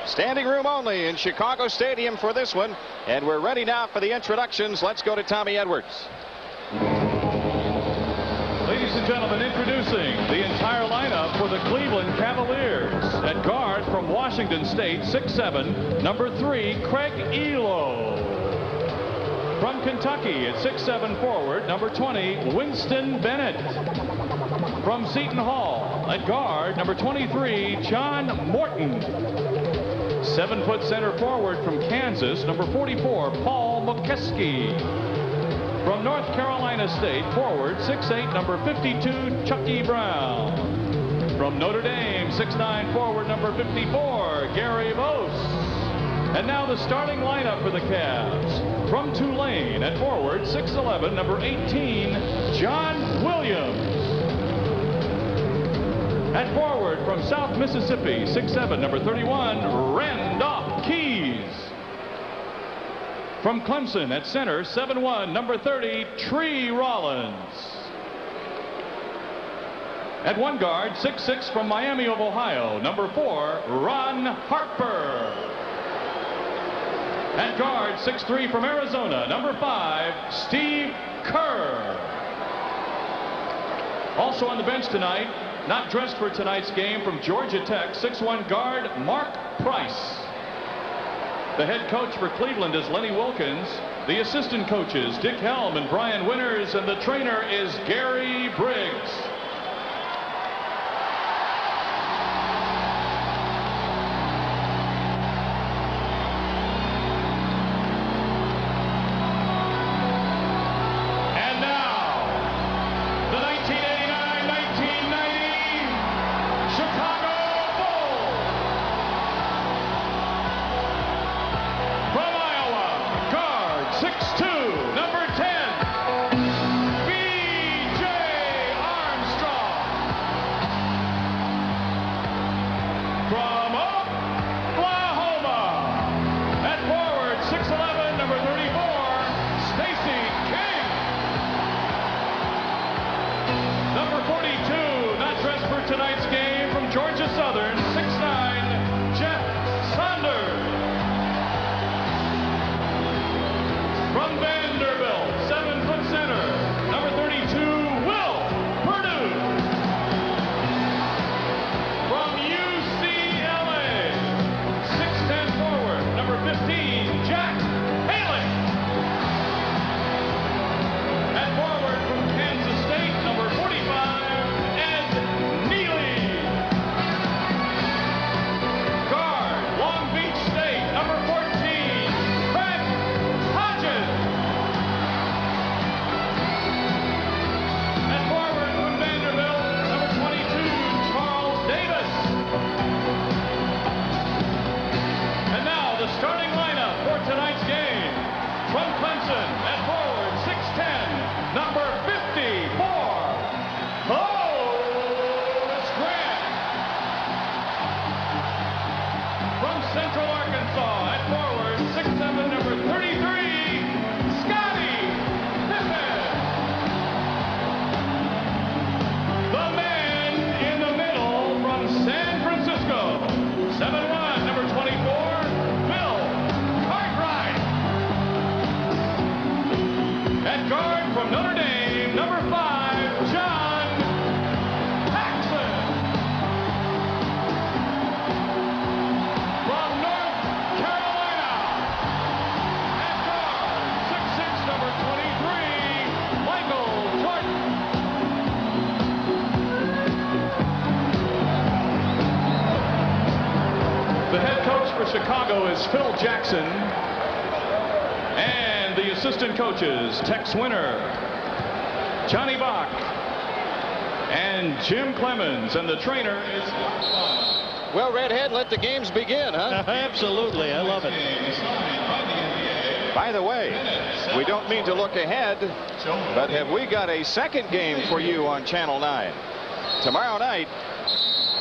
Standing room only in Chicago Stadium for this one. And we're ready now for the introductions. Let's go to Tommy Edwards. Ladies and gentlemen, introducing the entire lineup for the Cleveland Cavaliers. At guard from Washington State, 6'7", number 3, Craig Elo. From Kentucky at 6'7" forward, number 20, Winston Bennett. From Seton Hall at guard, number 23, John Morton. 7-foot center forward from Kansas, number 44, Paul Mokeski. From North Carolina State, forward, 6'8", number 52, Chucky Brown. From Notre Dame, 6'9", forward, number 54, Gary Vos. And now the starting lineup for the Cavs. From Tulane at forward, 6'11", number 18, John Williams. At forward from South Mississippi, 6'7", number 31, Randolph Keys. From Clemson at center, 7'1", number 30, Tree Rollins. At one guard, 6'6", from Miami of Ohio, number 4, Ron Harper. At guard, 6'3", from Arizona, number 5, Steve Kerr. Also on the bench tonight, not dressed for tonight's game, from Georgia Tech, 6'1" guard Mark Price. The head coach for Cleveland is Lenny Wilkins. The assistant coaches Dick Helm and Brian Winters, and the trainer is Gary Briggs. Chicago is Phil Jackson, and the assistant coaches Tex Winter, Johnny Bach, and Jim Clemens, and the trainer is well, Redhead, let the games begin, huh? Absolutely, I love it. By the way, we don't mean to look ahead, but have we got a second game for you on Channel 9? Tomorrow night,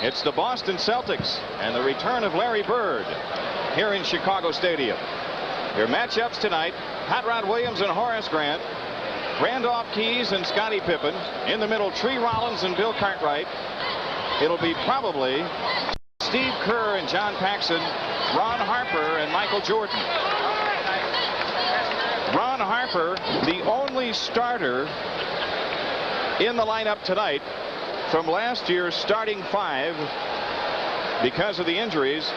it's the Boston Celtics and the return of Larry Bird here in Chicago Stadium. Your matchups tonight, Hot Rod Williams and Horace Grant, Randolph Keys and Scottie Pippen. In the middle, Tree Rollins and Bill Cartwright. It'll be probably Steve Kerr and John Paxson, Ron Harper and Michael Jordan. Ron Harper, the only starter in the lineup tonight from last year's starting 5 because of the injuries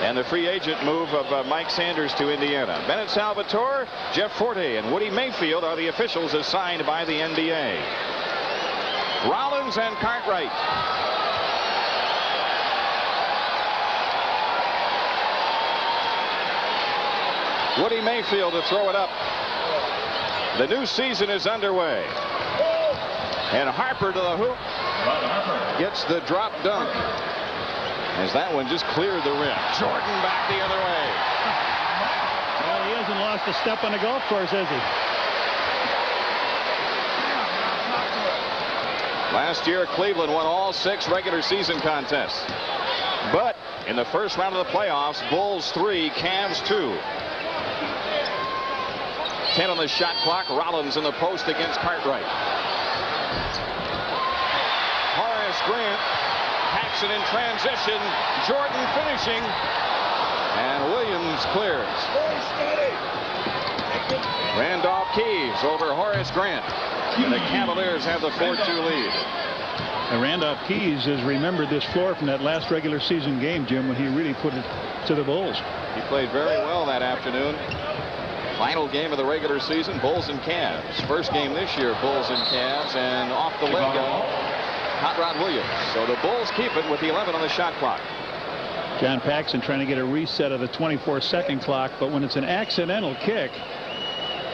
and the free agent move of Mike Sanders to Indiana. Bennett Salvatore, Jeff Forte, and Woody Mayfield are the officials assigned by the NBA. Rollins and Cartwright. Woody Mayfield to throw it up. The new season is underway. And Harper to the hoop. Gets the drop dunk. As that one just cleared the rim. Jordan back the other way. Well, he hasn't lost a step on the golf course, has he? Last year, Cleveland won all 6 regular season contests. But in the first round of the playoffs, Bulls 3, Cavs 2. 10 on the shot clock. Rollins in the post against Cartwright. Horace Grant. Paxson in transition. Jordan finishing. And Williams clears. Randolph Keys over Horace Grant. And the Cavaliers have the 4-2 lead. And Randolph Keys has remembered this floor from that last regular season game, Jim, when he really put it to the Bulls. He played very well that afternoon. Final game of the regular season, Bulls and Cavs. First game this year, Bulls and Cavs, and off the leg go, Hot Rod Williams. So the Bulls keep it with 11 on the shot clock. John Paxson trying to get a reset of the 24-second clock, but when it's an accidental kick,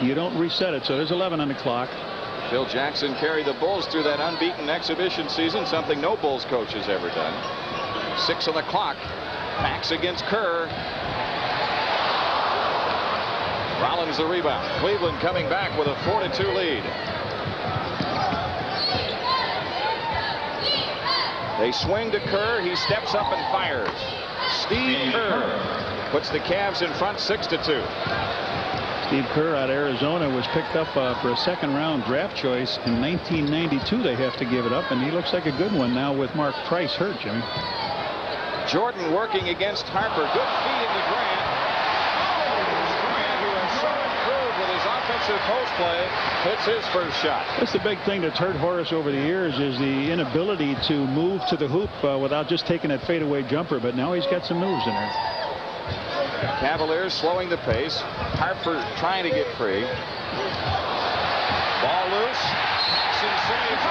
you don't reset it. So there's 11 on the clock. Phil Jackson carried the Bulls through that unbeaten exhibition season, something no Bulls coach has ever done. 6 on the clock. Pax against Kerr. Rollins the rebound. Cleveland coming back with a 4-2 lead. They swing to Kerr. He steps up and fires. Steve Kerr puts the Cavs in front 6-2. Steve Kerr out of Arizona was picked up for a second-round draft choice in 1992. They have to give it up, and he looks like a good one now with Mark Price hurt, Jimmy. Jordan working against Harper. Good feed into Grant. Offensive post play, hits his first shot. That's the big thing that's hurt Horace over the years, is the inability to move to the hoop without just taking that fadeaway jumper, but now he's got some moves in there. Cavaliers slowing the pace. Harper trying to get free. Ball loose. Paxson saves.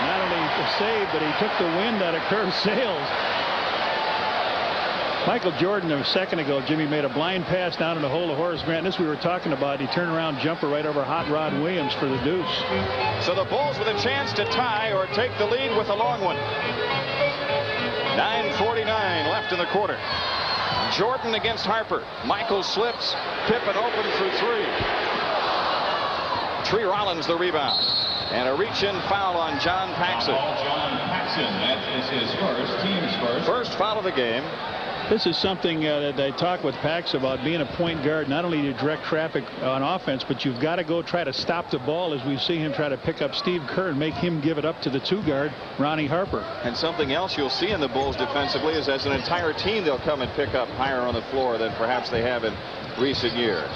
Not only the save, but he took the wind out of Kerr's sails. Michael Jordan a second ago, Jimmy, made a blind pass down in the hole to Horace Grant. This we were talking about. He turned around jumper right over Hot Rod Williams for the deuce. So the Bulls with a chance to tie or take the lead with a long one. 9:49 left in the quarter. Jordan against Harper. Michael slips. Pippen open for 3. Tree Rollins the rebound. And a reach-in foul on John Paxson. John Paxson, that is his first, team's first. First foul of the game. This is something that I talk with Pax about, being a point guard. Not only to direct traffic on offense, but you've got to go try to stop the ball, as we see him try to pick up Steve Kerr and make him give it up to the 2-guard, Ronnie Harper. And something else you'll see in the Bulls defensively is, as an entire team, they'll come and pick up higher on the floor than perhaps they have in recent years.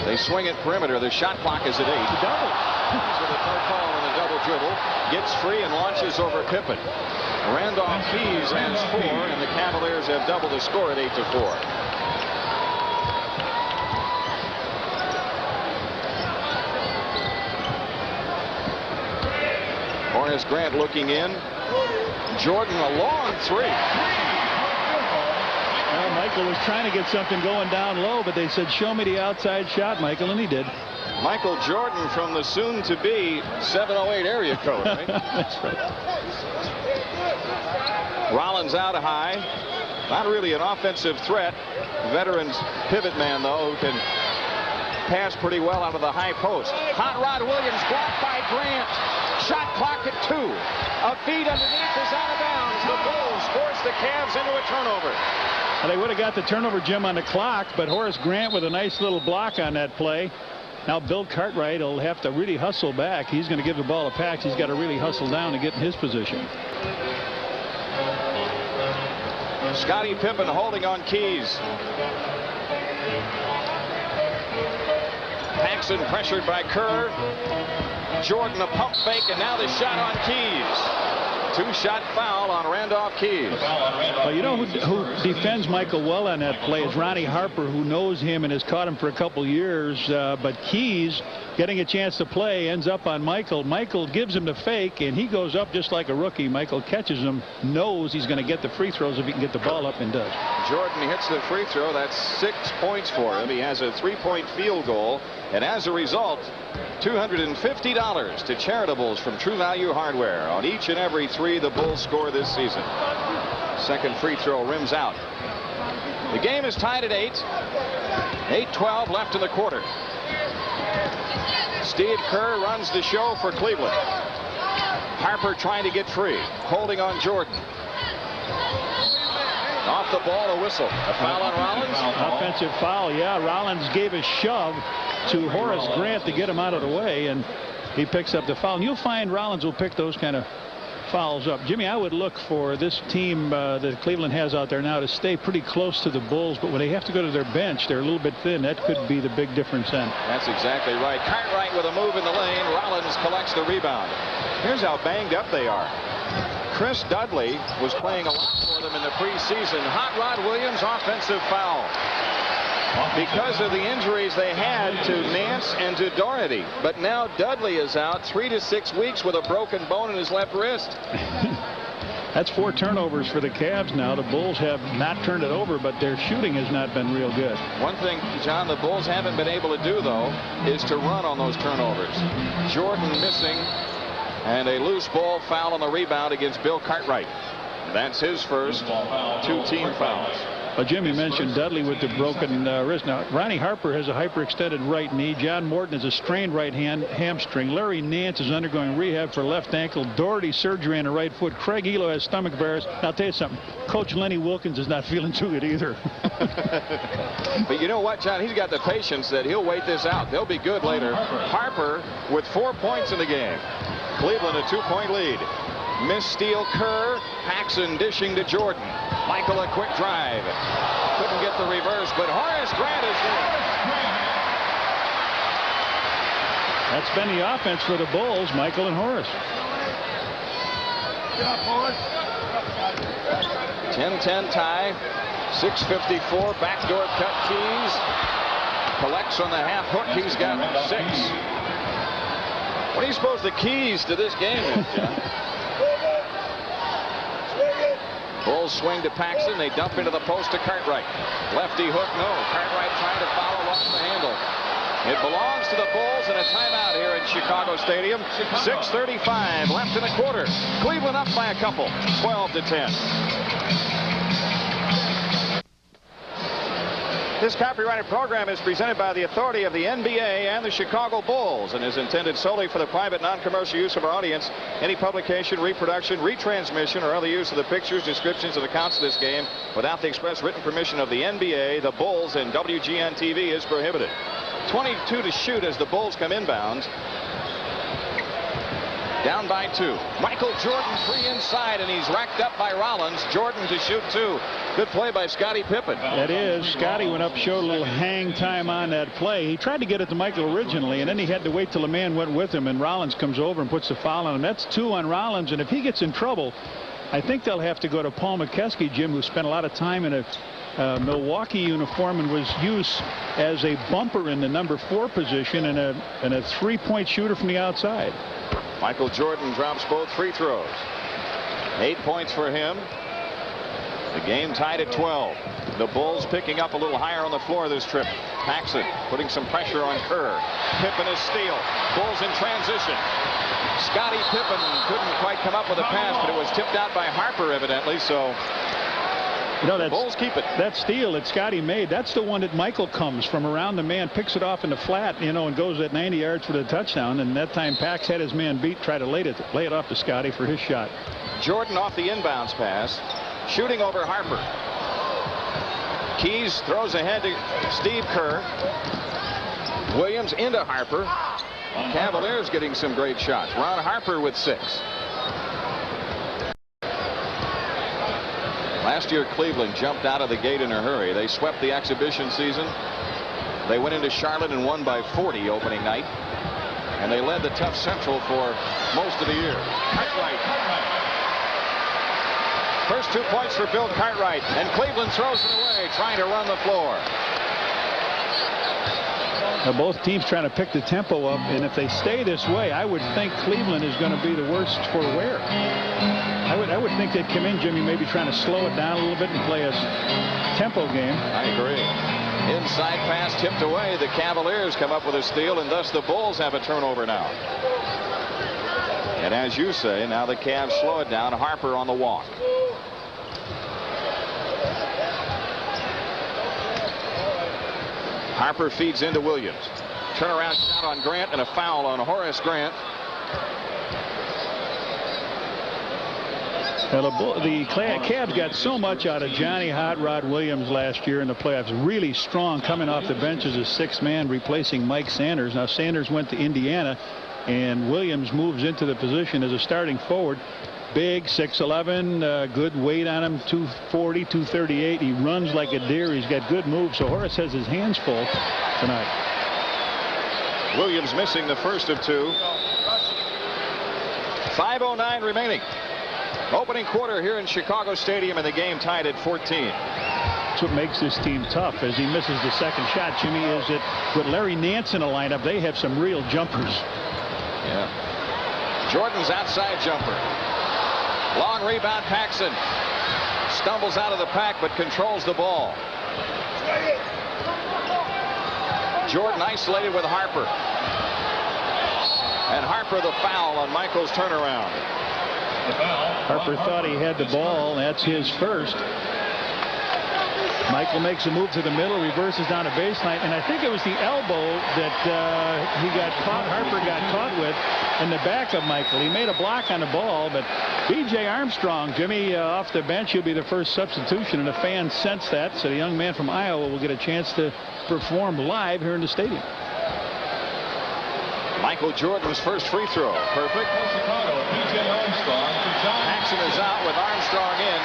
They swing at perimeter. The shot clock is at 8. Double. He's with a no call on the double dribble. Gets free and launches over Pippen. Randolph Keys has 4, and the Cavaliers have doubled the score at 8-4. Horace Grant looking in. Jordan a long 3. Well, Michael was trying to get something going down low, but they said, show me the outside shot, Michael, and he did. Michael Jordan from the soon-to-be 708 area code, right? That's right. Rollins out high. Not really an offensive threat. Veterans pivot man, though, who can pass pretty well out of the high post. Hot Rod Williams blocked by Grant. Shot clock at 2. A feed underneath is out of bounds. The Bulls force the Cavs into a turnover. Well, they would have got the turnover, Jim, on the clock, but Horace Grant with a nice little block on that play. Now Bill Cartwright will have to really hustle back. He's going to give the ball to Pax. He's got to really hustle down to get in his position. Scottie Pippen holding on Keys. Paxson pressured by Kerr. Jordan a pump fake, and now the shot on Keys. Two-shot foul on Randolph Keys. Well, you know who defends Michael well on that play is Ronnie Harper, who knows him and has caught him for a couple years. But Keys, getting a chance to play, ends up on Michael. Michael gives him the fake, and he goes up just like a rookie. Michael catches him, knows he's going to get the free throws if he can get the ball up, and does. Jordan hits the free throw. That's 6 points for him. He has a 3-point field goal, and as a result, $250 to charitables from True Value Hardware on each and every 3 the Bulls score this season. Second free throw rims out. The game is tied at 8. 8:12 left in the quarter. Steve Kerr runs the show for Cleveland. Harper trying to get free, holding on Jordan. Off the ball, a whistle. A foul on Rollins. Offensive foul, yeah. Rollins gave a shove to Horace Grant to get him out of the way, and he picks up the foul. And you'll find Rollins will pick those kind of fouls up. Jimmy, I would look for this team that Cleveland has out there now to stay pretty close to the Bulls, but when they have to go to their bench, they're a little bit thin. That could be the big difference then. That's exactly right. Cartwright with a move in the lane. Rollins collects the rebound. Here's how banged up they are. Chris Dudley was playing a lot for them in the preseason. Hot Rod Williams offensive foul. Because of the injuries they had to Nance and to Doherty. But now Dudley is out 3 to 6 weeks with a broken bone in his left wrist. That's 4 turnovers for the Cavs now. The Bulls have not turned it over, but their shooting has not been real good. One thing, John, the Bulls haven't been able to do, though, is to run on those turnovers. Jordan missing, and a loose ball foul on the rebound against Bill Cartwright. That's his first 2 team fouls. Well, Jimmy mentioned Dudley with the broken wrist. Now, Ronnie Harper has a hyperextended right knee. John Morton has a strained right hamstring. Larry Nance is undergoing rehab for left ankle. Doherty surgery on the right foot. Craig Elo has stomach virus. I'll tell you something. Coach Lenny Wilkins is not feeling too good either. But you know what, John? He's got the patience that he'll wait this out. They'll be good later. Harper with 4 points in the game. Cleveland a 2-point lead. Missed steal Kerr. Paxson dishing to Jordan. Michael a quick drive. Couldn't get the reverse, but Horace Grant is there. That's been the offense for the Bulls, Michael and Horace. 10-10 tie. 6:54. Backdoor cut Keys. Collects on the half hook. He's got 6. What do you suppose the keys to this game is, John? Bulls swing to Paxson. They dump into the post to Cartwright. Lefty hook, no. Cartwright trying to follow off the handle. It belongs to the Bulls, and a timeout here at Chicago Stadium. 6:35 left in the quarter. Cleveland up by a couple. 12-10. This copyrighted program is presented by the authority of the NBA and the Chicago Bulls and is intended solely for the private non-commercial use of our audience. Any publication, reproduction, retransmission, or other use of the pictures, descriptions, and accounts of this game without the express written permission of the NBA, the Bulls, and WGN-TV is prohibited. 22 to shoot as the Bulls come inbounds. Down by 2. Michael Jordan free inside, and he's racked up by Rollins. Jordan to shoot 2. Good play by Scottie Pippen. That is. Scottie went up, showed a little hang time on that play. He tried to get it to Michael originally, and then he had to wait till the man went with him, and Rollins comes over and puts the foul on him. That's 2 on Rollins, and if he gets in trouble, I think they'll have to go to Paul McKeskey, Jim, who spent a lot of time in a Milwaukee uniform and was used as a bumper in the number 4 position and a 3-point shooter from the outside. Michael Jordan drops both free throws. 8 points for him. The game tied at 12. The Bulls picking up a little higher on the floor this trip. Paxson putting some pressure on Kerr. Pippen is steal. Bulls in transition. Scottie Pippen couldn't quite come up with a pass, but it was tipped out by Harper evidently, so the Bulls keep it. That steal that Scottie made, that's the one that Michael comes from around the man, picks it off in the flat, and goes at 90 yards for the touchdown. And that time Pax had his man beat, tried to lay it off to Scottie for his shot. Jordan off the inbounds pass, shooting over Harper. Keys throws ahead to Steve Kerr. Williams into Harper. Cavaliers getting some great shots. Ron Harper with 6. Last year Cleveland jumped out of the gate in a hurry. They swept the exhibition season. They went into Charlotte and won by 40 opening night. And they led the tough Central for most of the year. Cartwright. First 2 points for Bill Cartwright. And Cleveland throws it away, trying to run the floor. Now both teams trying to pick the tempo up, and if they stay this way, I would think Cleveland is going to be the worst for wear. I would think they'd come in, Jimmy, maybe trying to slow it down a little bit and play a tempo game. I agree. Inside pass tipped away. The Cavaliers come up with a steal, and thus the Bulls have a turnover now. And as you say, now the Cavs slow it down. Harper on the walk. Harper feeds into Williams. Turnaround shot on Grant and a foul on Horace Grant. Well, the Cavs got so much out of Johnny Hot Rod Williams last year in the playoffs. Really strong, coming off the bench as a 6th man, replacing Mike Sanders. Now Sanders went to Indiana, and Williams moves into the position as a starting forward. Big, 6'11", good weight on him, 240, 238. He runs like a deer. He's got good moves. So Horace has his hands full tonight. Williams missing the first of 2. 5:09 remaining. Opening quarter here in Chicago Stadium, and the game tied at 14. That's what makes this team tough. As he misses the second shot, Jimmy, is that with Larry Nance in the lineup, they have some real jumpers. Yeah. Jordan's outside jumper. Long rebound. Paxson stumbles out of the pack but controls the ball. Jordan isolated with Harper. And Harper the foul on Michael's turnaround. Harper thought he had the ball. That's his first. Michael makes a move to the middle, reverses down a baseline, and I think it was the elbow that Harper got caught with in the back of Michael. He made a block on the ball, but B.J. Armstrong, Jimmy, off the bench, he'll be the first substitution, and the fans sense that, so the young man from Iowa will get a chance to perform live here in the stadium. Michael Jordan's first free throw. Perfect. Paxson is out with Armstrong in.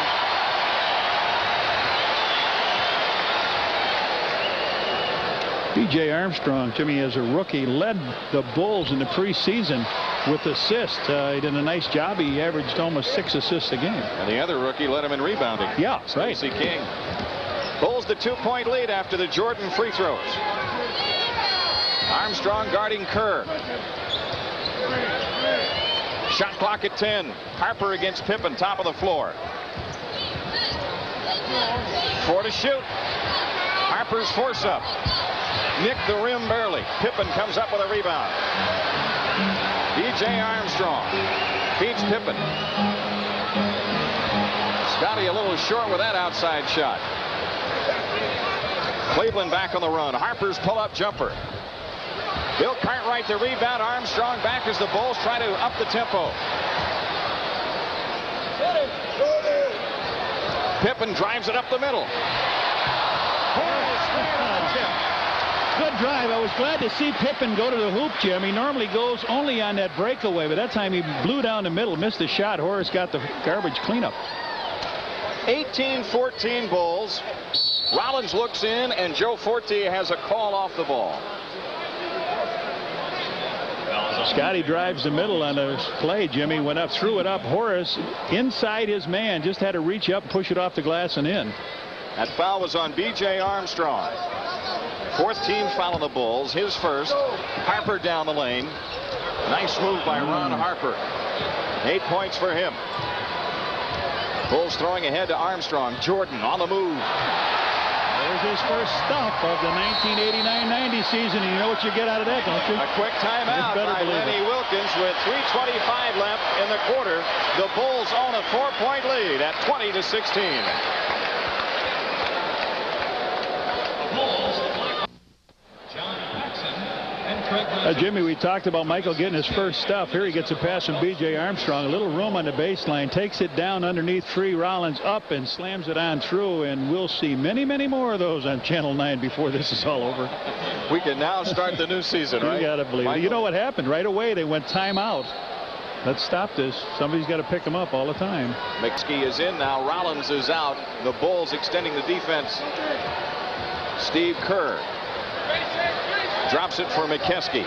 B.J. Armstrong, Jimmy, as a rookie, led the Bulls in the preseason with assists. He did a nice job. He averaged almost 6 assists a game. And the other rookie led him in rebounding. Yeah, right. Stacey King. Bulls the 2-point lead after the Jordan free throws. Armstrong guarding Kerr. Shot clock at 10. Harper against Pippen, top of the floor. 4 to shoot. Harper's force up. Nicked the rim barely. Pippen comes up with a rebound. B.J. Armstrong feeds Pippen. Scotty a little short with that outside shot. Cleveland back on the run. Harper's pull-up jumper. Bill Cartwright the rebound. Armstrong back as the Bulls try to up the tempo. Pippen drives it up the middle. Good drive. I was glad to see Pippen go to the hoop, Jim. He normally goes only on that breakaway, but that time he blew down the middle, missed the shot. Horace got the garbage cleanup. 18-14 Bulls. Rollins looks in, and Joe Forte has a call off the ball. Scotty drives the middle on a play. Jimmy went up, threw it up. Horace inside his man, just had to reach up, push it off the glass and in. That foul was on B.J. Armstrong. 4th team foul on the Bulls. His first. Harper down the lane. Nice move by Ron Harper. 8 points for him. Bulls throwing ahead to Armstrong. Jordan on the move. There's his first stop of the 1989-90 season, and you know what you get out of that, don't you? A quick timeout by Lenny Wilkins with 3:25 left in the quarter. The Bulls own a 4-point lead at 20-16. Jimmy, we talked about Michael getting his first stuff. Here he gets a pass from B.J. Armstrong. A little room on the baseline. Takes it down underneath three. Rollins up and slams it on through. And we'll see many, many more of those on Channel 9 before this is all over. We can now start the new season, right? You got to believe it. You know what happened? Right away, they went timeout. Let's stop this. Somebody's got to pick him up all the time. McKeskey is in now. Rollins is out. The Bulls extending the defense. Steve Kerr drops it for McKeskey.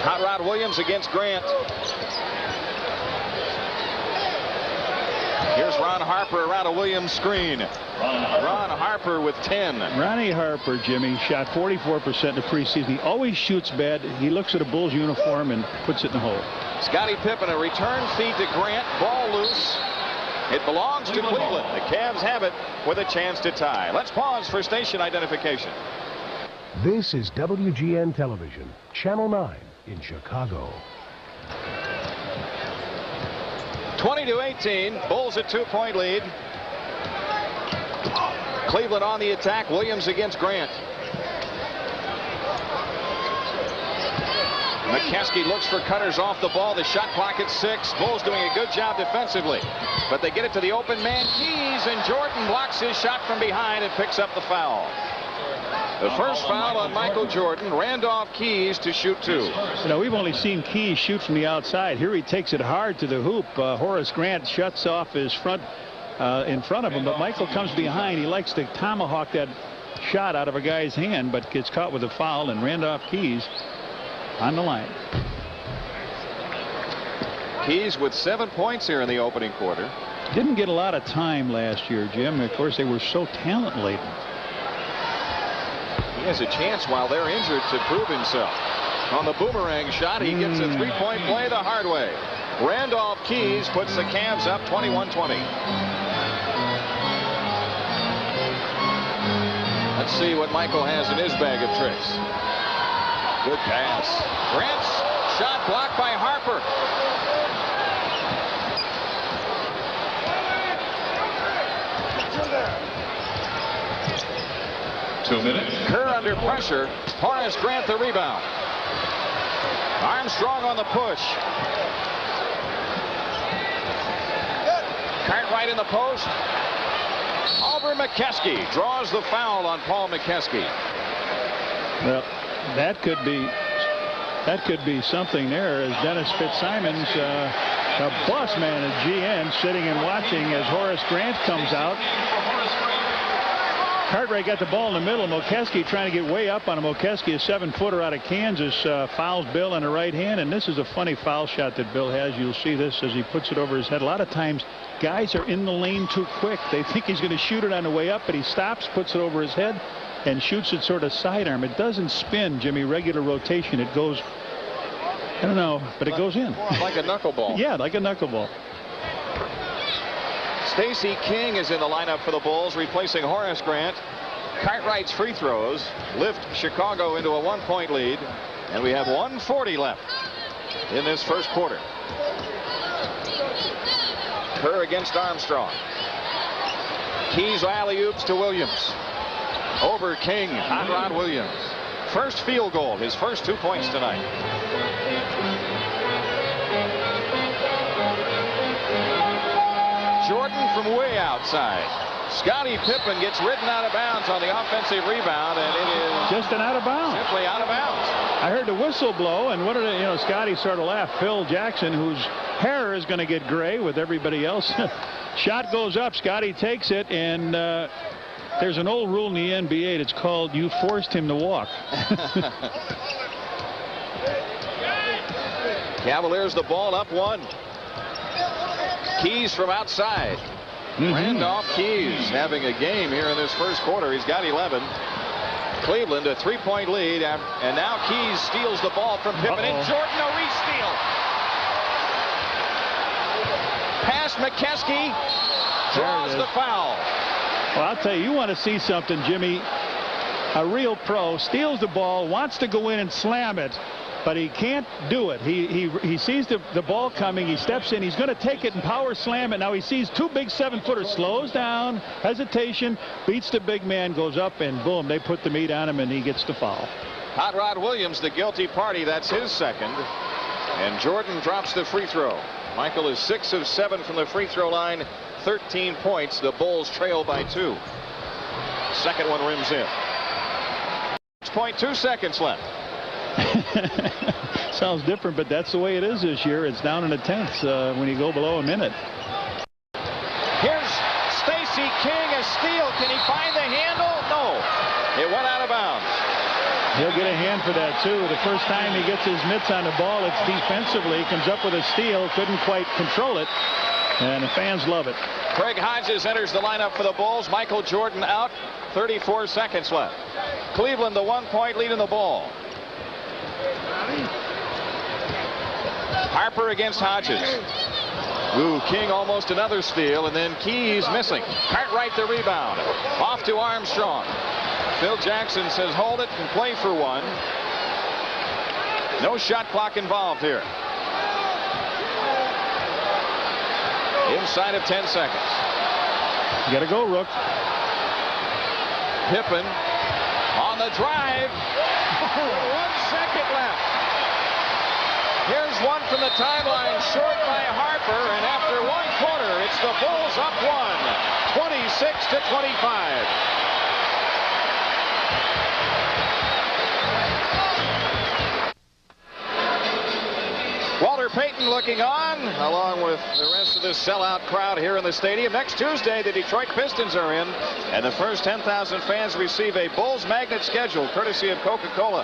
Hot Rod Williams against Grant. Here's Ron Harper around a Williams screen. Ron Harper with 10. Ronnie Harper, Jimmy, shot 44% in the preseason. He always shoots bad. He looks at a Bulls uniform and puts it in the hole. Scottie Pippen, a return feed to Grant. Ball loose. It belongs to Cleveland. The Cavs have it with a chance to tie. Let's pause for station identification. This is WGN Television, Channel 9 in Chicago. 20-18. Bulls a 2-point lead. Cleveland on the attack. Williams against Grant. McKeskey looks for cutters off the ball. The shot clock at 6. Bulls doing a good job defensively. But they get it to the open man, Keys, and Jordan blocks his shot from behind and picks up the foul. The first foul on Michael Jordan. Randolph Keys to shoot 2. You know, we've only seen Keys shoot from the outside. Here he takes it hard to the hoop. Horace Grant shuts off his front in front of him, but Michael comes behind. He likes to tomahawk that shot out of a guy's hand, but gets caught with a foul, and Randolph Keys on the line. Keys with 7 points here in the opening quarter. Didn't get a lot of time last year, Jim. Of course, they were so talent-laden. He has a chance while they're injured to prove himself. On the boomerang shot, he gets a 3-point play the hard way. Randolph Keys puts the Cavs up 21-20. Let's see what Michael has in his bag of tricks. Good pass. Grant's shot blocked by Harper. Kerr under pressure. Horace Grant the rebound. Armstrong on the push. Cartwright in the post. Over McKeskey. Draws the foul on Paul McKeskey. Well, that could be something there, as Dennis Fitzsimons, a boss man at GN, sitting and watching as Horace Grant comes out. Cartwright got the ball in the middle. McKeskey trying to get way up on him. McKeskey, a 7-footer out of Kansas, fouls Bill on the right hand, and this is a funny foul shot that Bill has. You'll see this as he puts it over his head. A lot of times guys are in the lane too quick. They think he's going to shoot it on the way up, but he stops, puts it over his head, and shoots it sort of sidearm. It doesn't spin, Jimmy, regular rotation. It goes, I don't know, but it goes in. Like a knuckleball. Yeah, like a knuckleball. Stacey King is in the lineup for the Bulls, replacing Horace Grant. Cartwright's free throws lift Chicago into a 1-point lead, and we have 1:40 left in this first quarter. Kerr against Armstrong. Keys alley-oops to Williams. Over King. Hot Rod Williams. First field goal, his first 2 points tonight. Jordan from way outside. Scottie Pippen gets ridden out of bounds on the offensive rebound, and it is just an out of bounds. Simply out of bounds. I heard the whistle blow, and what did it, Scottie sort of laughed. Phil Jackson, whose hair is going to get gray with everybody else. Shot goes up. Scottie takes it, and there's an old rule in the NBA. It's called "you forced him to walk." Cavaliers the ball up 1. Keys from outside. Randolph Keys having a game here in this first quarter. He's got 11. Cleveland a 3-point lead, and now Keys steals the ball from Pippen, and Jordan a re-steal. Past McKeskey, draws the foul. Well, I'll tell you, you want to see something, Jimmy. A real pro steals the ball, wants to go in and slam it, but he can't do it. He sees the ball coming. He steps in. He's going to take it and power slam it. Now he sees 2 big 7-footers. Slows down. Hesitation. Beats the big man. Goes up, and boom, they put the meat on him, and he gets the foul. Hot Rod Williams, the guilty party. That's his second. And Jordan drops the free throw. Michael is 6 of 7 from the free throw line. 13 points. The Bulls trail by 2. Second one rims in. 6.2 seconds left. Sounds different, but that's the way it is this year. It's down in the tenths when you go below a minute. Here's Stacey King, a steal. Can he find the handle? No. It went out of bounds. He'll get a hand for that, too. The first time he gets his mitts on the ball, it's defensively. He comes up with a steal. Couldn't quite control it. And the fans love it. Craig Hodges enters the lineup for the Bulls. Michael Jordan out. 34 seconds left. Cleveland, the 1-point lead in the ball. Harper against Hodges. Ooh, King almost another steal, and then Keys missing. Cartwright the rebound. Off to Armstrong. Phil Jackson says hold it and play for one. No shot clock involved here. Inside of 10 seconds. You got to go, Rook. Pippen on the drive. 1 second left. Here's one from the timeline, short by Harper, and after 1 quarter, it's the Bulls up 1, 26-25. Walter Payton looking on, along with the rest of this sellout crowd here in the stadium. Next Tuesday, the Detroit Pistons are in, and the first 10,000 fans receive a Bulls magnet schedule, courtesy of Coca-Cola.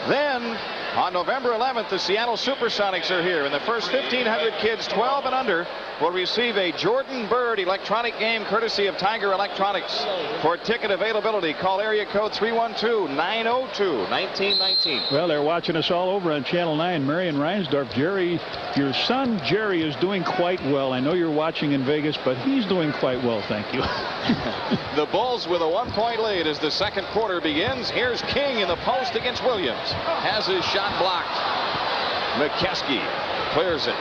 Then, on November 11th, the Seattle Supersonics are here, and the first 1,500 kids 12 and under will receive a Jordan Bird electronic game courtesy of Tiger Electronics. For ticket availability, call area code 312-902-1919. Well, they're watching us all over on Channel 9. Marion Reinsdorf. Jerry, your son Jerry is doing quite well. I know you're watching in Vegas, but he's doing quite well, thank you. The Bulls with a 1-point lead as the second quarter begins. Here's King in the post against Williams. Has his shot blocked. McKeskey clears it.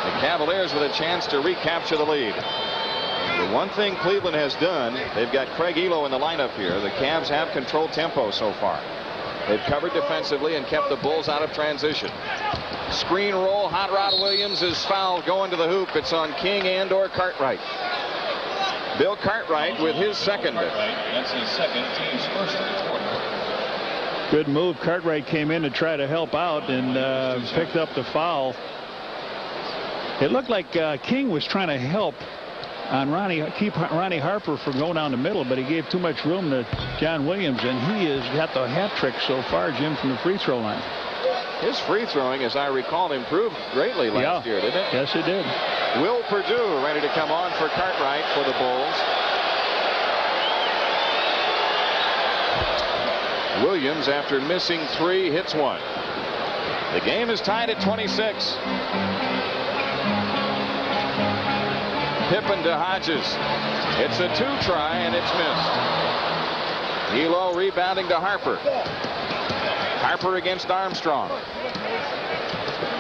The Cavaliers with a chance to recapture the lead. The one thing Cleveland has done, they've got Craig Elo in the lineup here. The Cavs have controlled tempo so far. They've covered defensively and kept the Bulls out of transition. Screen roll. Hot Rod Williams is fouled going to the hoop. It's on King and/or Cartwright. Bill Cartwright with his second. That's his second, team's first of the quarter. Good move. Cartwright came in to try to help out and picked up the foul. It looked like King was trying to help on keep Ronnie Harper from going down the middle, but he gave too much room to John Williams, and he has got the hat trick so far, Jim, from the free throw line. His free throwing, as I recall, improved greatly last year, didn't it? Yes, it did. Will Perdue ready to come on for Cartwright for the Bulls. Williams, after missing 3, hits 1. The game is tied at 26. Pippen to Hodges. It's a 2-try, and it's missed. Elo rebounding to Harper. Harper against Armstrong.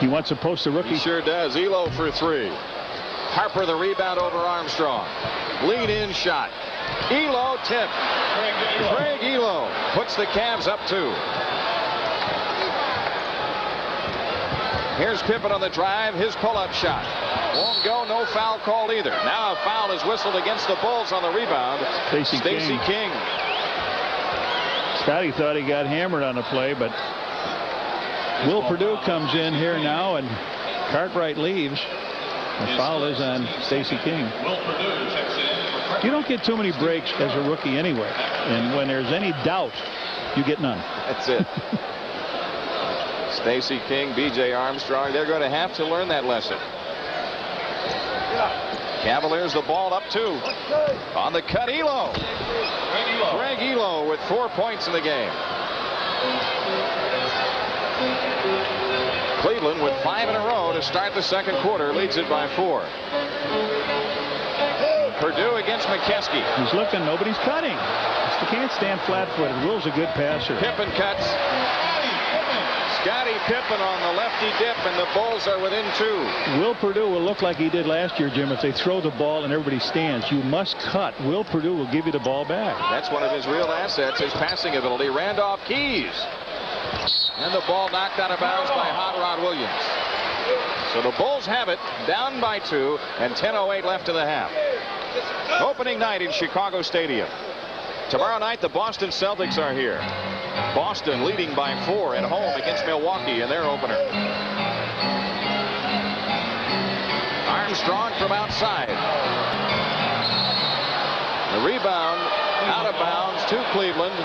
He wants to post the rookie. He sure does. Elo for 3. Harper the rebound over Armstrong. Lead-in shot. Elo tip. Craig Elo puts the Cavs up 2. Here's Pippen on the drive. His pull-up shot won't go. No foul called either. Now a foul is whistled against the Bulls on the rebound. Stacey King. Scotty thought he got hammered on the play, but Will Perdue comes in here now, and Cartwright leaves. The foul is on Stacey King. You don't get too many breaks as a rookie anyway, and when there's any doubt, you get none. That's it. Stacey King, B.J. Armstrong, they're going to have to learn that lesson. Cavaliers the ball up 2. On the cut, Elo. Craig Elo with 4 points in the game. Cleveland with 5 in a row to start the second quarter, leads it by 4. Perdue against McKeskey. He's looking, nobody's cutting. He can't stand flat-footed. Will's a good passer. Pippen cuts. Scottie Pippen on the lefty dip, and the Bulls are within 2. Will Perdue will look like he did last year, Jim, if they throw the ball and everybody stands. You must cut. Will Perdue will give you the ball back. That's one of his real assets, his passing ability. Randolph Keys And the ball knocked out of bounds by Hot Rod Williams. So the Bulls have it, down by 2, and 10:08 left in the half. Opening night in Chicago Stadium. Tomorrow night, the Boston Celtics are here. Boston leading by 4 at home against Milwaukee in their opener. Armstrong from outside. The rebound out of bounds to Cleveland.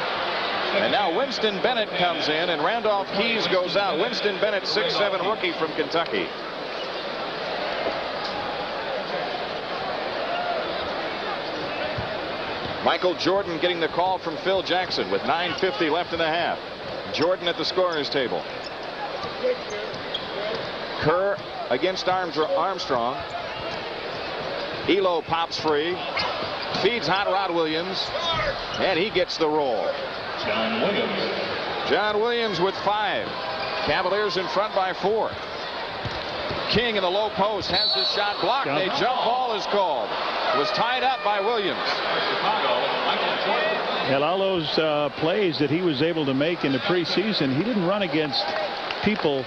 And now Winston Bennett comes in, and Randolph Keys goes out. Winston Bennett, 6'7" rookie from Kentucky. Michael Jordan getting the call from Phil Jackson with 9:50 left in the half. Jordan at the scorer's table. Kerr against Armstrong. Elo pops free. Feeds Hot Rod Williams. And he gets the roll. John Williams with 5. Cavaliers in front by 4. King in the low post has the shot blocked. A jump ball is called. It was tied up by Williams. And all those plays that he was able to make in the preseason, he didn't run against people,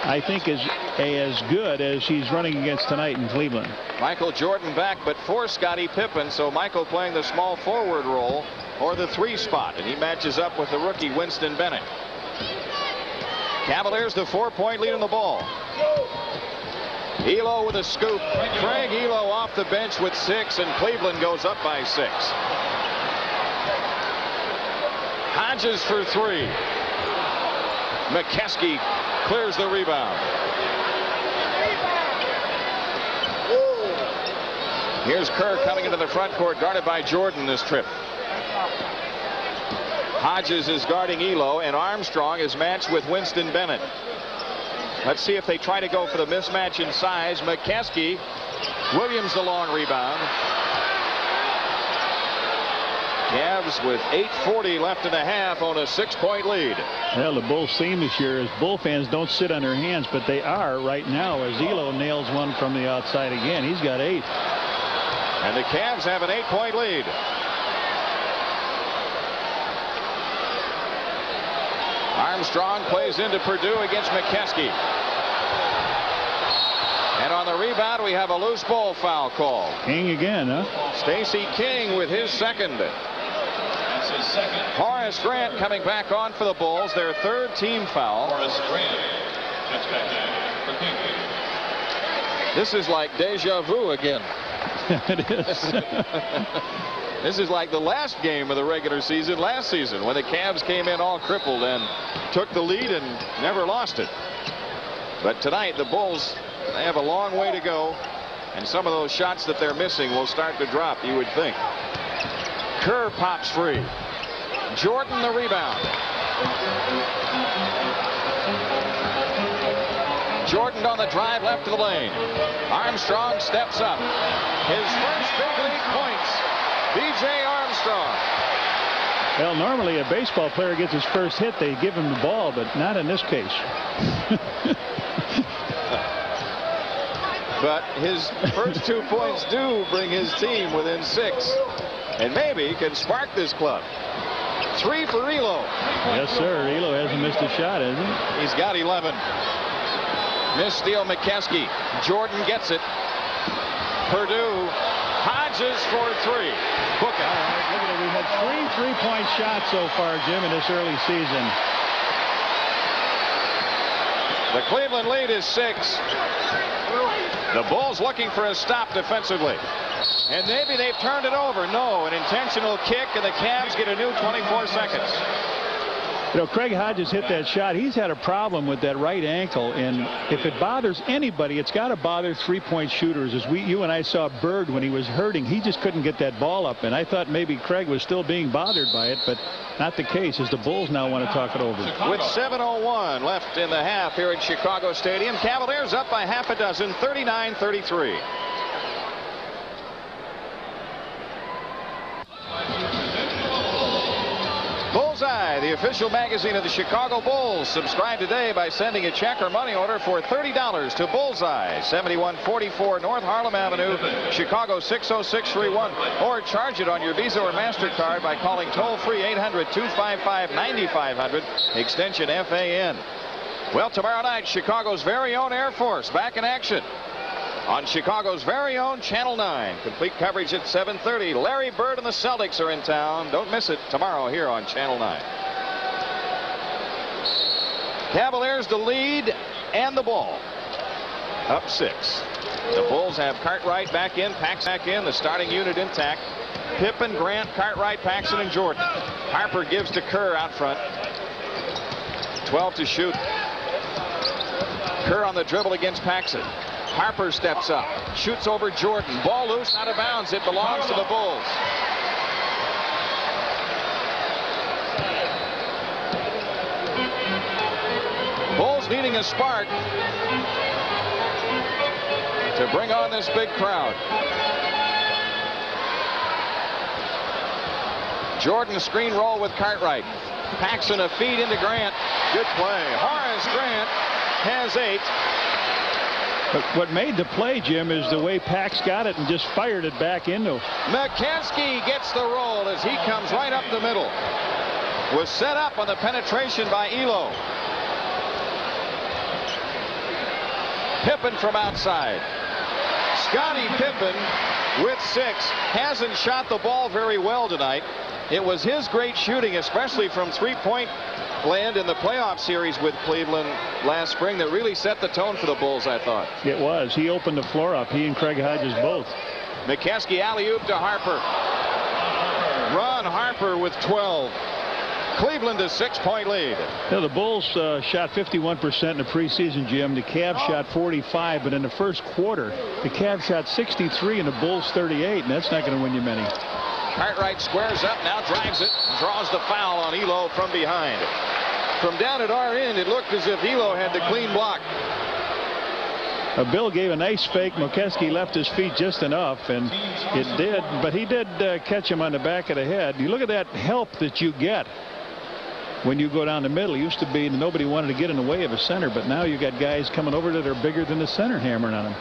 I think, as good as he's running against tonight in Cleveland. Michael Jordan back, but for Scottie Pippen, so Michael playing the small forward role or the 3 spot, and he matches up with the rookie Winston Bennett. Cavaliers the 4-point lead on the ball. Elo with a scoop. Craig Elo off the bench with 6, and Cleveland goes up by 6. Hodges for 3. McKeskey clears the rebound. Here's Kerr coming into the front court, guarded by Jordan this trip. Hodges is guarding Elo, and Armstrong is matched with Winston Bennett. Let's see if they try to go for the mismatch in size. McKeskey. Williams the long rebound. Cavs with 8:40 left in the half on a 6-point lead. Well, the Bulls theme this year is Bull fans don't sit on their hands, but they are right now as Elo nails one from the outside again. He's got 8. And the Cavs have an 8-point lead. Armstrong plays into Purdue against McKeskey. And on the rebound, we have a loose ball foul call. King again, huh? Stacey King with his second. Horace Grant coming back on for the Bulls, their 3rd team foul. Horace Grant checks back in for King. This is like deja vu again. It is. This is like the last game of the regular season last season, when the Cavs came in all crippled and took the lead and never lost it. But tonight, the Bulls, they have a long way to go, and some of those shots that they're missing will start to drop, you would think. Kerr pops free. Jordan the rebound. Jordan on the drive left of the lane. Armstrong steps up. His first big league points. B.J. Armstrong. Well, normally a baseball player gets his first hit, they give him the ball, but not in this case. But his first 2 points do bring his team within 6, and maybe can spark this club. 3 for Elo. Yes, sir. Elo hasn't missed a shot, has he? He's got 11. Miss steal, McKeskey. Jordan gets it. Purdue. Hodges for 3. Book it. All right, look at it. We've had 3 3-point shots so far, Jim, in this early season. The Cleveland lead is 6. The Bulls looking for a stop defensively. And maybe they've turned it over. No, an intentional kick, and the Cavs get a new 24 seconds. You know, Craig Hodges hit that shot. He's had a problem with that right ankle, and if it bothers anybody, it's got to bother 3-point shooters. As you and I saw Bird when he was hurting, he just couldn't get that ball up, and I thought maybe Craig was still being bothered by it, but not the case, as the Bulls now want to talk it over. With 7:01 left in the half here at Chicago Stadium, Cavaliers up by half a dozen, 39-33. Bullseye. Bullseye, the official magazine of the Chicago Bulls. Subscribe today by sending a check or money order for $30 to Bullseye, 7144 North Harlem Avenue, Chicago 60631, or charge it on your Visa or MasterCard by calling toll-free 800-255-9500, extension FAN. Well, tomorrow night, Chicago's very own Air Force back in action on Chicago's very own Channel 9. Complete coverage at 7:30. Larry Bird and the Celtics are in town. Don't miss it tomorrow here on Channel 9. Cavaliers the lead and the ball. Up 6. The Bulls have Cartwright back in, Pax back in, the starting unit intact. Pippen, Grant, Cartwright, Paxson, and Jordan. Harper gives to Kerr out front. 12 to shoot. Kerr on the dribble against Paxson. Harper steps up, shoots over Jordan. Ball loose, out of bounds. It belongs to the Bulls. Bulls needing a spark to bring on this big crowd. Jordan screen roll with Cartwright. Paxson a feed into Grant. Good play. Horace Grant has 8. But what made the play, Jim, is the way Pax got it and just fired it back into. McKenzie gets the roll as he comes right up the middle. Was set up on the penetration by Elo. Pippen from outside. Scottie Pippen with 6. Hasn't shot the ball very well tonight. It was his great shooting, especially from three-point land in the playoff series with Cleveland last spring, that really set the tone for the Bulls, I thought. It was. He opened the floor up. He and Craig Hodges both. McKesky alley-oop to Harper. Ron Harper with 12. Cleveland a 6-point lead. The Bulls shot 51% in the preseason, Jim. The Cavs shot 45, but in the first quarter, the Cavs shot 63 and the Bulls 38, and that's not going to win you many. Cartwright squares up, now drives it, draws the foul on Elo from behind. From down at our end, it looked as if Elo had the clean block. Bill gave a nice fake. McKesky left his feet just enough, and it did, but he did catch him on the back of the head. You look at that help that you get when you go down the middle. It used to be nobody wanted to get in the way of a center, but now you got guys coming over that are bigger than the center hammering on him.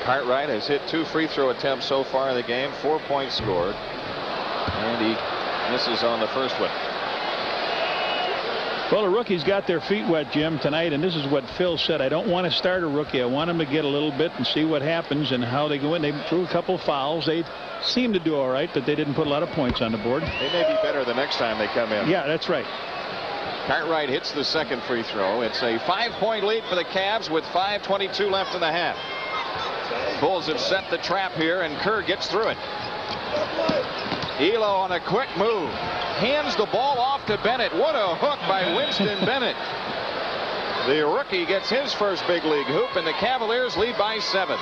Cartwright has hit 2 free throw attempts so far in the game, 4 points scored, and he misses on the first one. Well, the rookies got their feet wet, Jim, tonight, and this is what Phil said. I don't want to start a rookie. I want him to get a little bit and see what happens and how they go in. They threw a couple of fouls. They seemed to do all right, but they didn't put a lot of points on the board. They may be better the next time they come in. Yeah, that's right. Cartwright hits the second free throw. It's a 5-point lead for the Cavs with 5:22 left in the half. Bulls have set the trap here, and Kerr gets through it. Elo on a quick move. Hands the ball off to Bennett. What a hook by Winston Bennett. The rookie gets his first big league hoop, and the Cavaliers lead by 7.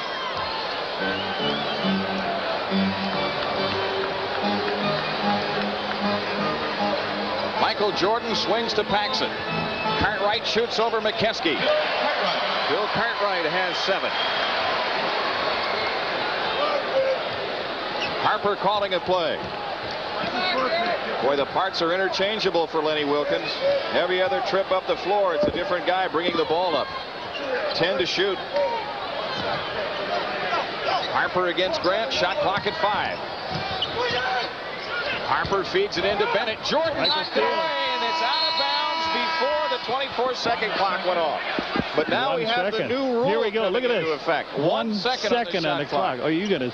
Michael Jordan swings to Paxson. Cartwright shoots over McKesky. Bill Cartwright has 7. Harper calling a play. Boy, the parts are interchangeable for Lenny Wilkins. Every other trip up the floor, it's a different guy bringing the ball up. 10 to shoot. Harper against Grant. Shot clock at 5. Harper feeds it into Bennett. Jordan knocked it away, and it's out of bounds before the 24-second clock went off. But now we have the new rule. Here we go. Look at this. Effect. 1 second on the clock. Oh, you got to.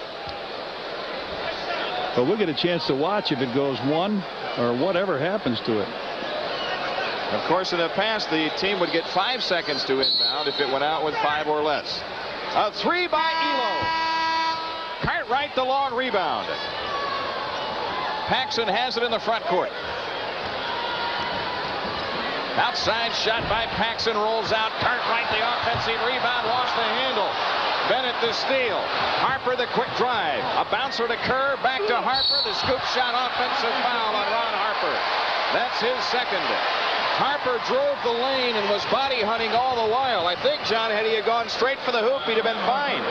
But we'll get a chance to watch if it goes 1 or whatever happens to it. Of course, in the past, the team would get 5 seconds to inbound if it went out with 5 or less. A 3 by Elo. Cartwright the long rebound. Paxson has it in the front court. Outside shot by Paxson, rolls out. Cartwright the offensive rebound, lost the handle. Bennett the steal. Harper the quick drive. A bouncer to Kerr, back to Harper. The scoop shot, offensive foul on Ron Harper. That's his second. Harper drove the lane and was body hunting all the while. I think, John, had he had gone straight for the hoop, he'd have been fine.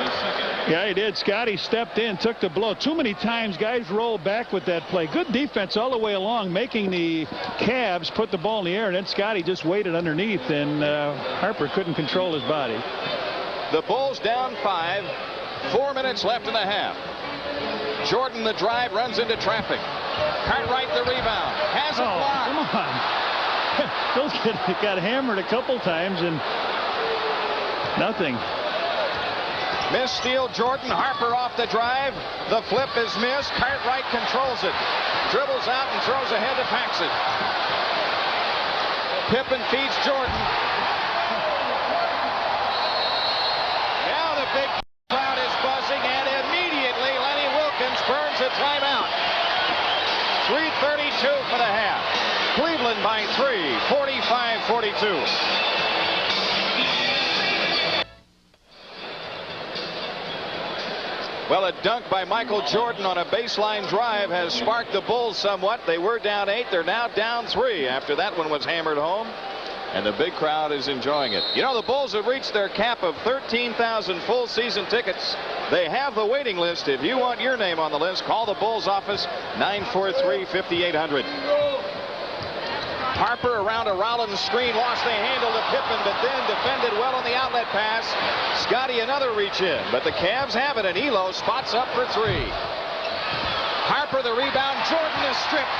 Yeah, he did. Scotty stepped in, took the blow. Too many times guys roll back with that play. Good defense all the way along, making the Cavs put the ball in the air, and then Scotty just waited underneath, and Harper couldn't control his body. The Bulls down 5. 4 minutes left in the half. Jordan the drive, runs into traffic. Cartwright the rebound. Has a block. Come on. Those kids got hammered a couple times and nothing. Missed steal. Jordan. Harper off the drive. The flip is missed. Cartwright controls it. Dribbles out and throws ahead to Paxson. Pippen feeds Jordan. Now the big crowd is buzzing, and immediately Lenny Wilkins burns a timeout. 3:32 for the half. Cleveland by 3, 45-42. Well, a dunk by Michael Jordan on a baseline drive has sparked the Bulls somewhat. They were down 8. They're now down 3 after that one was hammered home. And the big crowd is enjoying it. You know, the Bulls have reached their cap of 13,000 full season tickets. They have the waiting list. If you want your name on the list, call the Bulls office, 943-5800. Harper around a Rollins screen, lost the handle to Pippen, but then defended well on the outlet pass. Scotty another reach in, but the Cavs have it, and Elo spots up for 3. Harper the rebound. Jordan is stripped.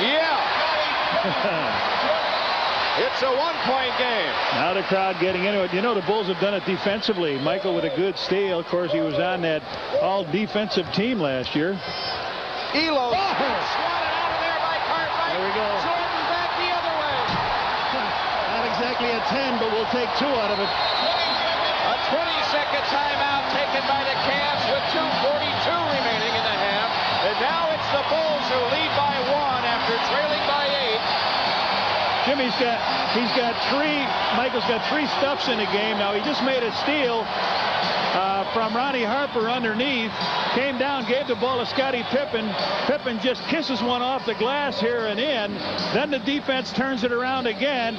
Yeah. It's a one-point game. Now the crowd getting into it. You know, the Bulls have done it defensively. Michael with a good steal. Of course, he was on that all-defensive team last year. Elo swatted out of there by Cartwright. There we go. Jordan back the other way. Not exactly a 10, but we'll take 2 out of it. A 20-second timeout taken by the Cavs with 2:42 remaining in the half. And now it's the Bulls who lead by 1 after trailing by 8. Jimmy's got 3. Michael's got 3 stuffs in the game. Now he just made a steal from Ronnie Harper underneath. Came down, gave the ball to Scottie Pippen. Pippen just kisses one off the glass here and in. Then the defense turns it around again.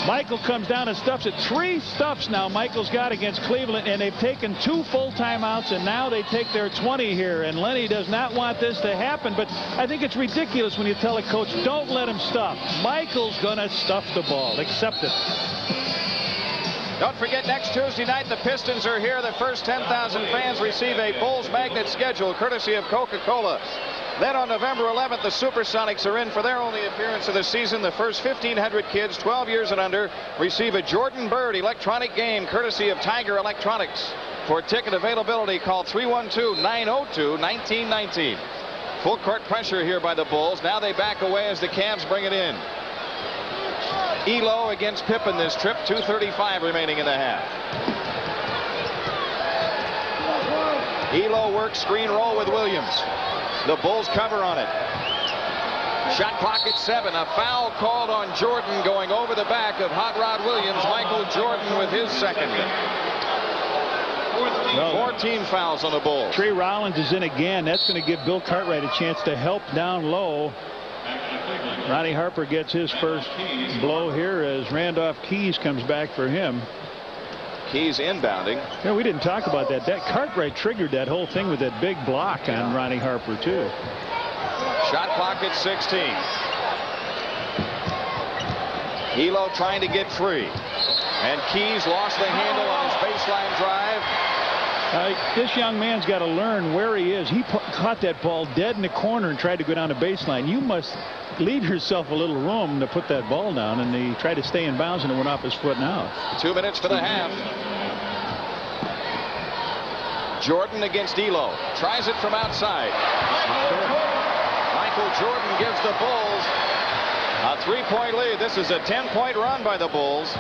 Michael comes down and stuffs it. 3 stuffs now Michael's got against Cleveland, and they've taken 2 full timeouts, and now they take their 20 here. And Lenny does not want this to happen, but I think it's ridiculous when you tell a coach, don't let him stuff. Michael's going to stuff the ball. Accept it. Don't forget, next Tuesday night, the Pistons are here. The first 10,000 fans receive a Bulls magnet schedule, courtesy of Coca-Cola. Then on November 11th, the Supersonics are in for their only appearance of the season. The first 1,500 kids 12 years and under receive a Jordan Bird electronic game, courtesy of Tiger Electronics. For ticket availability, call 312-902-1919. Full court pressure here by the Bulls. Now they back away as the Cavs bring it in. Elo against Pippen this trip. 2:35 remaining in the half. Elo works screen roll with Williams. The Bulls cover on it. Shot clock at 7. A foul called on Jordan going over the back of Hot Rod Williams. Michael Jordan with his second. 14 fouls on the Bulls. Trey Rollins is in again. That's going to give Bill Cartwright a chance to help down low. Ronnie Harper gets his first blow here as Randolph Keys comes back for him. Keys inbounding. Yeah, we didn't talk about that. That Cartwright triggered that whole thing with that big block on Ronnie Harper, too. Shot clock at 16. Elo trying to get free. And Keys lost the handle on his baseline drive. This young man's got to learn where he is. He caught that ball dead in the corner and tried to go down the baseline. You must leave yourself a little room to put that ball down, and he tried to stay in bounds, and it went off his foot now. 2 minutes for the half. Jordan against Elo. Tries it from outside. Michael Jordan gives the Bulls a 3-point lead. This is a 10-point run by the Bulls.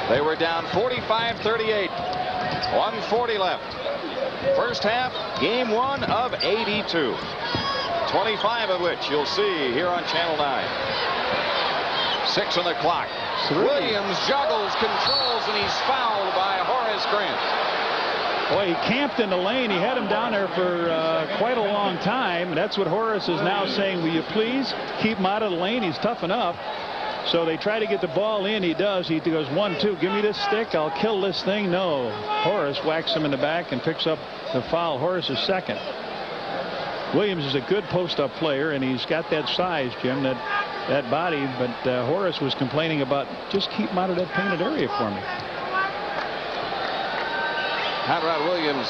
They were down 45-38. 1:40 left. First half, game 1 of 82. 25 of which you'll see here on Channel 9. 6 on the clock. Williams juggles, controls, and he's fouled by Horace Grant. Boy, he camped in the lane. He had him down there for quite a long time. And that's what Horace is now saying. Will you please keep him out of the lane? He's tough enough. So they try to get the ball in. He does. He goes 1-2. Give me this stick. I'll kill this thing. No. Horace whacks him in the back and picks up the foul. Horace is second. Williams is a good post-up player, and he's got that size, Jim, that body. But Horace was complaining about just keep him out of that painted area for me. Hot Rod Williams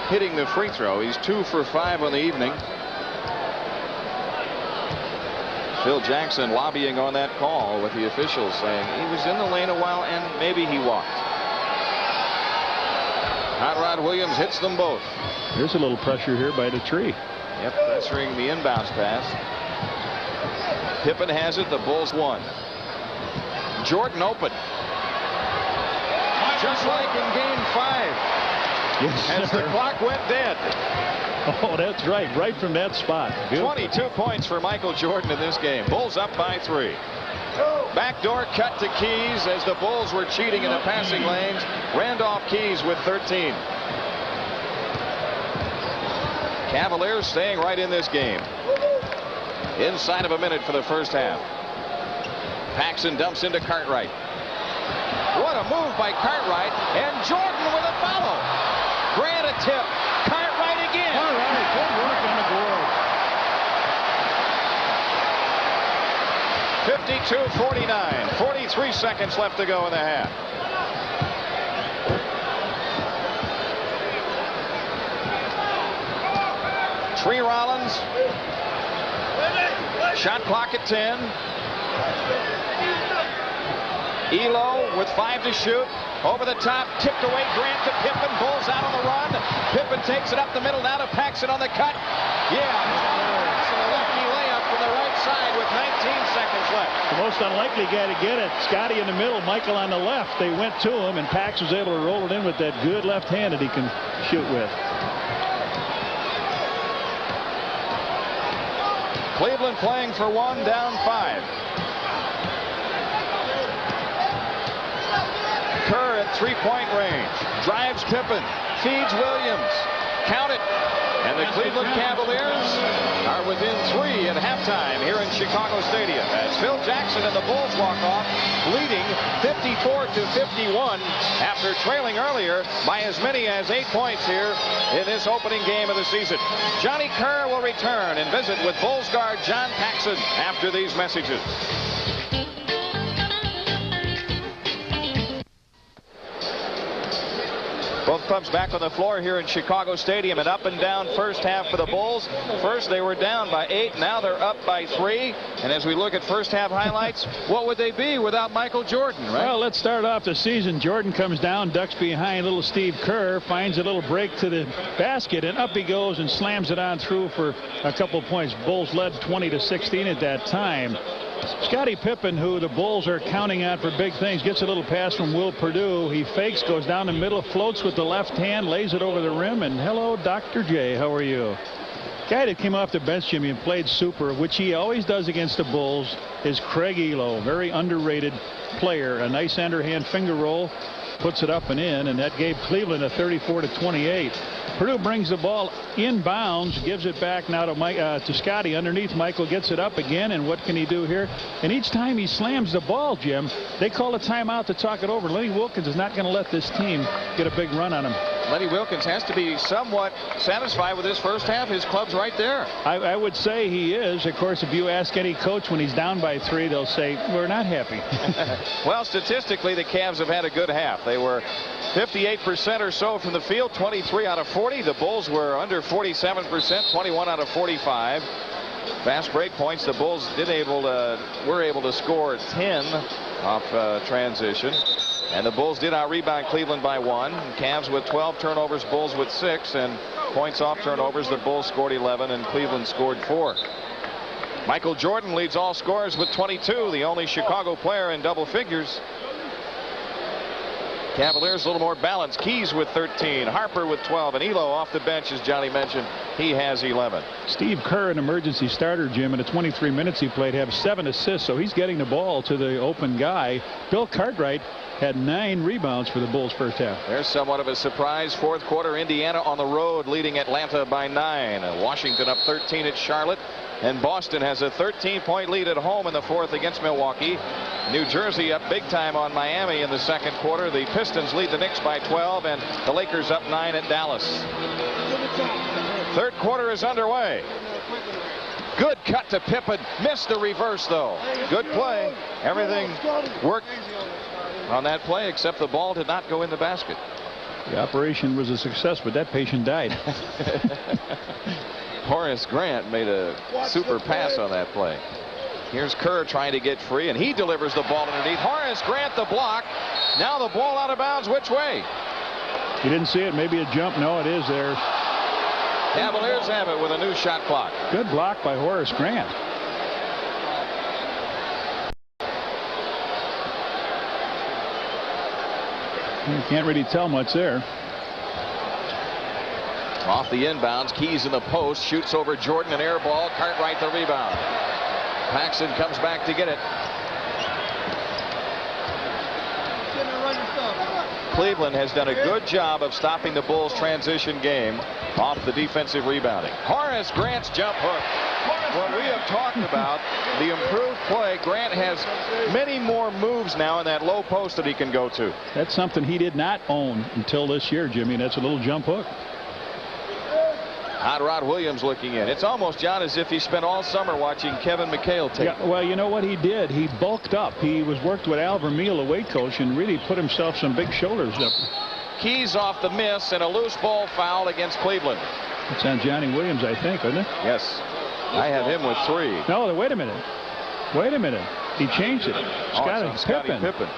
hitting the free throw. He's 2 for 5 on the evening. Phil Jackson lobbying on that call with the officials, saying he was in the lane a while and maybe he walked. Hot Rod Williams hits them both. There's a little pressure here by the tree. Yep, pressuring the inbounds pass. Pippen has it. The Bulls won. Jordan open. Just like in game 5. Yes, as the clock went dead. Oh, that's right. Right from that spot. Beautiful. 22 points for Michael Jordan in this game. Bulls up by 3. Backdoor cut to Keys as the Bulls were cheating in the passing lanes. Randolph Keys with 13. Cavaliers staying right in this game. Inside of a minute for the first half. Paxson dumps into Cartwright. What a move by Cartwright, and Jordan with a foul. Grant a tip. Cartwright again. All right, good work on the board. 52-49. 43 seconds left to go in the half. Tree Rollins. Shot clock at 10. Elo with 5 to shoot. Over the top, tipped away. Grant to Pippen. Bulls out on the run. Pippen takes it up the middle. Now to Paxson on the cut. Yeah, Paxson, a lucky layup from the right side with 19 seconds left. The most unlikely guy to get it. Scotty in the middle, Michael on the left. They went to him, and Pax was able to roll it in with that good left hand that he can shoot with. Cleveland playing for 1, down 5. Kerr at 3-point range. Drives Pippen. Feeds Williams. Count it. And the Cleveland Cavaliers are within 3 at halftime here in Chicago Stadium as Phil Jackson and the Bulls walk off leading 54-51 after trailing earlier by as many as 8 points here in this opening game of the season. Johnny Kerr will return and visit with Bulls guard John Paxson after these messages. Both clubs back on the floor here in Chicago Stadium. An up and down first half for the Bulls. First they were down by 8. Now they're up by 3. And as we look at first half highlights, what would they be without Michael Jordan, right? Well, let's start off the season. Jordan comes down, ducks behind little Steve Kerr, finds a little break to the basket, and up he goes and slams it on through for a couple points. Bulls led 20-16 at that time. Scottie Pippen, who the Bulls are counting on for big things, gets a little pass from Will Perdue. He fakes, goes down the middle, floats with the left hand, lays it over the rim, and hello, Dr. J. How are you? Guy that came off the bench, Jimmy, and played super, which he always does against the Bulls, is Craig Elo. Very underrated player. A nice underhand finger roll, puts it up and in, and that gave Cleveland a 34-28. Perdue brings the ball inbounds, gives it back now to Scotty underneath. Michael gets it up again, and what can he do here? And each time he slams the ball, Jim, they call a timeout to talk it over. Lenny Wilkins is not going to let this team get a big run on him. Lenny Wilkins has to be somewhat satisfied with his first half. His club's right there. I would say he is. Of course, if you ask any coach when he's down by 3, they'll say, we're not happy. Well, statistically, the Cavs have had a good half. They were 58% or so from the field, 23 out of 40. The Bulls were under 47%, 21 out of 45. Fast break points. The Bulls were able to score 10 off transition. And the Bulls did out-rebound Cleveland by 1. Cavs with 12 turnovers, Bulls with 6. And points off turnovers, the Bulls scored 11 and Cleveland scored 4. Michael Jordan leads all scorers with 22, the only Chicago player in double figures. Cavaliers a little more balanced. Keys with 13, Harper with 12, and Elo off the bench, as Johnny mentioned. He has 11. Steve Kerr, an emergency starter, Jim, in the 23 minutes he played, have 7 assists, so he's getting the ball to the open guy. Bill Cartwright had 9 rebounds for the Bulls first half. There's somewhat of a surprise. Fourth quarter, Indiana on the road leading Atlanta by 9. Washington up 13 at Charlotte. And Boston has a 13-point lead at home in the fourth against Milwaukee. New Jersey up big time on Miami in the second quarter. The Pistons lead the Knicks by 12, and the Lakers up 9 at Dallas. Third quarter is underway. Good cut to Pippen. Missed the reverse, though. Good play. Everything worked on that play, except the ball did not go in the basket. The operation was a success, but that patient died. Horace Grant made a super pass on that play. Here's Kerr trying to get free, and he delivers the ball underneath. Horace Grant the block. Now the ball out of bounds. Which way? You didn't see it. Maybe a jump. No, it is there. Cavaliers have it with a new shot clock. Good block by Horace Grant. You can't really tell much there. Off the inbounds, Keys in the post, shoots over Jordan, an air ball. Cartwright the rebound. Paxson comes back to get it. Cleveland has done a good job of stopping the Bulls' transition game off the defensive rebounding. Horace Grant's jump hook. What we have talked about, the improved play. Grant has many more moves now in that low post that he can go to. That's something he did not own until this year, Jimmy. That's a little jump hook. Hot Rod Williams looking in. It's almost, John, as if he spent all summer watching Kevin McHale take. Yeah, well, you know what he did? He bulked up. He worked with Al Vermeil, the weight coach, and really put himself some big shoulders up. Keys off the miss and a loose ball foul against Cleveland. It's on Johnny Williams, I think, isn't it? Yes. I have him with 3. No, wait a minute. Wait a minute. He changed it. Scottie Pippen.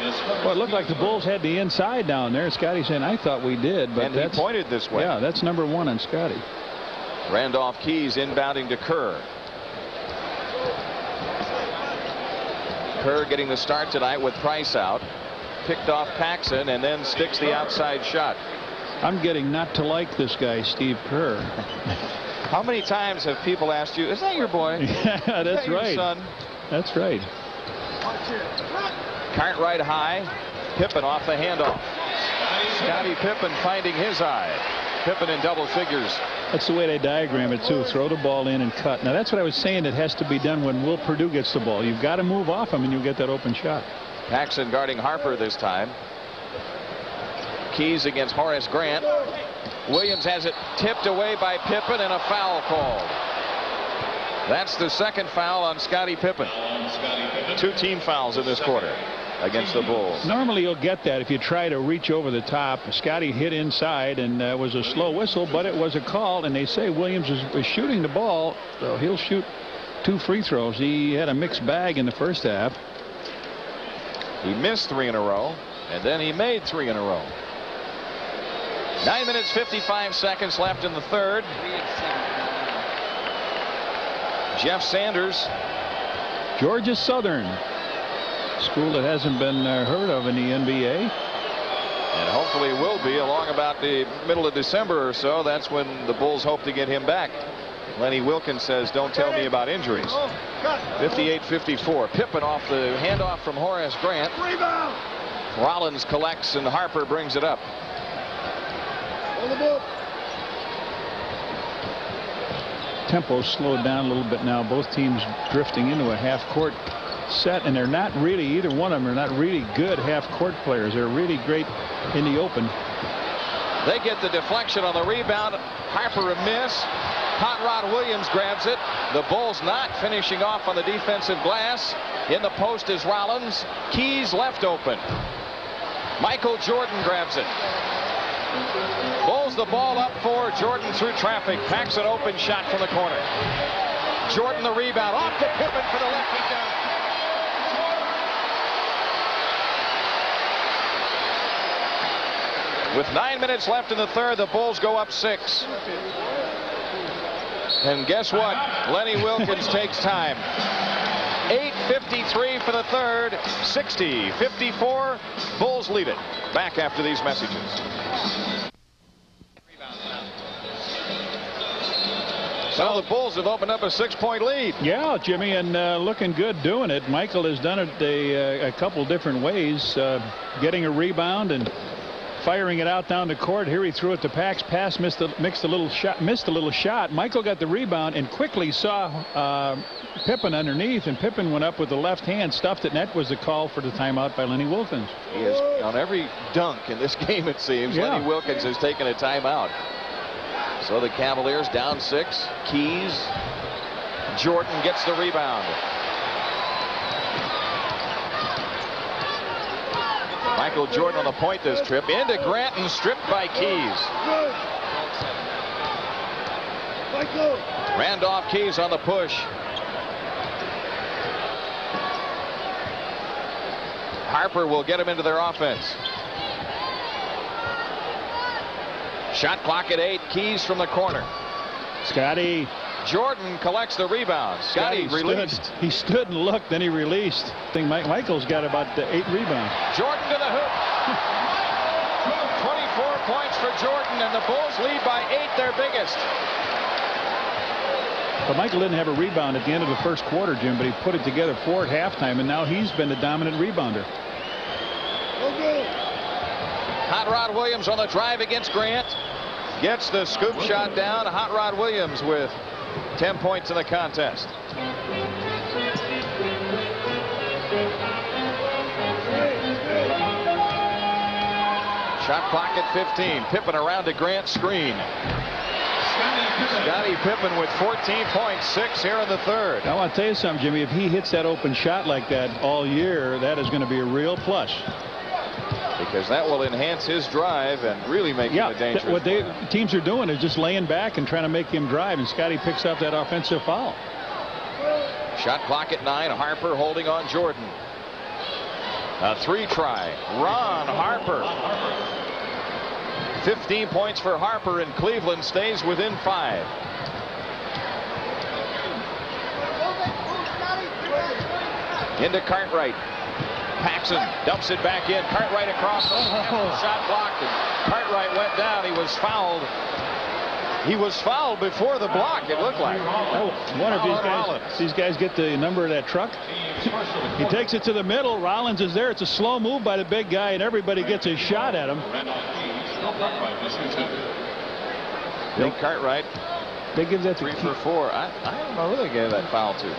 Well, it looked like the Bulls had the inside down there. Scottie saying, I thought we did. But and he pointed this way. Yeah, that's number 1 on Scottie. Randolph Keys inbounding to Kerr. Kerr getting the start tonight with Price out. Picked off Paxson and then sticks the outside shot. I'm getting not to like this guy, Steve Kerr. How many times have people asked you, is that your boy? Yeah, that's right. Your son? That's right. Cartwright high. Pippen off the handoff. Scottie Pippen finding his eye. Pippen in double figures. That's the way they diagram it, too. Throw the ball in and cut. Now, that's what I was saying. It has to be done when Will Perdue gets the ball. You've got to move off him, and you'll get that open shot. Paxson guarding Harper this time. Keys against Horace Grant. Williams has it tipped away by Pippen, and a foul called. That's the second foul on Scottie Pippen. 2 team fouls in this quarter against the Bulls. Normally you'll get that if you try to reach over the top. Scottie hit inside, and was a slow whistle, but it was a call, and they say Williams is shooting the ball, so he'll shoot 2 free throws. He had a mixed bag in the first half. He missed 3 in a row, and then he made 3 in a row. 9 minutes 55 seconds left in the third. Jeff Sanders. Georgia Southern, school that hasn't been heard of in the NBA. And hopefully will be along about the middle of December or so. That's when the Bulls hope to get him back. Lenny Wilkins says, don't tell me about injuries. 58-54. Pippen off the handoff from Horace Grant. Rollins collects, and Harper brings it up. Tempo slowed down a little bit now. Both teams drifting into a half-court set, and they're not really, either one of them are not really good half-court players. They're really great in the open. They get the deflection on the rebound. Harper a miss. Hot Rod Williams grabs it. The Bulls not finishing off on the defensive glass. In the post is Rollins. Keys left open. Michael Jordan grabs it. Bulls the ball up for Jordan through traffic. Packs an open shot from the corner. Jordan the rebound. Off to Pippen for the lefty down. With 9 minutes left in the third, the Bulls go up 6. And guess what? Lenny Wilkins takes time. 8:53 for the third. 60-54. Bulls lead it. Back after these messages. So the Bulls have opened up a 6-point lead. Yeah, Jimmy, and looking good doing it. Michael has done it a couple different ways, getting a rebound and firing it out down the court. Here he threw it to Pax. Pass missed a little shot. Michael got the rebound and quickly saw Pippen underneath, and Pippen went up with the left hand, stuffed it, and that was the call for the timeout by Lenny Wilkins. He is on every dunk in this game, it seems. Yeah. Lenny Wilkins has taken a timeout. So the Cavaliers down 6. Keys. Jordan gets the rebound. Michael Jordan on the point this trip. Into Grant and stripped by Keys. Randolph Keys on the push. Harper will get him into their offense. Shot clock at 8. Keys from the corner. Scotty. Jordan collects the rebound. Scotty released. He stood and looked, then he released. I think Michael's got about 8 rebounds. Jordan to the hoop. 24 points for Jordan, and the Bulls lead by 8, their biggest. But Michael didn't have a rebound at the end of the first quarter, Jim, but he put it together 4 at halftime, and now he's been the dominant rebounder. Hot Rod Williams on the drive against Grant. Gets the scoop shot down. Hot Rod Williams with 10 points in the contest. Shot clock at 15. Pippen around to Grant, screen. Scottie Pippen with 14 points, 6 here in the third. I want to tell you something, Jimmy. If he hits that open shot like that all year, that is going to be a real plus. Because that will enhance his drive and really make him a dangerous player. What teams are doing is just laying back and trying to make him drive, and Scotty picks up that offensive foul. Shot clock at 9. Harper holding on Jordan. A 3 try. Ron Harper. 15 points for Harper, and Cleveland stays within 5. Into Cartwright. Paxson dumps it back in. Cartwright across. Shot blocked, and Cartwright went down. He was fouled. He was fouled before the block, it looked like. I wonder if these guys get the number of that truck. He takes it to the middle. Rollins is there. It's a slow move by the big guy, and everybody gets a shot at him. Bill Cartwright. They give that 3 for 4. I don't know who they gave that foul to.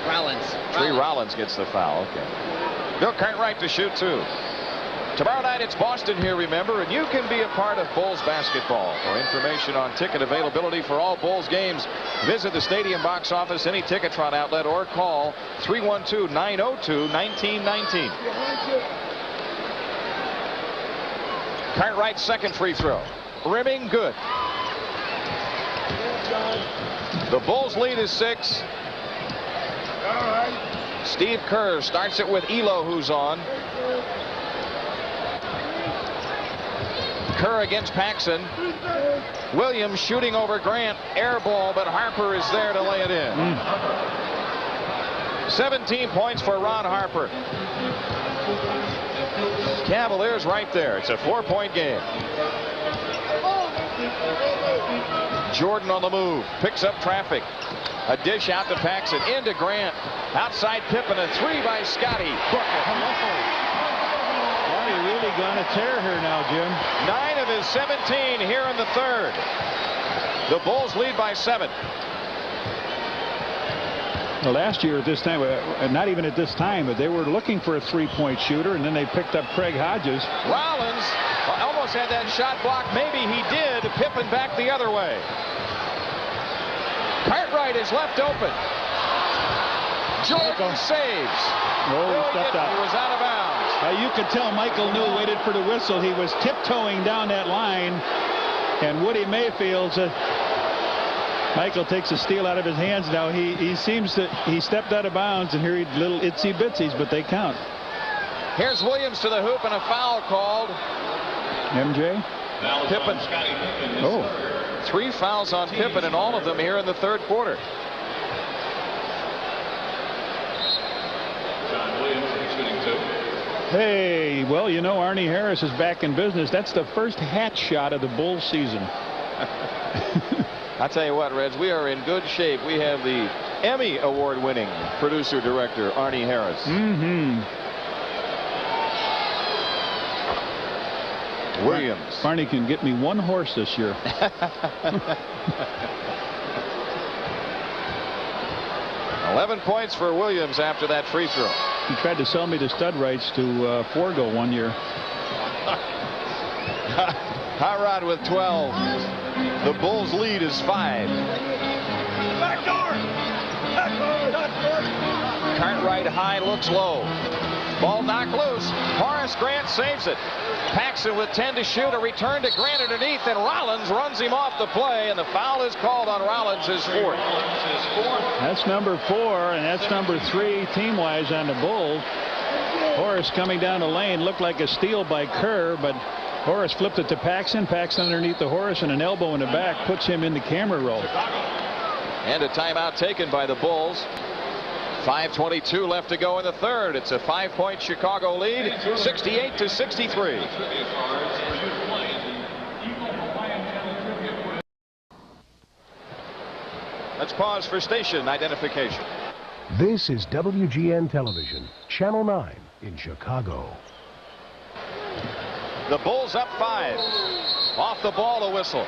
Rollins gets the foul. Okay. Bill Cartwright to shoot 2. Tomorrow night it's Boston here, remember, and you can be a part of Bulls basketball. For information on ticket availability for all Bulls games, visit the stadium box office, any Ticketron outlet, or call 312-902-1919. Cartwright's second free throw. Rimming good. The Bulls lead is 6. Steve Kerr starts it with Elo, who's on. Kerr against Paxson. Williams shooting over Grant. Air ball, but Harper is there to lay it in. 17 points for Ron Harper. Cavaliers right there. It's a 4-point game. Jordan on the move. Picks up traffic. A dish out to Paxson. Into Grant. Outside Pippen. A 3 by Scotty. Scotty really going to tear her now, Jim. 9 of his 17 here in the third. The Bulls lead by 7. Well, last year at this time, not even at this time, but they were looking for a 3-point shooter, and then they picked up Craig Hodges. Rollins almost had that shot blocked. Maybe he did. Pippen back the other way. Cartwright is left open. Jordan saves. Oh, he stepped out. He was out of bounds. You could tell Michael knew, waited for the whistle. He was tiptoeing down that line, and Woody Mayfield said, Michael takes a steal out of his hands now. He seems that he stepped out of bounds, and here he little itsy bitsies, but they count. Here's Williams to the hoop, and a foul called. MJ. Pippen. 3 fouls on Pippen, and all of them here in the third quarter. Hey, well, you know, Arnie Harris is back in business. That's the first hat shot of the Bulls season. I tell you what, Reds, we are in good shape. We have the Emmy award-winning producer-director Arnie Harris. Williams. Arnie can get me one horse this year. 11 points for Williams after that free throw. He tried to sell me the stud rights to Forgo one year. Hot Rod with 12. The Bulls lead is 5. Cartwright high, looks low. Ball knocked loose. Horace Grant saves it. Paxson with 10 to shoot. A return to Grant underneath, and Rollins runs him off the play, and the foul is called on Rollins, his 4th. That's number 4, and that's number 3 team-wise on the Bulls. Horace coming down the lane looked like a steal by Kerr, but Horace flipped it to Paxson. Paxson underneath the Horace, and an elbow in the back puts him in the camera roll. And a timeout taken by the Bulls. 5:22 left to go in the third. It's a 5-point Chicago lead, 68-63. Let's pause for station identification. This is WGN Television, Channel 9 in Chicago. The Bulls up 5. Off the ball, a whistle.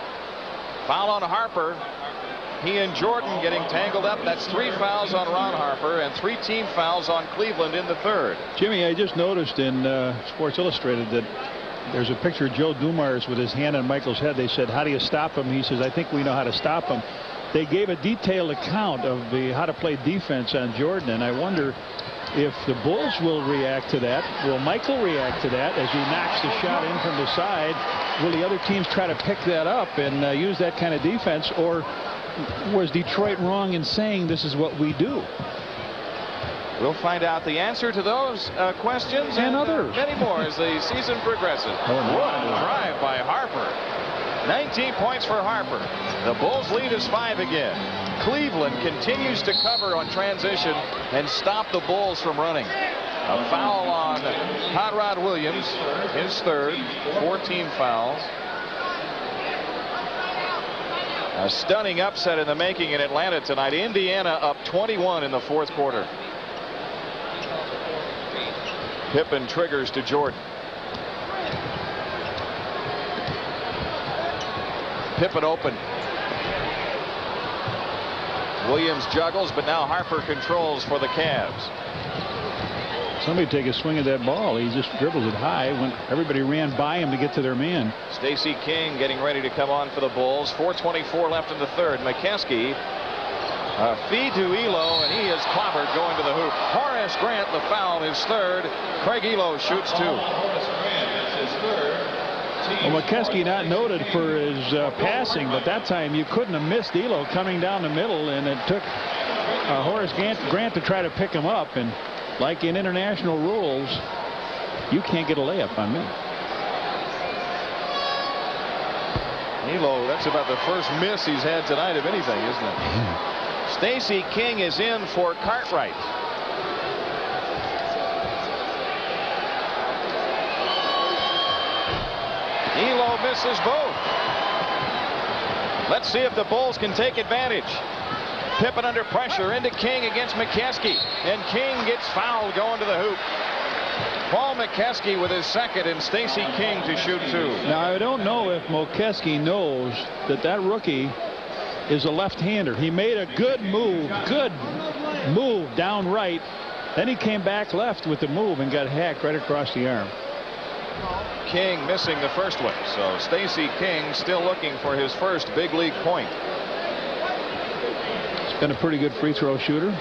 Foul on Harper. He and Jordan getting tangled up. That's 3 fouls on Ron Harper and 3 team fouls on Cleveland in the third. Jimmy, I just noticed in Sports Illustrated that there's a picture of Joe Dumars with his hand on Michael's head. They said, how do you stop him? He says, I think we know how to stop him. They gave a detailed account of how to play defense on Jordan, and I wonder if the Bulls will react to that. Will Michael react to that as he knocks the shot in from the side? Will the other teams try to pick that up and use that kind of defense, or was Detroit wrong in saying this is what we do? We'll find out the answer to those questions and others. Many more as the season progresses. What a drive by Harper. 19 points for Harper. The Bulls lead is 5 again. Cleveland continues to cover on transition and stop the Bulls from running. A foul on Hot Rod Williams, his 3rd, 14 fouls. A stunning upset in the making in Atlanta tonight. Indiana up 21 in the 4th quarter. Pippen triggers to Jordan. Pippen open. Williams juggles, but now Harper controls for the Cavs. Somebody take a swing at that ball. He just dribbles it high when everybody ran by him to get to their man. Stacey King getting ready to come on for the Bulls. 4:24 left in the third. McKeskey feed to Elo, and he is clobbered going to the hoop. Horace Grant, the foul, his 3rd. Craig Elo shoots 2. Well, McKeskey not noted for his passing, but that time you couldn't have missed Elo coming down the middle, and it took Horace Grant to try to pick him up. And like in international rules, you can't get a layup on me. Elo, that's about the first miss he's had tonight of anything, isn't it? Stacey King is in for Cartwright. Elo misses both. Let's see if the Bulls can take advantage. Pippen under pressure into King against McKeskey, and King gets fouled going to the hoop. Paul McKeskey with his 2nd, and Stacey King to shoot 2. Now, I don't know if McKeskey knows that rookie is a left-hander. He made a good move down right. Then he came back left with the move and got hacked right across the arm. King missing the first one, so Stacey King still looking for his first big league point. He's been a pretty good free throw shooter.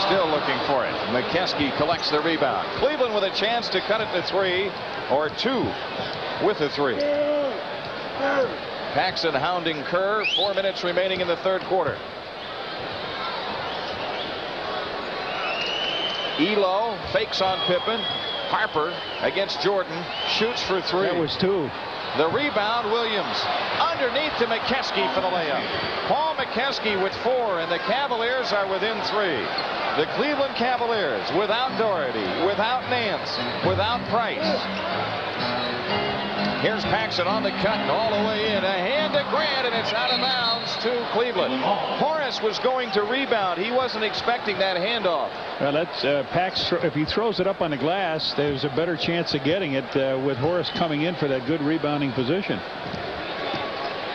Still looking for it. McKeskey collects the rebound. Cleveland with a chance to cut it to 3, or 2 with a 3. Paxson hounding Kerr. 4 minutes remaining in the third quarter. Elo fakes on Pippen. Harper against Jordan, shoots for 3. That was 2. The rebound, Williams. Underneath to McKeskey for the layup. Paul McKeskey with 4, and the Cavaliers are within 3. The Cleveland Cavaliers without Doherty, without Nance, without Price. Here's Paxson on the cut and all the way in. A hand to Grant, and it's out of bounds to Cleveland. Horace was going to rebound. He wasn't expecting that handoff. Well, that's Pax. If he throws it up on the glass, there's a better chance of getting it with Horace coming in for that good rebounding position.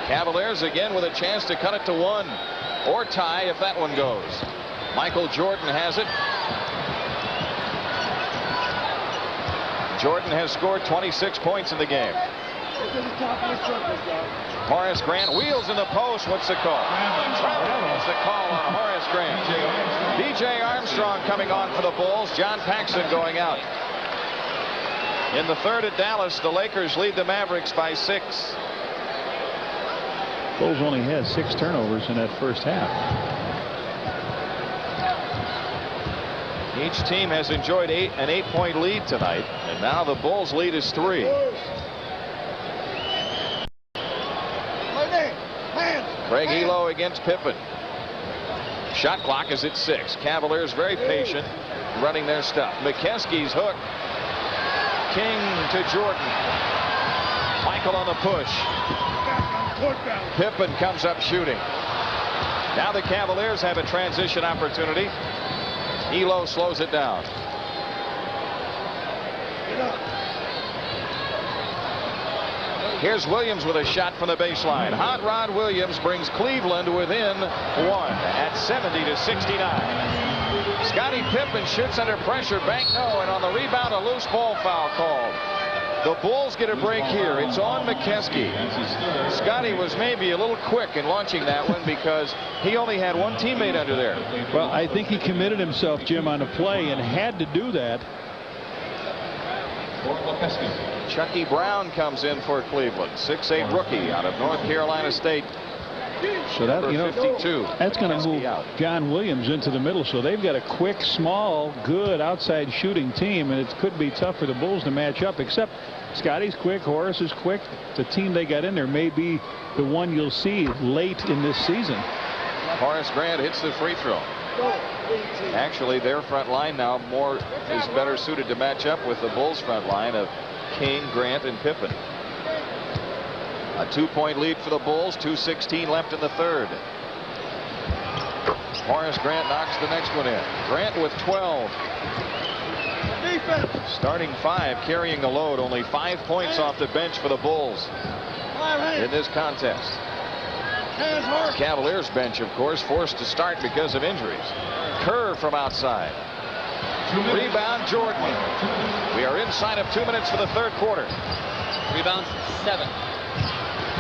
Cavaliers again with a chance to cut it to 1 or tie if that one goes. Michael Jordan has it. Jordan has scored 26 points in the game. Horace Grant wheels in the post. What's the call? That's the call on Horace Grant. B.J. Armstrong coming on for the Bulls. John Paxson going out. In the third at Dallas, the Lakers lead the Mavericks by 6. Bulls only had 6 turnovers in that first half. Each team has enjoyed an 8-point lead tonight, and now the Bulls' lead is 3. Craig Elo against Pippen. Shot clock is at 6. Cavaliers very patient, running their stuff. McKeskey's hook. King to Jordan. Michael on the push. Pippen comes up shooting. Now the Cavaliers have a transition opportunity. Elo slows it down. Here's Williams with a shot from the baseline. Hot Rod Williams brings Cleveland within 1 at 70-69. Scottie Pippen shoots under pressure. Bank no, and on the rebound a loose ball foul called. The Bulls get a break here. It's on McKeskey. Scottie was maybe a little quick in launching that one because he only had one teammate under there. Well, I think he committed himself, Jim, on a play and had to do that. Chucky Brown comes in for Cleveland. 6'8" rookie out of North Carolina State. So that, you know, 52. that's going to move John Williams into the middle. So they've got a quick, small, good outside shooting team, and it could be tough for the Bulls to match up. Except Scottie's quick, Horace is quick. The team they got in there may be the one you'll see late in this season. Horace Grant hits the free throw. Actually, their front line now is better suited to match up with the Bulls' front line of King, Grant, and Pippen. A 2-point lead for the Bulls. 2:16 left in the third. Horace Grant knocks the next one in. Grant with 12. Starting 5, carrying the load. Only 5 points off the bench for the Bulls in this contest. Cavaliers bench, of course, forced to start because of injuries. Kerr from outside. Rebound, Jordan. We are inside of 2 minutes for the third quarter. Rebounds 7.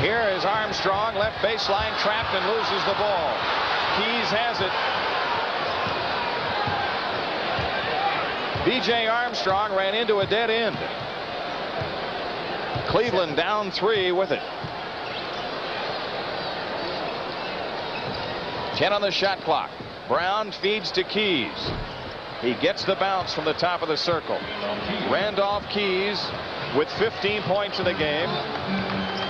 Here is Armstrong, left baseline, trapped and loses the ball. Keys has it. B.J. Armstrong ran into a dead end. Cleveland down 3 with it. 10 on the shot clock. Brown feeds to Keys. He gets the bounce from the top of the circle. Randolph Keys with 15 points in the game.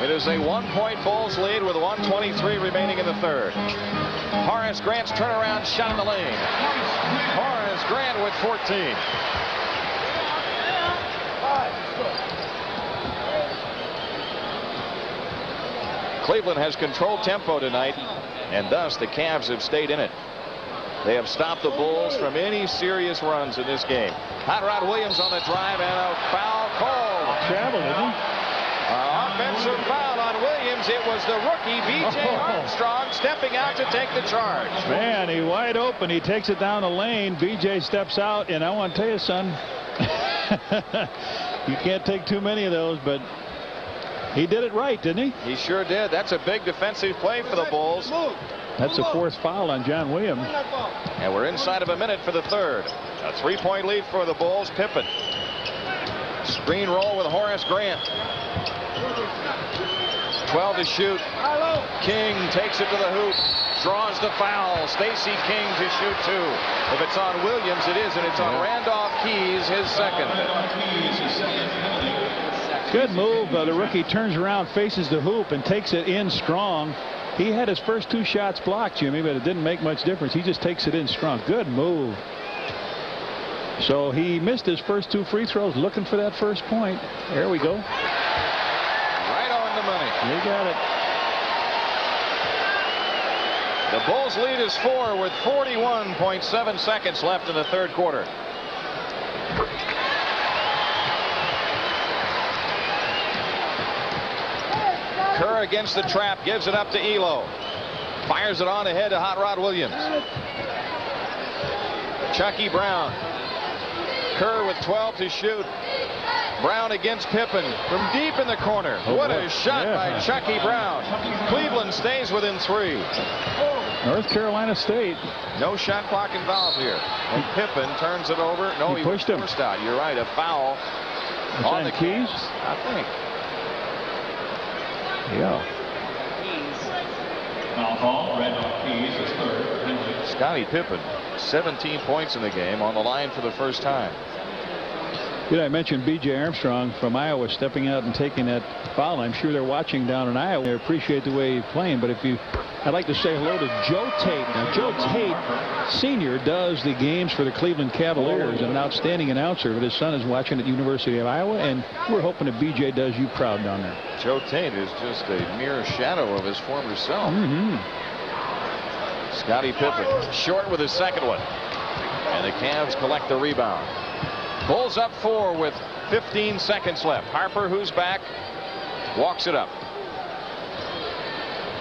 It is a 1-point Bulls lead with 1:23 remaining in the third. Horace Grant's turnaround shot in the lane. Horace Grant with 14. Cleveland has controlled tempo tonight, and thus the Cavs have stayed in it. They have stopped the Bulls from any serious runs in this game. Hot Rod Williams on the drive and a foul called. Travel, isn't he? Offensive foul on Williams. It was the rookie B.J. Armstrong stepping out to take the charge. Man, he wide open. He takes it down the lane. B.J. steps out, and I want to tell you, son, you can't take too many of those, but he did it right, didn't he? He sure did. That's a big defensive play for the Bulls. That's a 4th foul on John Williams. And we're inside of a minute for the third. A 3-point lead for the Bulls. Pippen. Screen roll with Horace Grant. 12 to shoot. King takes it to the hoop. Draws the foul. Stacey King to shoot 2. If it's on Williams, it is, and it's on Randolph Keys, his second. Good move. The rookie turns around, faces the hoop, and takes it in strong. He had his first 2 shots blocked, Jimmy, but it didn't make much difference. He just takes it in strong. Good move. So he missed his first 2 free throws, looking for that first point. There we go. Right on the money. You got it. The Bulls lead is 4 with 41.7 seconds left in the third quarter. Kerr against the trap, gives it up to Elo. Fires it on ahead to Hot Rod Williams. Chucky Brown. Kerr with 12 to shoot. Brown against Pippen from deep in the corner. What a shot by Chucky Brown. Cleveland stays within 3. North Carolina State. No shot clock involved here. And Pippen turns it over. No, he pushed him. Forced out. You're right. A foul on the Keys, I think. Yeah. Foul call. Red on Keys is third. Scottie Pippen, 17 points in the game, on the line for the first time. You know, I mentioned B.J. Armstrong from Iowa stepping out and taking that foul. I'm sure they're watching down in Iowa. They appreciate the way he's playing. But I'd like to say hello to Joe Tate. Now, Joe Tate Sr. does the games for the Cleveland Cavaliers, and an outstanding announcer. But his son is watching at the University of Iowa, and we're hoping that B.J. does you proud down there. Joe Tate is just a mere shadow of his former self. Scottie Pippen short with his second one, and the Cavs collect the rebound. Bulls up 4 with 15 seconds left. Harper, who's back, walks it up.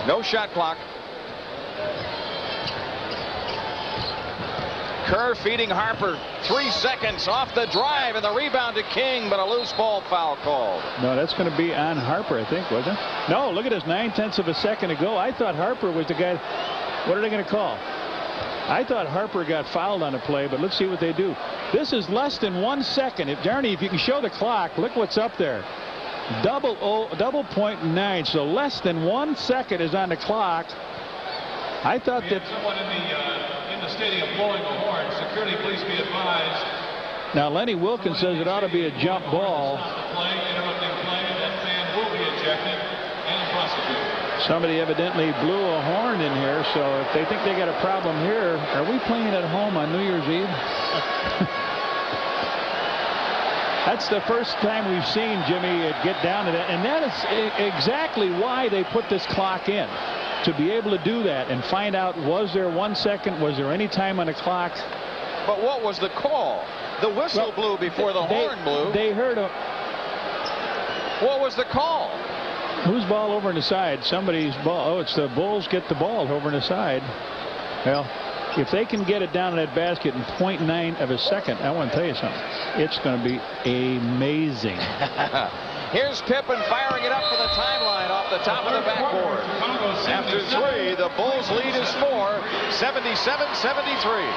No shot clock. Kerr feeding Harper. 3 seconds off the drive, and the rebound to King, but a loose ball foul called. No, that's going to be on Harper, I think, wasn't it? No, look at this, 9/10 of a second ago. I thought Harper was the guy. What are they going to call? I thought Harper got fouled on a play, but let's see what they do. This is less than 1 second. Darnie, if you can show the clock, look what's up there. Double 0.9, so less than 1 second is on the clock. I thought that someone in the stadium blowing a horn. Security, please be advised. Now Lenny Wilkins says it ought to be a jump ball. Interrupting play, that fan will be ejected and prosecuted. Somebody evidently blew a horn in here, so if they think they got a problem here, are we playing at home on New Year's Eve? That's the first time we've seen Jimmy get down to that, and that is exactly why they put this clock in, to be able to do that and find out, was there 1 second, was there any time on the clock? But what was the call? The whistle blew before the horn blew. They heard a. What was the call? Whose ball over on the side? Somebody's ball. Oh, it's the Bulls get the ball over on the side. Well, if they can get it down in that basket in 0.9 of a second, I want to tell you something. It's going to be amazing. Here's Pippen firing it up for the timeline off the top of the backboard. After 3, the Bulls lead is 4, 77-73.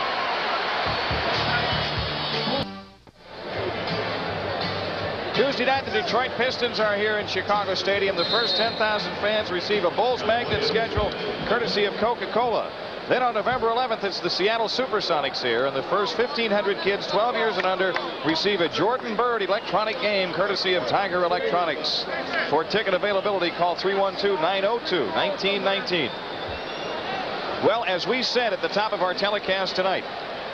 Tuesday night, the Detroit Pistons are here in Chicago Stadium. The first 10,000 fans receive a Bulls magnet schedule courtesy of Coca-Cola. Then on November 11th, it's the Seattle Supersonics here, and the first 1,500 kids 12 years and under receive a Jordan Bird electronic game courtesy of Tiger Electronics. For ticket availability, call 312-902-1919. Well, as we said at the top of our telecast tonight,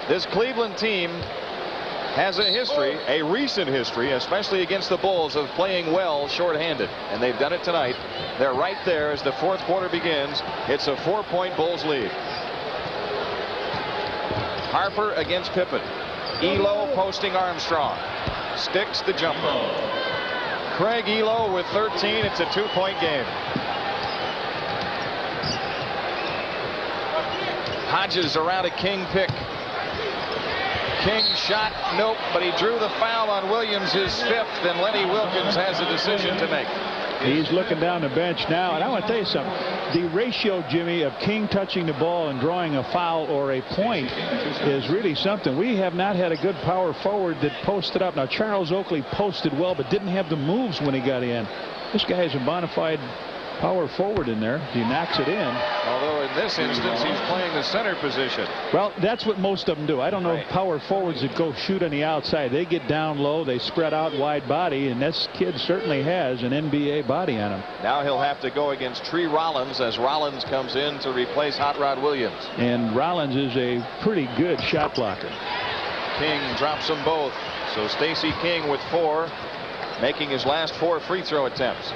this Cleveland team has a history, a recent history, especially against the Bulls, of playing well shorthanded. And they've done it tonight. They're right there as the fourth quarter begins. It's a 4-point Bulls lead. Harper against Pippen. Elo posting Armstrong. Sticks the jumper. Craig Elo with 13. It's a 2-point game. Hodges around a King pick. King shot, nope, but he drew the foul on Williams, his 5th, and Lenny Wilkins has a decision to make. He's looking down the bench now, and I want to tell you something. The ratio, Jimmy, of King touching the ball and drawing a foul or a point is really something. We have not had a good power forward that posted up. Now, Charles Oakley posted well, but didn't have the moves when he got in. This guy is a bona fide power forward in there. He knocks it in. Although in this instance he's playing the center position. Well, that's what most of them do. I don't know if power forwards that go shoot on the outside. They get down low, they spread out wide body, and this kid certainly has an NBA body on him. Now he'll have to go against Tree Rollins as Rollins comes in to replace Hot Rod Williams. And Rollins is a pretty good shot blocker. King drops them both. So Stacey King with 4, making his last 4 free throw attempts.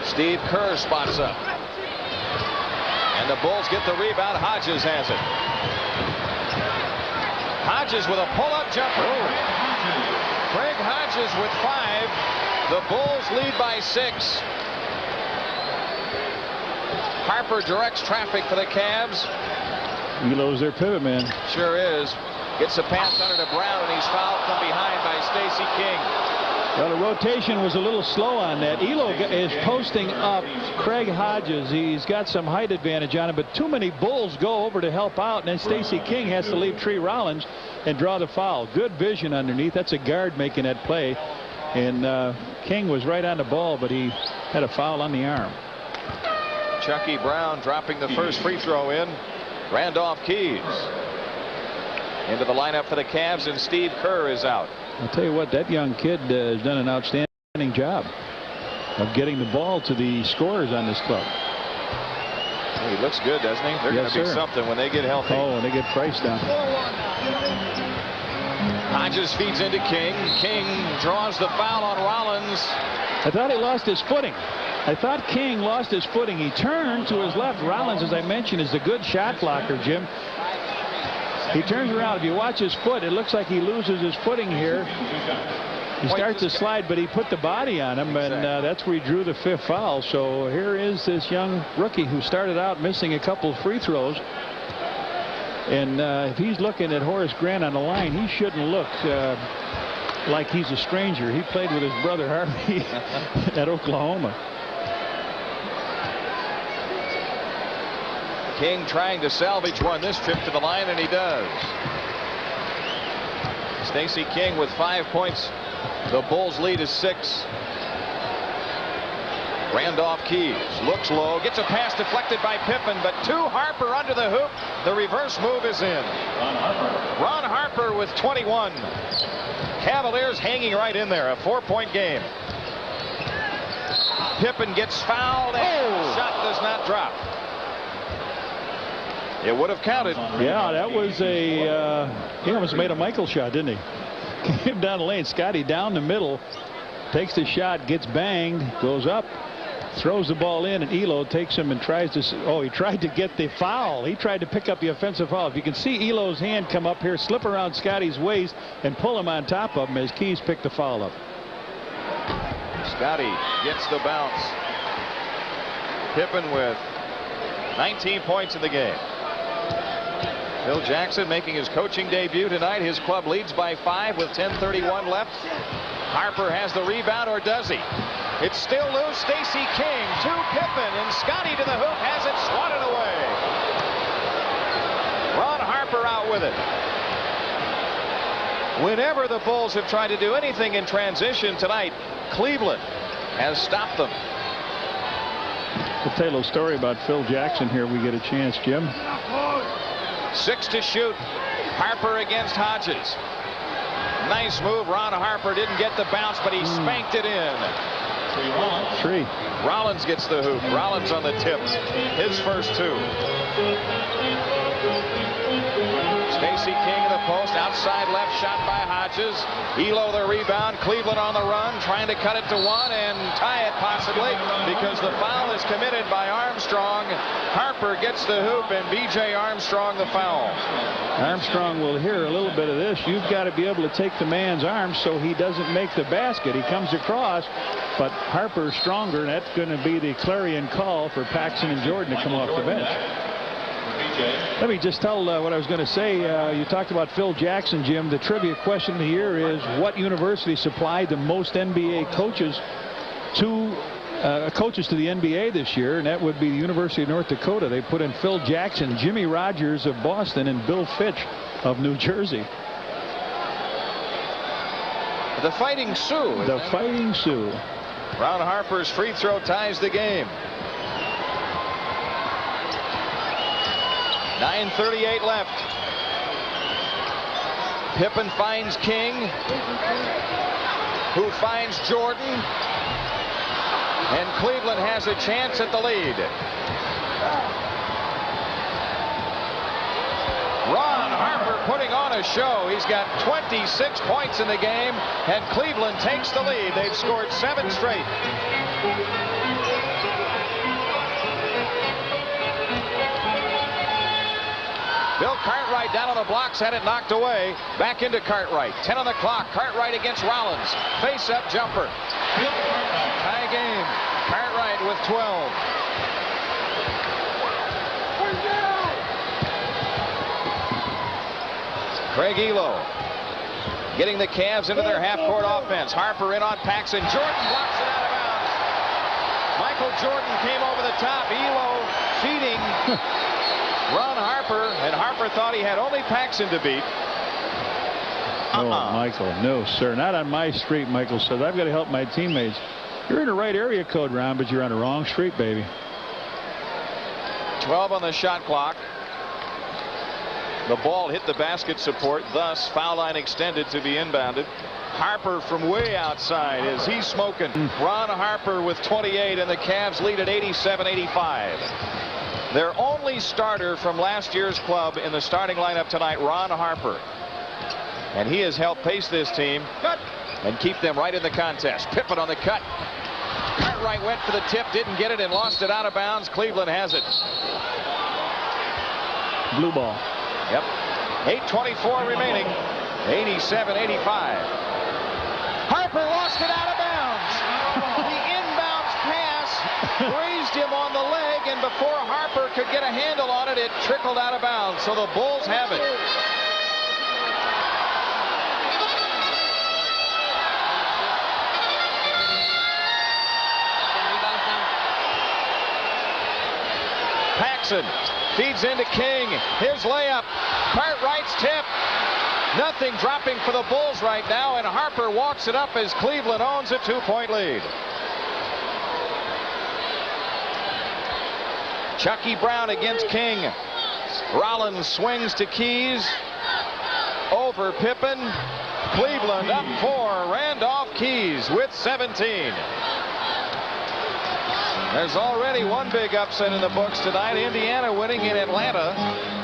Steve Kerr spots up. And the Bulls get the rebound. Hodges has it. Hodges with a pull-up jumper. Craig Hodges with 5. The Bulls lead by 6. Harper directs traffic for the Cavs. Elo's their pivot man. Sure is. Gets a pass under to Brown, and he's fouled from behind by Stacey King. Well, the rotation was a little slow on that. Elo is posting up Craig Hodges. He's got some height advantage on him, but too many Bulls go over to help out, and then Stacey King has to leave Tree Rollins and draw the foul. Good vision underneath. That's a guard making that play. And King was right on the ball, but he had a foul on the arm. Chucky Brown dropping the first free throw in. Randolph Keys into the lineup for the Cavs, and Steve Kerr is out. I'll tell you what, that young kid has done an outstanding job of getting the ball to the scorers on this club. He looks good, doesn't he? They're going to be something when they get healthy. Oh, and they get priced down. Hodges feeds into King. King draws the foul on Rollins. I thought he lost his footing. I thought King lost his footing. He turned to his left. Rollins, as I mentioned, is a good shot blocker, Jim. He turns around. If you watch his foot, it looks like he loses his footing here. He starts to slide, but he put the body on him, and that's where he drew the 5th foul. So here is this young rookie who started out missing a couple free throws. And if he's looking at Horace Grant on the line, he shouldn't look like he's a stranger. He played with his brother Harvey at Oklahoma. King trying to salvage one this trip to the line, and he does. Stacey King with 5 points. The Bulls lead is 6. Randolph Keys looks low, gets a pass deflected by Pippen, but to Harper under the hoop. The reverse move is in. Ron Harper with 21. Cavaliers hanging right in there. A 4-point game. Pippen gets fouled, and the shot does not drop. It would have counted. Yeah, that was a he almost made a Michael shot, didn't he? Came down the lane. Scotty down the middle, takes the shot, gets banged, goes up, throws the ball in, and Elo takes him and tries to. Oh, he tried to get the foul. He tried to pick up the offensive foul. If you can see Elo's hand come up here, slip around Scotty's waist, and pull him on top of him as Keys picked the foul up. Scotty gets the bounce. Pippen with 19 points in the game. Phil Jackson making his coaching debut tonight. His club leads by 5 with 10:31 left. Harper has the rebound, or does he? It's still loose. Stacey King to Pippen, and Scotty to the hoop, has it swatted away. Ron Harper out with it. Whenever the Bulls have tried to do anything in transition tonight, Cleveland has stopped them. We'll tell you a little story about Phil Jackson here. We get a chance, Jim. 6 to shoot. Harper against Hodges. Nice move. Ron Harper didn't get the bounce, but he spanked it in. 3. Rollins gets the hoop. Rollins on the tip. His first 2. Stacey King in the post. Outside left shot by Hodges. Elo the rebound. Cleveland on the run, trying to cut it to 1 and tie it possibly, because the foul is committed by Armstrong. Harper gets the hoop, and B.J. Armstrong the foul. Armstrong will hear a little bit of this. You've got to be able to take the man's arm so he doesn't make the basket. He comes across, but Harper's stronger, and that's going to be the clarion call for Paxson and Jordan to come off the bench. Let me just tell what I was going to say. You talked about Phil Jackson, Jim. The trivia question of the year is, what university supplied the most NBA coaches to the NBA this year? And that would be the University of North Dakota. They put in Phil Jackson, Jimmy Rogers of Boston, and Bill Fitch of New Jersey. The Fighting Sioux. The Fighting Sioux. Ron Harper's free throw ties the game. 9:38 left. Pippen finds King, who finds Jordan, and Cleveland has a chance at the lead. Ron Harper putting on a show. He's got 26 points in the game, and Cleveland takes the lead. They've scored 7 straight. Bill Cartwright down on the blocks, had it knocked away. Back into Cartwright. 10 on the clock. Cartwright against Rollins. Face-up jumper. Tie game. Cartwright with 12. Craig Elo getting the Cavs into their half-court offense. Harper in on Paxson. Jordan blocks it out of bounds. Michael Jordan came over the top. Elo feeding Ron Harper, and Harper thought he had only Paxson to beat. Oh, Michael, no, sir. Not on my street, Michael says. I've got to help my teammates. You're in the right area code, Ron, but you're on the wrong street, baby. 12 on the shot clock. The ball hit the basket support, thus foul line extended to be inbounded. Harper from way outside as he's smoking. Ron Harper with 28, and the Cavs lead at 87-85. Their only starter from last year's club in the starting lineup tonight, Ron Harper. And he has helped pace this team and keep them right in the contest. Pippen on the cut. Cartwright went for the tip, didn't get it, and lost it out of bounds. Cleveland has it. Blue ball. Yep. 8:24 remaining. 87-85. Harper lost it out of bounds. The inbounds pass grazed him on the leg, and before Harper could get a handle on it, it trickled out of bounds. So the Bulls have it. Paxson feeds into King. His layup. Cartwright's tip. Nothing dropping for the Bulls right now, and Harper walks it up as Cleveland owns a 2-point lead. Chucky Brown against King. Rollins swings to Keys. Over Pippen. Cleveland up 4. Randolph Keys with 17. There's already one big upset in the books tonight. Indiana winning in Atlanta,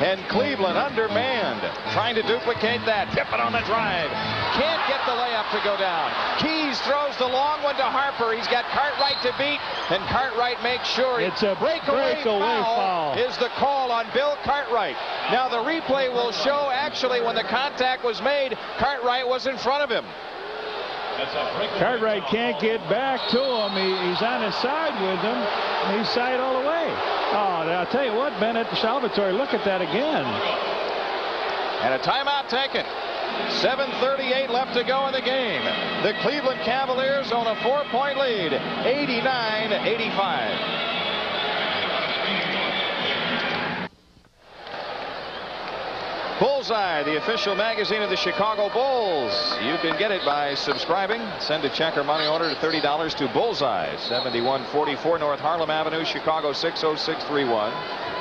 and Cleveland undermanned. Trying to duplicate that. Pippen on the drive. Can't get the layup to go down. Keys throws the long one to Harper. He's got Cartwright to beat, and Cartwright makes sure it's a breakaway foul is the call on Bill Cartwright. Now the replay will show actually when the contact was made, Cartwright was in front of him. Cartwright can't get back to him. He's on his side with him. He's side all the way. Oh, I'll tell you what, Bennett Salvatore, look at that again. And a timeout taken. 7:38 left to go in the game. The Cleveland Cavaliers own a 4-point lead, 89-85. Bullseye, the official magazine of the Chicago Bulls. You can get it by subscribing. Send a check or money order to $30 to Bullseye, 7144 North Harlem Avenue, Chicago 60631.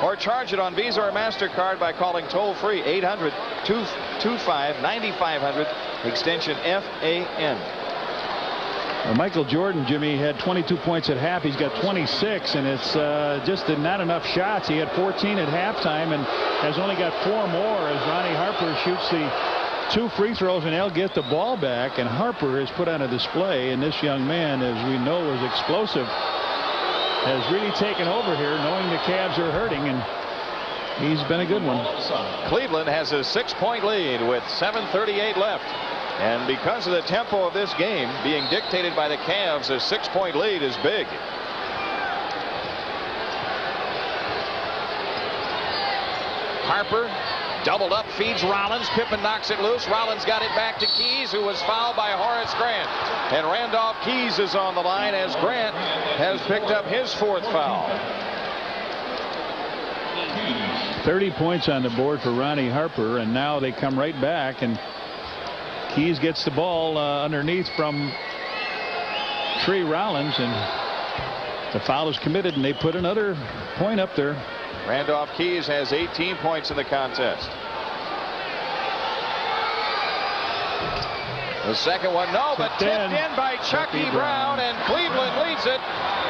Or charge it on Visa or MasterCard by calling toll-free 800-225-9500, extension FAN. Michael Jordan, Jimmy, had 22 points at half. He's got 26, and it's just not enough shots. He had 14 at halftime and has only got 4 more as Ronnie Harper shoots the 2 free throws, and they'll get the ball back. And Harper is put on a display, and this young man, as we know, is explosive, has really taken over here, knowing the Cavs are hurting, and he's been a good one. Cleveland has a 6-point lead with 7:38 left. And because of the tempo of this game being dictated by the Cavs, a 6-point lead is big. Harper doubled up, feeds Rollins. Pippen knocks it loose. Rollins got it back to Keys, who was fouled by Horace Grant. And Randolph Keys is on the line as Grant has picked up his 4th foul. 30 points on the board for Ronnie Harper, and now they come right back, and Keys gets the ball underneath from Trey Rollins, and the foul is committed, and they put another point up there. Randolph Keys has 18 points in the contest. The second one, no, but tipped in by Chucky Brown, and Cleveland leads it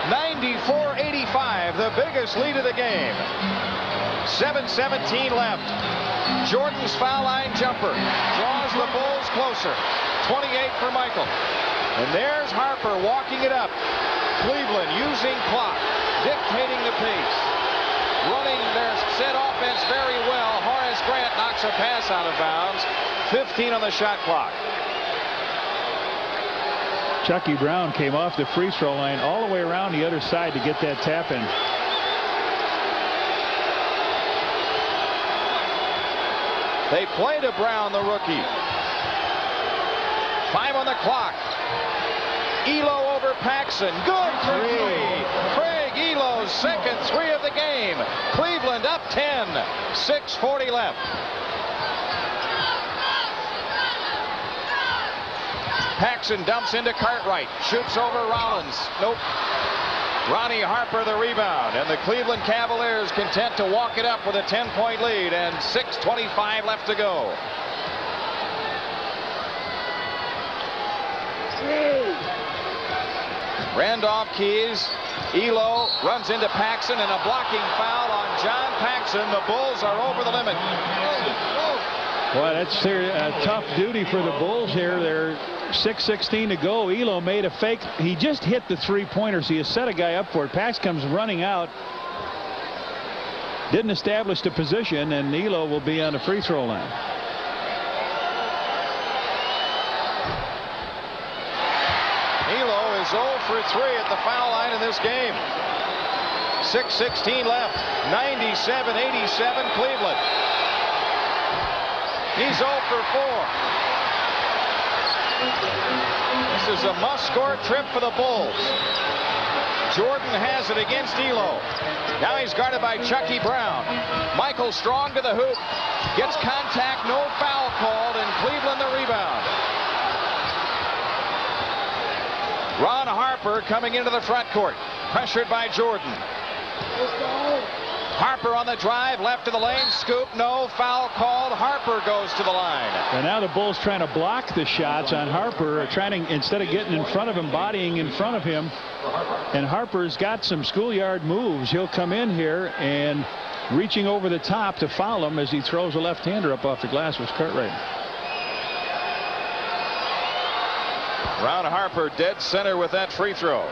94-85, the biggest lead of the game. 7:17 left. Jordan's foul line jumper draws the Bulls closer. 28 for Michael. And there's Harper walking it up. Cleveland using clock, dictating the pace, running their set offense very well. Horace Grant knocks a pass out of bounds. 15 on the shot clock. Chucky Brown came off the free throw line all the way around the other side to get that tap in. They play to Brown, the rookie. 5 on the clock. Elo over Paxson. Good for 3. Craig Elo's second 3 of the game. Cleveland up 10. 6:40 left. Paxson dumps into Cartwright. Shoots over Rollins. Nope. Ronnie Harper the rebound, and the Cleveland Cavaliers content to walk it up with a 10-point lead, and 6:25 left to go. Randolph Keys. Elo runs into Paxson, and a blocking foul on John Paxson. The Bulls are over the limit. Well, that's tough duty for the Bulls here. They're 6:16 to go. Elo made a fake. He just hit the three-pointer, so you set a guy up for it. Pax comes running out. Didn't establish the position, and Elo will be on the free throw line. Elo is 0 for 3 at the foul line in this game. 6:16 left. 97-87 Cleveland. He's 0 for 4. This is a must-score trip for the Bulls. Jordan has it against Elo. Now he's guarded by Chucky Brown. Michael Strong to the hoop. Gets contact, no foul called, and Cleveland the rebound. Ron Harper coming into the front court. Pressured by Jordan. Harper on the drive, left to the lane, scoop, no, foul called. Harper goes to the line. And now the Bulls trying to block the shots on Harper, trying to, instead of getting in front of him, bodying in front of him. And Harper's got some schoolyard moves. He'll come in here and reaching over the top to foul him as he throws a left-hander up off the glass with Cartwright. Ron Harper dead center with that free throw.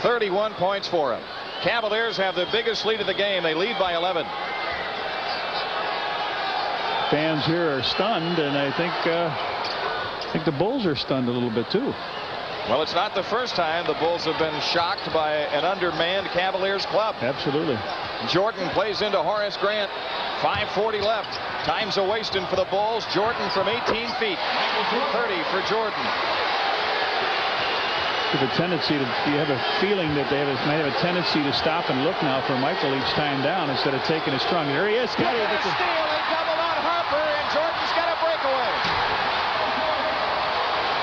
31 points for him. Cavaliers have the biggest lead of the game. They lead by 11. Fans here are stunned, and I think the Bulls are stunned a little bit too. Well, it's not the first time the Bulls have been shocked by an undermanned Cavaliers club. Absolutely. Jordan plays into Horace Grant. 5:40 left. Time's a wasting for the Bulls. Jordan from 18 feet. 30 for Jordan. Have a tendency to, you have a feeling that they might have a tendency to stop and look now for Michael each time down instead of taking a strong. There he is. Got it. Steal. They double on Harper, and Jordan's got a breakaway.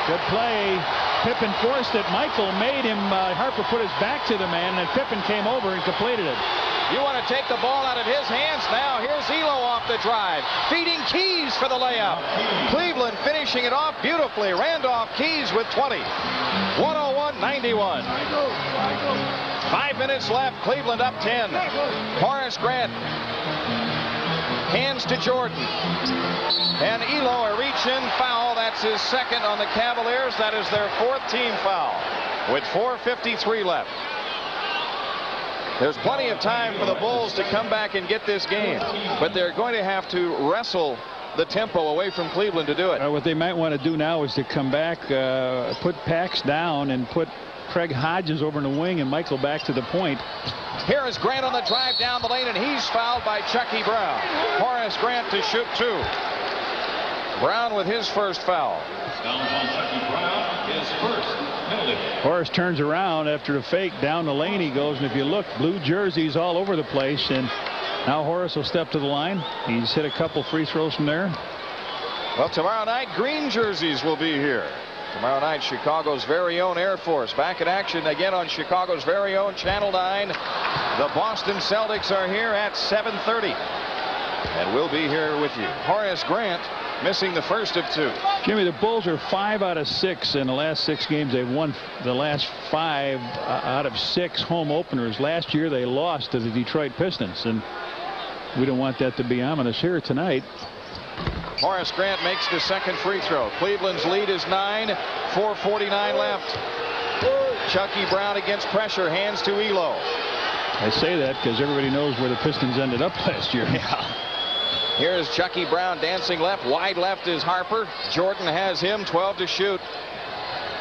Good play. Pippen forced it. Michael made him. Harper put his back to the man, and Pippen came over and completed it. You want to take the ball out of his hands now. Here's Elo off the drive. Feeding Keys for the layup. Cleveland finishing it off beautifully. Randolph Keys with 20. 101-91. 5 minutes left. Cleveland up 10. Horace Grant hands to Jordan. And Elo a reach-in foul. That's his second on the Cavaliers. That is their 4th team foul with 4:53 left. There's plenty of time for the Bulls to come back and get this game, but they're going to have to wrestle the tempo away from Cleveland to do it. What they might want to do now is to come back, put Pax down, and put Craig Hodges over in the wing and Michael back to the point. Here is Grant on the drive down the lane, and he's fouled by Chucky Brown. Horace Grant to shoot 2. Brown with his first foul. Down on Chucky Brown, his first penalty. Horace turns around after the fake. Down the lane he goes, and if you look, blue jerseys all over the place. And now Horace will step to the line. He's hit a couple free throws from there. Well, tomorrow night, green jerseys will be here. Tomorrow night, Chicago's very own Air Force back in action again on Chicago's very own Channel 9. The Boston Celtics are here at 7:30. And we'll be here with you. Horace Grant missing the first of 2. Jimmy, the Bulls are 5 out of 6 in the last 6 games. They've won the last 5 out of 6 home openers. Last year they lost to the Detroit Pistons, and we don't want that to be ominous here tonight. Horace Grant makes the second free throw. Cleveland's lead is 9. 4:49 left. Chucky Brown against pressure. Hands to Elo. I say that because everybody knows where the Pistons ended up last year. Yeah. Here's Chucky Brown dancing left. Wide left is Harper. Jordan has him. 12 to shoot.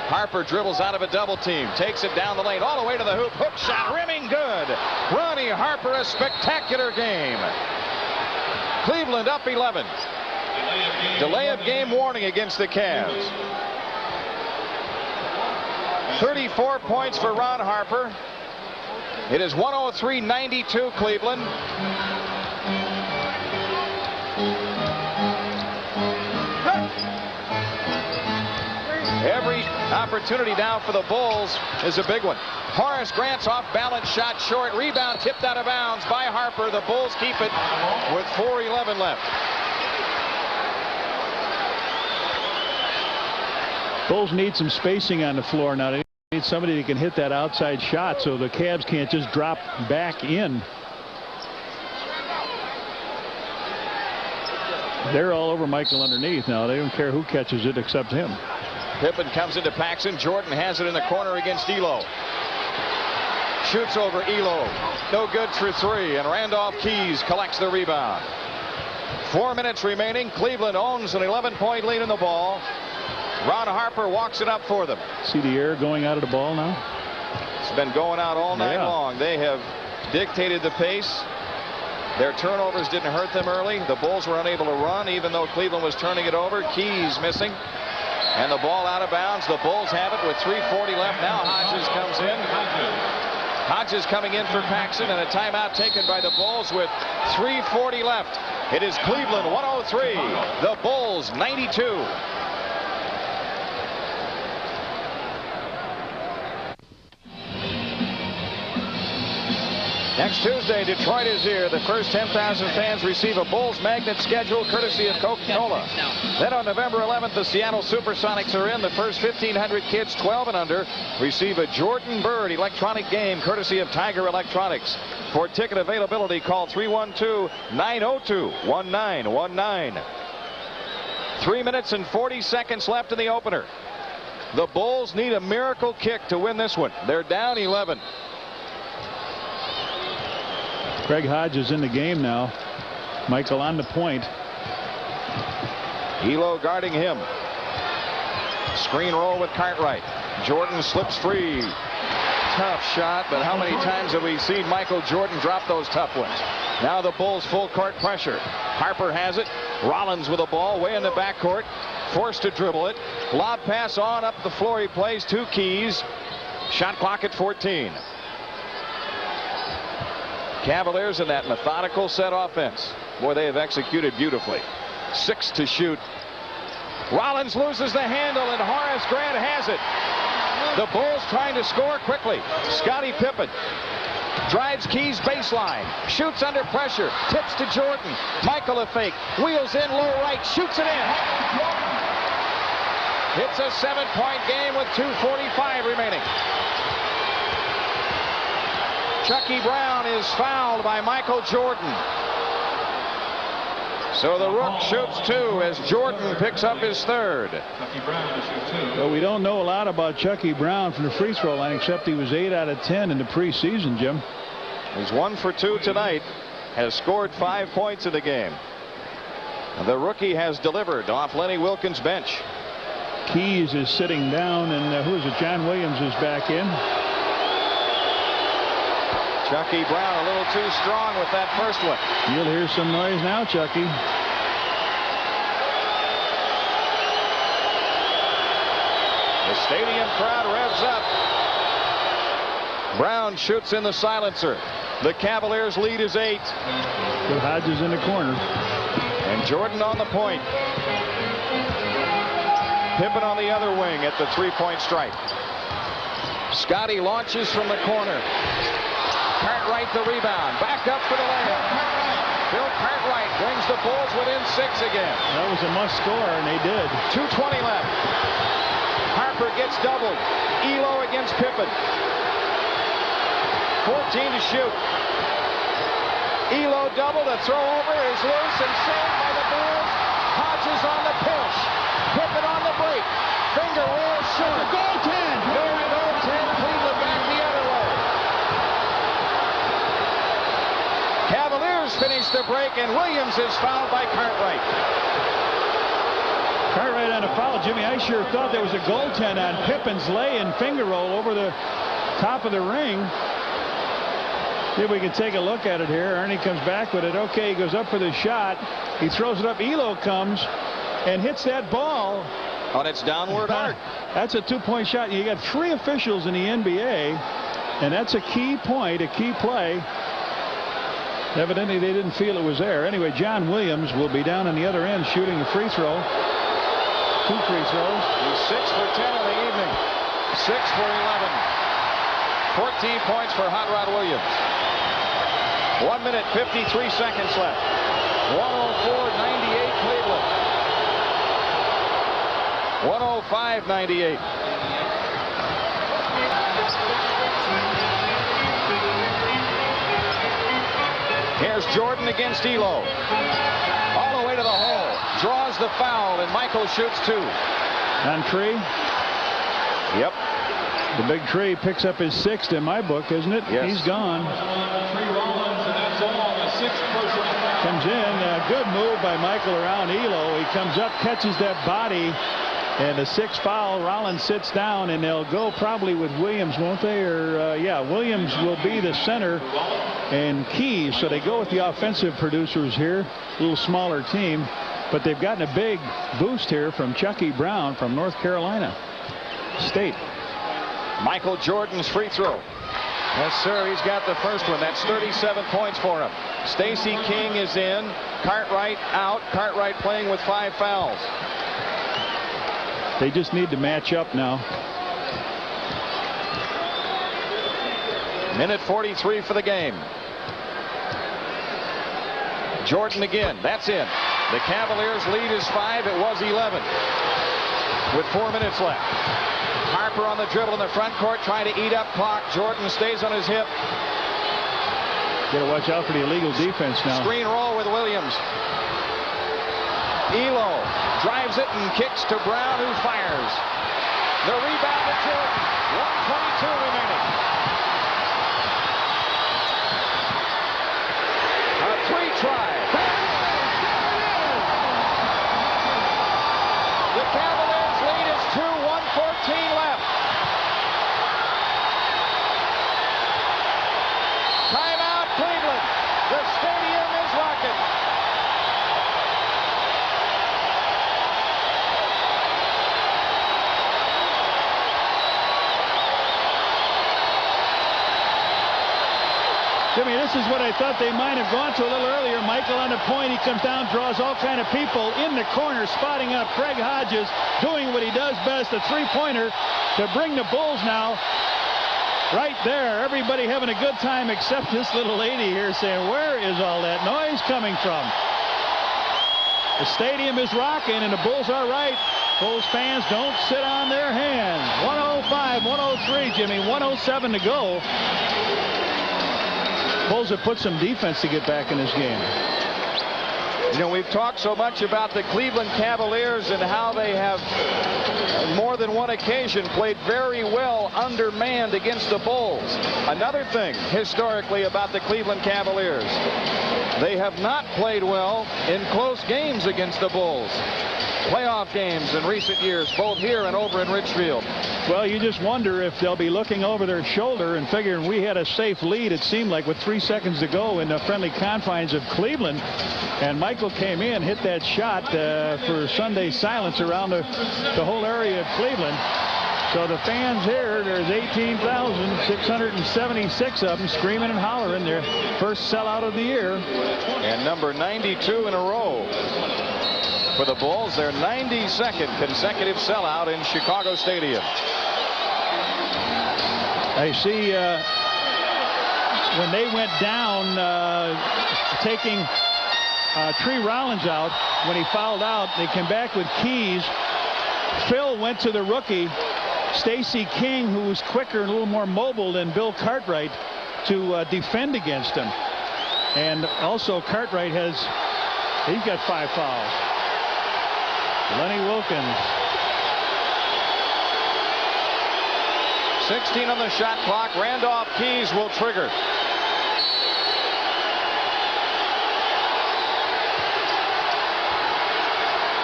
Harper dribbles out of a double team. Takes it down the lane all the way to the hoop. Hook shot. Rimming good. Ronnie Harper, a spectacular game. Cleveland up 11. Delay of game warning against the Cavs. 34 points for Ron Harper. It is 103-92 Cleveland. Every opportunity now for the Bulls is a big one. Horace Grant's off balance shot short. Rebound tipped out of bounds by Harper. The Bulls keep it with 4:11 left. Bulls need some spacing on the floor now. They need somebody that can hit that outside shot so the Cavs can't just drop back in. They're all over Michael underneath now. They don't care who catches it except him. Pippen comes into Paxson. Jordan has it in the corner against Elo. Shoots over Elo. No good for 3. And Randolph Keys collects the rebound. 4 minutes remaining. Cleveland owns an 11-point lead in the ball. Ron Harper walks it up for them. See the air going out of the ball now? It's been going out all night long. They have dictated the pace. Their turnovers didn't hurt them early. The Bulls were unable to run even though Cleveland was turning it over. Keys missing. And the ball out of bounds. The Bulls have it with 3:40 left. Now Hodges comes in. Hodges coming in for Paxson, and a timeout taken by the Bulls with 3:40 left. It is Cleveland 103. The Bulls 92. Next Tuesday, Detroit is here. The first 10,000 fans receive a Bulls magnet schedule courtesy of Coca-Cola. Then on November 11th, the Seattle Supersonics are in. The first 1,500 kids 12 and under receive a Jordan Bird electronic game courtesy of Tiger Electronics. For ticket availability, call 312-902-1919. 3 minutes and 40 seconds left in the opener. The Bulls need a miracle kick to win this one. They're down 11. Craig Hodges in the game now. Michael on the point. Elo guarding him. Screen roll with Cartwright. Jordan slips free. Tough shot, but how many times have we seen Michael Jordan drop those tough ones? Now the Bulls full court pressure. Harper has it. Rollins with the ball way in the backcourt. Forced to dribble it. Lob pass on up the floor. He plays 2 Keys. Shot clock at 14. Cavaliers in that methodical set offense. Boy, they have executed beautifully. 6 to shoot. Rollins loses the handle, and Horace Grant has it. The Bulls trying to score quickly. Scottie Pippen drives Keys baseline. Shoots under pressure. Tips to Jordan. Michael a fake. Wheels in low right. Shoots it in. It's a 7-point game with 2:45 remaining. Chucky Brown is fouled by Michael Jordan. So the Rook shoots 2 as Jordan picks up his 3rd. Well, we don't know a lot about Chucky Brown from the free throw line except he was 8 out of 10 in the preseason, Jim. He's 1 for 2 tonight. Has scored 5 points in the game. The rookie has delivered off Lenny Wilkins' bench. Keys is sitting down, and who is it? John Williams is back in. Chucky Brown a little too strong with that first one. You'll hear some noise now, Chucky. The stadium crowd revs up. Brown shoots in the silencer. The Cavaliers lead is 8. With Hodges in the corner. And Jordan on the point. Pippen on the other wing at the 3-point stripe. Scotty launches from the corner. Cartwright the rebound. Back up for the layup. Bill Cartwright brings the Bulls within 6 again. That was a must score, and they did. 2:20 left. Harper gets doubled. Elo against Pippen. 14 to shoot. Elo doubled. A throw over is loose and saved by the Bulls. Hodges on the push. Pippen on the break. Finger roll short. Goaltend. Goaltend. Cleveland back the other way. Cavaliers finish the break, and Williams is fouled by Cartwright. Cartwright on a foul, Jimmy. I sure thought there was a goaltend on Pippen's lay-in finger roll over the top of the ring. See if we can take a look at it here. Ernie comes back with it. Okay, he goes up for the shot. He throws it up. Elo comes and hits that ball On its downward arc. That's a 2-point shot. You got 3 officials in the NBA, and that's a key point, a key play. Evidently, they didn't feel it was there. Anyway, John Williams will be down on the other end shooting a free throw. 2 free throws. He's 6 for 10 in the evening. 6 for 11. 14 points for Hot Rod Williams. 1 minute, 53 seconds left. 104-98 Cleveland. 105-98. Here's Jordan against Elo. All the way to the hole. Draws the foul, and Michael shoots 2. On Tree? Yep. The big Tree picks up his 6th in my book, isn't it? Yes. He's gone. Comes in. Good move by Michael around Elo. He comes up, catches that body. And the 6th foul. Rollins sits down, and they'll go probably with Williams, won't they? Or yeah, Williams will be the center and Keys. So they go with the offensive producers here. A little smaller team, but they've gotten a big boost here from Chucky Brown from North Carolina State. Michael Jordan's free throw. Yes, sir. He's got the first one. That's 37 points for him. Stacey King is in. Cartwright out. Cartwright playing with 5 fouls. They just need to match up now. Minute 43 for the game. Jordan again. That's in. The Cavaliers lead is 5. It was 11. With 4 minutes left. Harper on the dribble in the front court trying to eat up clock. Jordan stays on his hip. Got to watch out for the illegal defense now. Screen roll with Williams. Elo drives it and kicks to Brown, who fires. The rebound to Jordan. 1:22 remaining. A 3-try. The Cavaliers lead is 2. 1:14 left. Timeout, Cleveland. The stadium is rocking. Jimmy, this is what I thought they might have gone to a little earlier. Michael on the point. He comes down, draws all kind of people in the corner, spotting up Craig Hodges, doing what he does best, a 3-pointer to bring the Bulls now right there. Everybody having a good time except this little lady here saying, where is all that noise coming from? The stadium is rocking, and the Bulls are right. Bulls fans don't sit on their hands. 105-103, Jimmy. 107 to go. Bulls have put some defense to get back in this game. You know, we've talked so much about the Cleveland Cavaliers and how they have, on more than one occasion, played very well undermanned against the Bulls. Another thing historically about the Cleveland Cavaliers, they have not played well in close games against the Bulls. Playoff games in recent years, both here and over in Richfield. Well, you just wonder if they'll be looking over their shoulder and figuring we had a safe lead, it seemed like, with 3 seconds to go in the friendly confines of Cleveland. And Michael came in, hit that shot for Sunday silence around the whole area of Cleveland. So the fans here, there's 18,676 of them screaming and hollering. Their first sellout of the year. And number 92 in a row. for the Bulls, their 92nd consecutive sellout in Chicago Stadium. I see when they went down, taking Tree Rollins out when he fouled out, they came back with Keys. Phil went to the rookie, Stacey King, who was quicker and a little more mobile than Bill Cartwright, to defend against him. And also Cartwright he's got 5 fouls. Lenny Wilkins. 16 on the shot clock. Randolph Keys will trigger.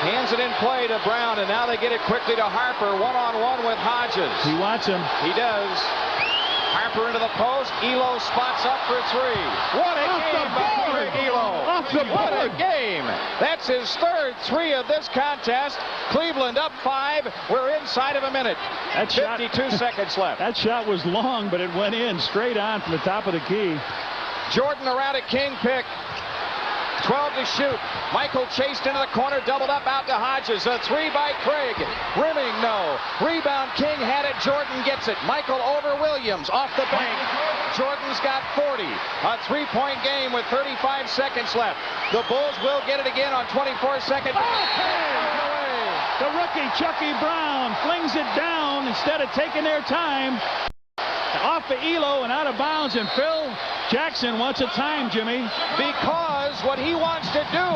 Hands it in play to Brown, and now they get it quickly to Harper. One-on-one with Hodges. He wants him. He does. Harper into the post. Elo spots up for 3. What a game by Elo. Off the board. What a game. That's his third 3 of this contest. Cleveland up 5. We're inside of a minute. 52 seconds left. That shot was long, but it went in straight on from the top of the key. Jordan around at King pick. 12 to shoot. Michael chased into the corner, doubled up out to Hodges. A 3 by Craig. Rimming, no. Rebound, King had it. Jordan gets it. Michael over Williams off the bank. Jordan's got 40. A 3-point game with 35 seconds left. The Bulls will get it again on 24 seconds. The rookie Chucky Brown flings it down instead of taking their time. Off of Elo and out of bounds, and Phil Jackson wants a time, Jimmy. Because what he wants to do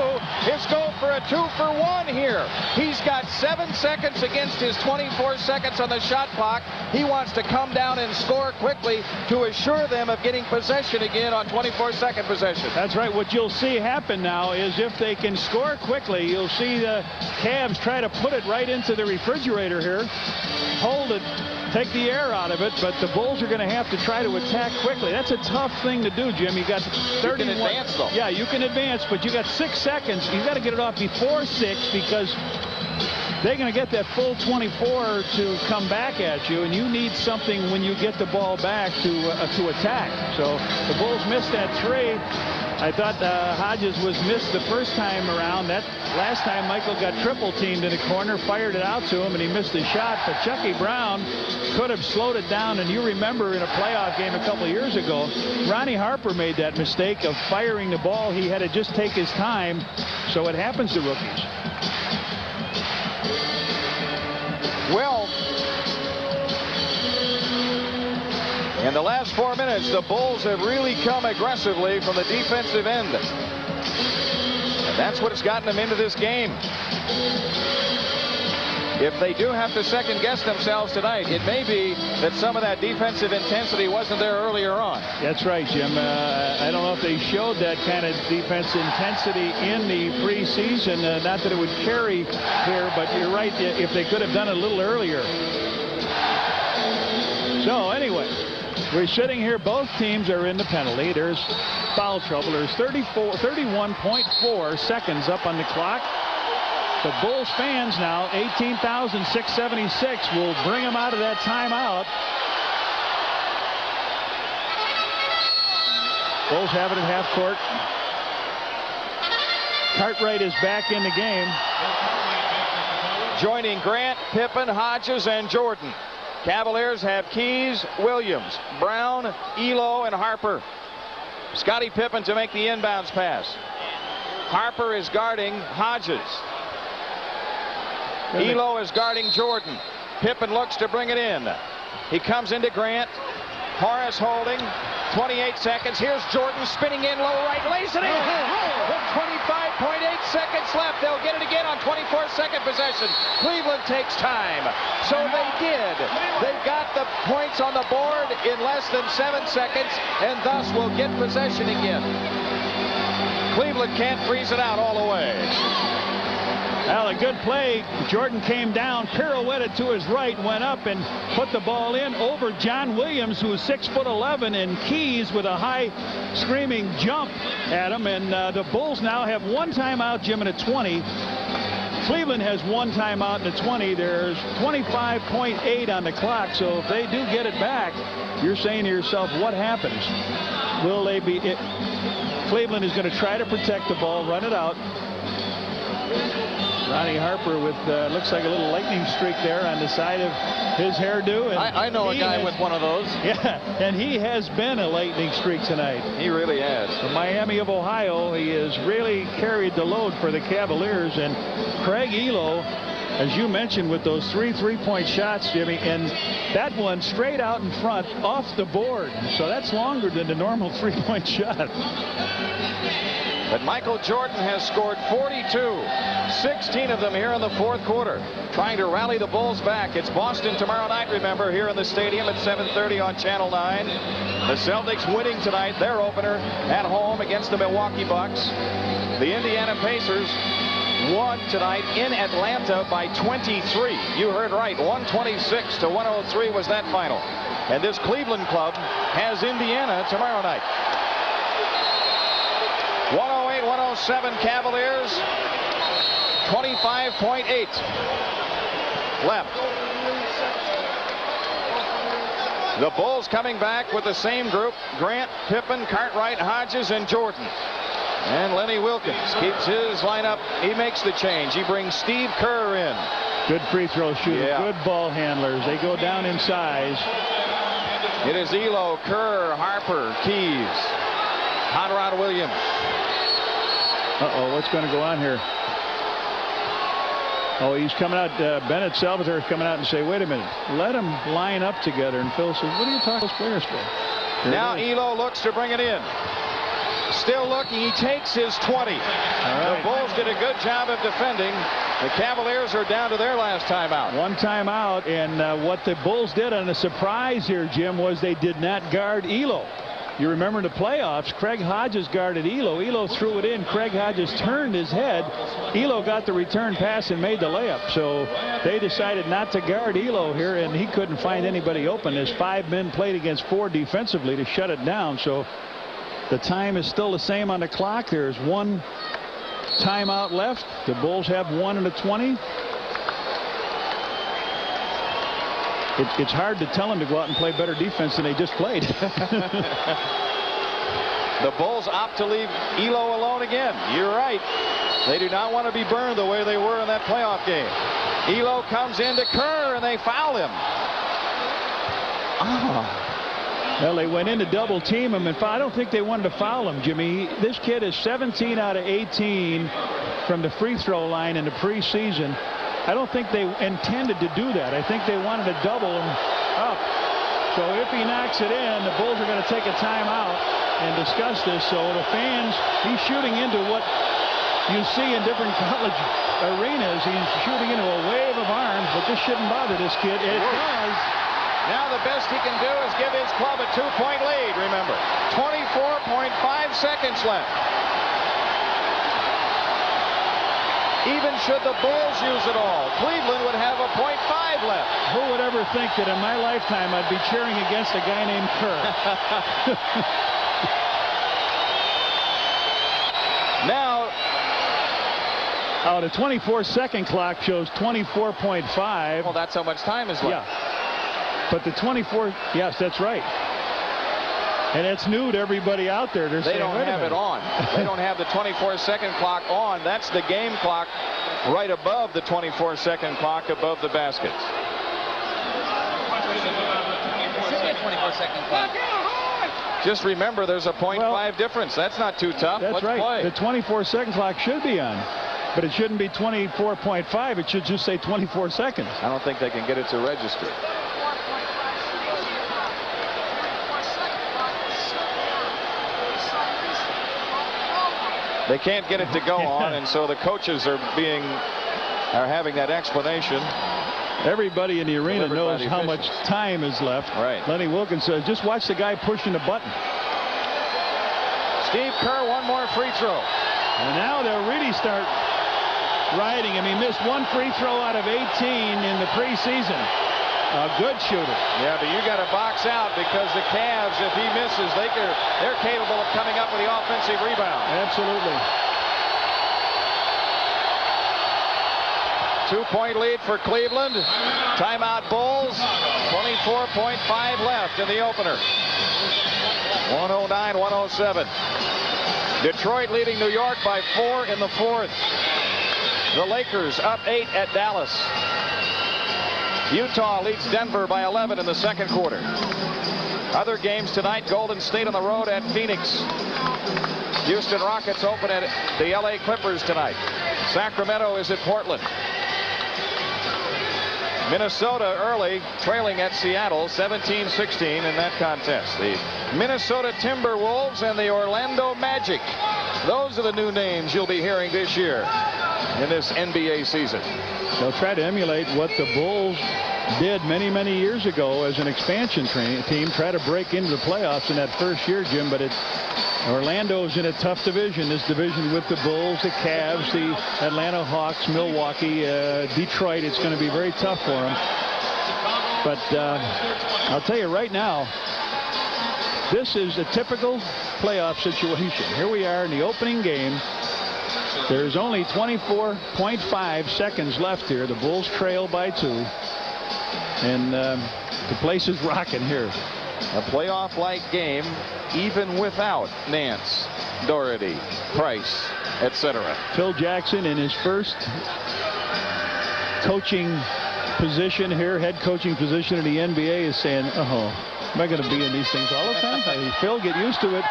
is go for a 2-for-1 here. He's got 7 seconds against his 24 seconds on the shot clock. He wants to come down and score quickly to assure them of getting possession again on 24-second possession. That's right. What you'll see happen now is if they can score quickly, you'll see the Cavs try to put it right into the refrigerator here, hold it, take the air out of it, but the Bulls are going to have to try to attack quickly. That's a tough thing to do, Jim. You got 31. You can advance, though. Yeah, you can advance, but you got 6 seconds. You got to get it off before 6 because they're going to get that full 24 to come back at you, and you need something when you get the ball back to attack. So the Bulls missed that 3. I thought Hodges was missed the first time around. That last time Michael got triple teamed in the corner, fired it out to him, and he missed the shot. But Chucky Brown could have slowed it down. And you remember in a playoff game a couple of years ago, Ronnie Harper made that mistake of firing the ball. He had to just take his time. So it happens to rookies. Well, in the last 4 minutes, the Bulls have really come aggressively from the defensive end. And that's what has gotten them into this game. If they do have to second-guess themselves tonight, it may be that some of that defensive intensity wasn't there earlier on. That's right, Jim. I don't know if they showed that kind of defense intensity in the preseason. Not that it would carry here, but you're right, if they could have done it a little earlier. So, anyway, we're sitting here. Both teams are in the penalty. There's foul trouble. There's 31.4 seconds up on the clock. The Bulls fans now, 18,676, will bring them out of that timeout. Bulls have it at half court. Cartwright is back in the game. Joining Grant, Pippen, Hodges, and Jordan. Cavaliers have Keys, Williams, Brown, Elo, and Harper. Scottie Pippen to make the inbounds pass. Harper is guarding Hodges. Elo is guarding Jordan. Pippen looks to bring it in. He comes into Grant. Horace holding. 28 seconds. Here's Jordan spinning in low right. Lays it in. With 25.8 seconds left. They'll get it again on 24-second possession. Cleveland takes time. So they did. They got the points on the board in less than 7 seconds and thus will get possession again. Cleveland can't freeze it out all the way. Well, a good play. Jordan came down, pirouetted to his right, went up and put the ball in over John Williams, who is 6'11", and Keys with a high screaming jump at him. And the Bulls now have 1 timeout, Jim, and a 20. Cleveland has 1 timeout and a 20. There's 25.8 on the clock. So if they do get it back, you're saying to yourself, what happens? Will they be... Cleveland is going to try to protect the ball, run it out. Ronnie Harper with looks like a little lightning streak there on the side of his hairdo. And I know a guy with one of those. Yeah, and he has been a lightning streak tonight. He really has. From Miami of Ohio, he has really carried the load for the Cavaliers. And Craig Elo, as you mentioned, with those 3 3-point shots, Jimmy, and that one straight out in front off the board. So that's longer than the normal 3-point shot. But Michael Jordan has scored 42, 16 of them here in the fourth quarter, trying to rally the Bulls back. It's Boston tomorrow night, remember, here in the stadium at 7:30 on Channel 9. The Celtics winning tonight, their opener at home against the Milwaukee Bucks. The Indiana Pacers won tonight in Atlanta by 23. You heard right, 126 to 103 was that final. And this Cleveland club has Indiana tomorrow night. 108-107 Cavaliers. 25.8 left. The Bulls coming back with the same group: Grant, Pippen, Cartwright, Hodges, and Jordan. And Lenny Wilkins keeps his lineup. He makes the change. He brings Steve Kerr in. Good free throw shooter. Good ball handlers. They go down in size. It is Elo, Kerr, Harper, Keys, Hot Rod Williams. Uh-oh, what's going to go on here? Oh, he's coming out. Bennett Salvatore is coming out and say, wait a minute, let them line up together. And Phil says, what are you talking to those players for? Now Elo looks to bring it in. Still looking. He takes his 20. The Bulls did a good job of defending. The Cavaliers are down to their last timeout. One timeout. And what the Bulls did on a surprise here, Jim, was they did not guard Elo. You remember in the playoffs, Craig Hodges guarded Elo. Elo threw it in. Craig Hodges turned his head. Elo got the return pass and made the layup. So they decided not to guard Elo here, and he couldn't find anybody open. As 5 men played against 4 defensively to shut it down. So the time is still the same on the clock. There's one timeout left. The Bulls have 1 and a 20. It's hard to tell them to go out and play better defense than they just played. The Bulls opt to leave Elo alone again. You're right. They do not want to be burned the way they were in that playoff game. Elo comes into Kerr and they foul him. Well, they went in to double team him, and I don't think they wanted to foul him, Jimmy. This kid is 17 out of 18 from the free throw line in the preseason. I don't think they intended to do that. I think they wanted to double him up. So if he knocks it in, the Bulls are going to take a timeout and discuss this. So the fans, he's shooting into what you see in different college arenas. He's shooting into a wave of arms, but this shouldn't bother this kid. It does. Now the best he can do is give his club a 2-point lead, remember. 24.5 seconds left. Even should the Bulls use it all, Cleveland would have a .5 left. Who would ever think that in my lifetime I'd be cheering against a guy named Kerr? Now, the 24-second clock shows 24.5. Well, that's how much time is left. Yeah. But the 24, yes, that's right. And it's new to everybody out there. They don't have it on. They don't have the 24-second clock on. That's the game clock right above the 24-second clock above the baskets. Should be a 24-second clock. Just remember, there's a .5 difference. That's not too tough. That's Let's right. play. The 24-second clock should be on. But it shouldn't be 24.5. It should just say 24 seconds. I don't think they can get it to register. They can't get it to go on, and so the coaches are having that explanation. Everybody in the arena knows how much time is left. Right. Lenny Wilkins says, just watch the guy pushing the button. Steve Kerr, one more free throw. And now they'll really start riding him. He missed 1 free throw out of 18 in the preseason. A good shooter. Yeah, but you got to box out because the Cavs, if he misses, they're capable of coming up with the offensive rebound. Absolutely. 2-point lead for Cleveland. Timeout Bulls. 24.5 left in the opener. 109-107. Detroit leading New York by 4 in the fourth. The Lakers up 8 at Dallas. Utah leads Denver by 11 in the second quarter. Other games tonight, Golden State on the road at Phoenix. Houston Rockets open at the LA Clippers tonight. Sacramento is at Portland. Minnesota early trailing at Seattle 17-16 in that contest. The Minnesota Timberwolves and the Orlando Magic. Those are the new names you'll be hearing this year in this NBA season. They'll try to emulate what the Bulls did many years ago as an expansion team. Try to break into the playoffs in that first year, Jim, but Orlando's in a tough division. This division with the Bulls, the Cavs, the Atlanta Hawks, Milwaukee, Detroit. It's going to be very tough for them. But I'll tell you right now, this is a typical playoff situation. Here we are in the opening game. There's only 24.5 seconds left here. The Bulls trail by 2. And the place is rocking here. A playoff-like game, even without Nance, Doherty, Price, etc. Phil Jackson in his first coaching position here, head coaching position in the NBA, is saying, am I going to be in these things all the time? Hey, Phil, get used to it.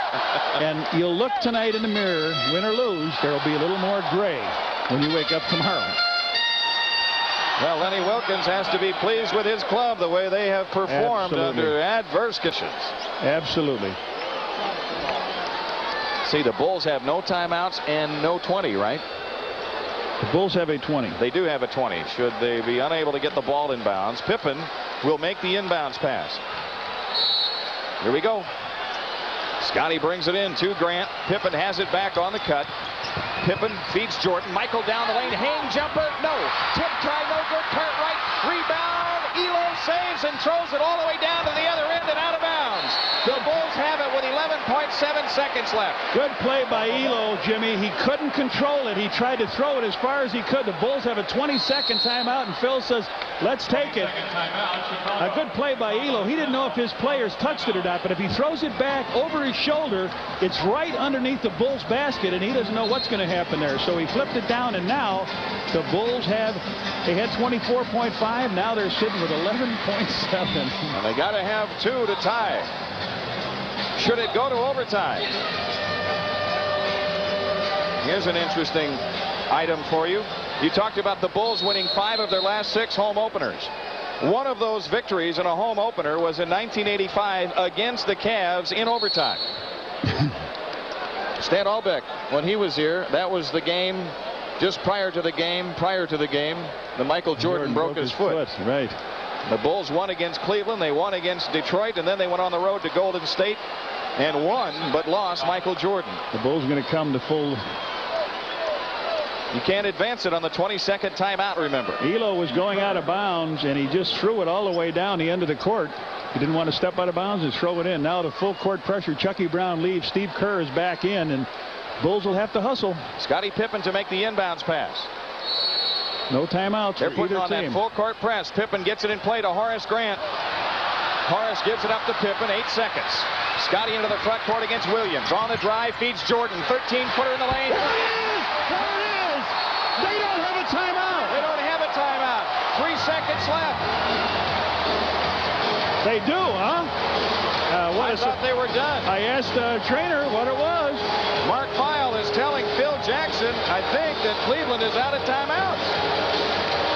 And you'll look tonight in the mirror, win or lose, there'll be a little more gray when you wake up tomorrow. Well, Lenny Wilkins has to be pleased with his club, the way they have performed under adverse conditions. Absolutely. See, the Bulls have no timeouts and no 20, right? The Bulls have a 20. They do have a 20. Should they be unable to get the ball inbounds, Pippen will make the inbounds pass. Here we go. Scotty brings it in to Grant. Pippen has it back on the cut. Pippen feeds Jordan. Michael down the lane. Hang jumper. No. Tip try. No good. Kurt right. Rebound. Elo saves and throws it all the way down to the other end and out of bounds. The Bulls have it with 11.7 seconds left. Good play by Elo, Jimmy. He couldn't control it. He tried to throw it as far as he could. The Bulls have a 20-second timeout, and Phil says, let's take it. A good play by Elo. He didn't know if his players touched it or not, but if he throws it back over his shoulder, it's right underneath the Bulls basket, and he doesn't know what's going to happen there. So he flipped it down, and now the Bulls had 24.5. Now they're sitting with 11.7. And they got to have 2 to tie. Should it go to overtime? Here's an interesting item for you. You talked about the Bulls winning 5 of their last 6 home openers. One of those victories in a home opener was in 1985 against the Cavs in overtime. Stan Albeck, when he was here, that was the game just prior to the game, the Michael Jordan broke his foot. Right. The Bulls won against Cleveland. They won against Detroit, and then they went on the road to Golden State and won, but lost Michael Jordan. The Bulls are going to come to full. You can't advance it on the 22nd timeout, remember. Elo was going out of bounds, and he just threw it all the way down the end of the court. He didn't want to step out of bounds and throw it in. Now the full court pressure. Chucky Brown leaves. Steve Kerr is back in, and Bulls will have to hustle. Scottie Pippen to make the inbounds pass. No timeouts. They're putting on that full court press. Pippen gets it in play to Horace Grant. Horace gives it up to Pippen. 8 seconds. Scotty into the front court against Williams. On the drive, feeds Jordan. 13-footer in the lane. There it is. They don't have a timeout. They don't have a timeout. 3 seconds left. They do, huh? I thought they were done. I asked the trainer what it was. Mark Feil is telling Phil Jackson, I think, that Cleveland is out of timeouts.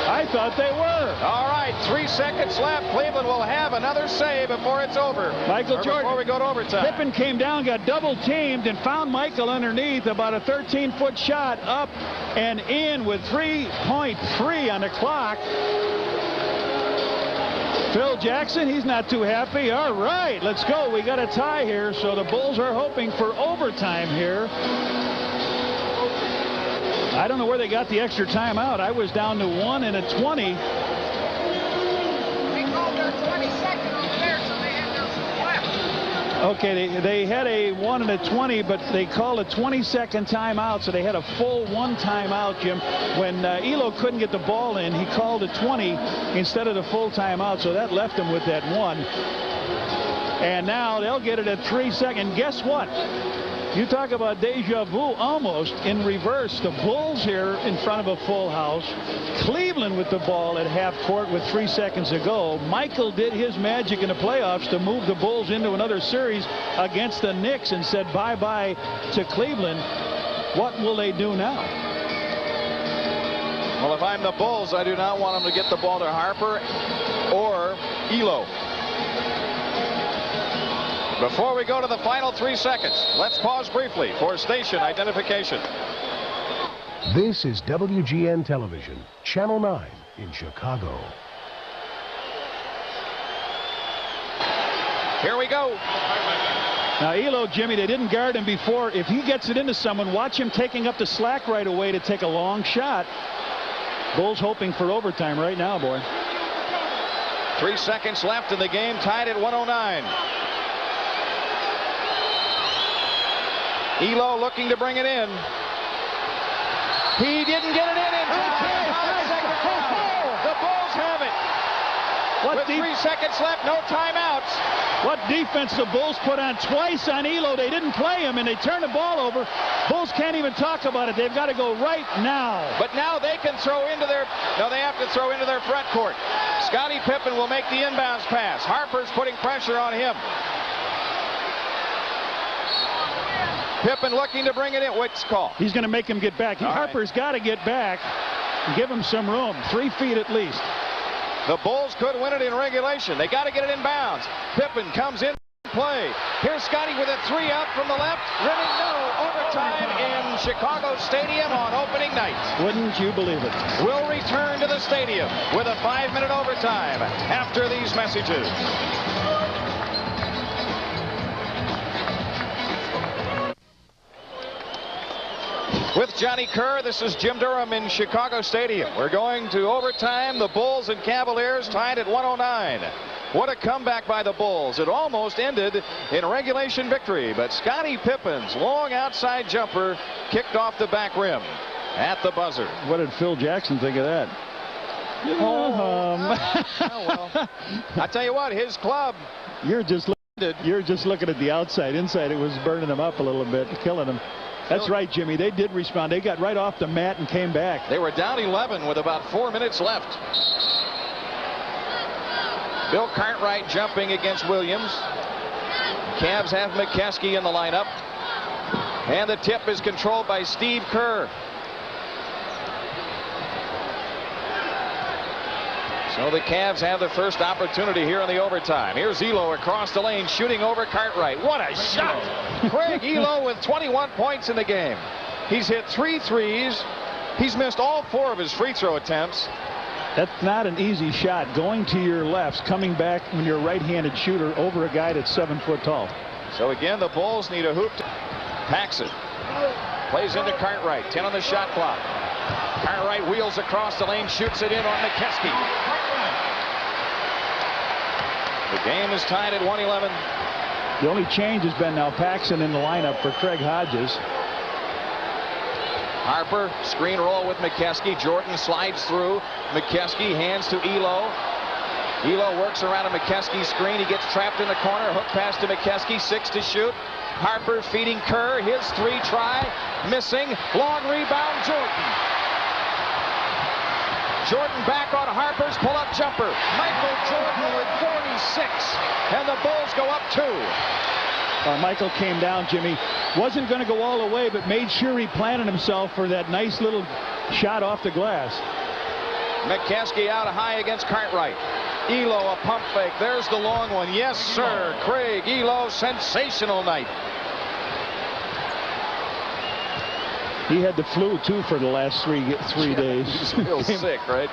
I thought they were. All right, 3 seconds left. Cleveland will have another save before it's over. Michael Jordan. Before we go to overtime. Pippen came down, got double teamed, and found Michael underneath. About a 13-foot shot up and in with 3.3 on the clock. Phil Jackson, he's not too happy. All right, let's go. We got a tie here, so the Bulls are hoping for overtime here. I don't know where they got the extra timeout. I was down to 1 and a 20. They called their 22nd over there, so they had their full left. Okay, they had a 1 and a 20, but they called a 20-second timeout, so they had a full 1 timeout, Jim. When Elo couldn't get the ball in, he called a 20 instead of the full timeout, so that left him with that 1. And now they'll get it at 3 seconds. Guess what? You talk about deja vu, almost in reverse. The Bulls here in front of a full house. Cleveland with the ball at half court with 3 seconds to go. Michael did his magic in the playoffs to move the Bulls into another series against the Knicks and said bye-bye to Cleveland. What will they do now? Well, if I'm the Bulls, I do not want them to get the ball to Harper or Elo. Before we go to the final 3 seconds, let's pause briefly for station identification. This is WGN Television, Channel 9 in Chicago. Here we go. Now, Elo, Jimmy, they didn't guard him before. If he gets it into someone, watch him taking up the slack right away to take a long shot. Bulls hoping for overtime right now, boy. 3 seconds left in the game, tied at 109. Elo looking to bring it in. He didn't get it in time. The Bulls have it. With 3 seconds left, no timeouts. What defense the Bulls put on twice on Elo. They didn't play him, and they turned the ball over. Bulls can't even talk about it. They've got to go right now. But now they can throw into their, no, they have to throw into their front court. Scottie Pippen will make the inbounds pass. Harper's putting pressure on him. Pippen looking to bring it in. What's call? He's going to make him get back. Harper's got to get back and give him some room. 3 feet at least. The Bulls could win it in regulation. They got to get it in bounds. Pippen comes in play. Here's Scottie with a 3 out from the left. Rimming no. Overtime in Chicago Stadium on opening night. Wouldn't you believe it? We'll return to the stadium with a 5-minute overtime after these messages. With Johnny Kerr, this is Jim Durham in Chicago Stadium. We're going to overtime. The Bulls and Cavaliers tied at 109. What a comeback by the Bulls. It almost ended in regulation victory, but Scottie Pippen's long outside jumper kicked off the back rim at the buzzer. What did Phil Jackson think of that? Well, I tell you what, his club. You're just looking at the outside. Inside, it was burning him up a little bit, killing him. That's right, Jimmy. They did respond. They got right off the mat and came back. They were down 11 with about 4 minutes left. Bill Cartwright jumping against Williams. Cavs have McKeskey in the lineup. And the tip is controlled by Steve Kerr. So the Cavs have the first opportunity here in the overtime. Here's Elo across the lane shooting over Cartwright. What a shot! Craig Elo with 21 points in the game. He's hit 3 threes. He's missed all 4 of his free throw attempts. That's not an easy shot. Going to your left, coming back when you're a right-handed shooter over a guy that's 7 foot tall. So again, the Bulls need a hoop. Paxson plays into Cartwright. 10 on the shot clock. Cartwright wheels across the lane, shoots it in on McKeskey. The game is tied at 111. The only change has been now Paxson in the lineup for Craig Hodges. Harper, screen roll with McKeskey. Jordan slides through. McKeskey hands to Elo. Elo works around a McKeskey screen. He gets trapped in the corner. Hook pass to McKeskey. 6 to shoot. Harper feeding Kerr. His 3 try. Missing. Long rebound, Jordan. Jordan back on Harper's pull-up jumper. Michael Jordan with 46. And the Bulls go up 2. Michael came down, Jimmy. Wasn't going to go all the way, but made sure he planted himself for that nice little shot off the glass. McKeskey out high against Cartwright. Elo a pump fake. There's the long one. Yes, sir. Craig Elo, sensational night. He had the flu, too, for the last three days. He's real sick, right?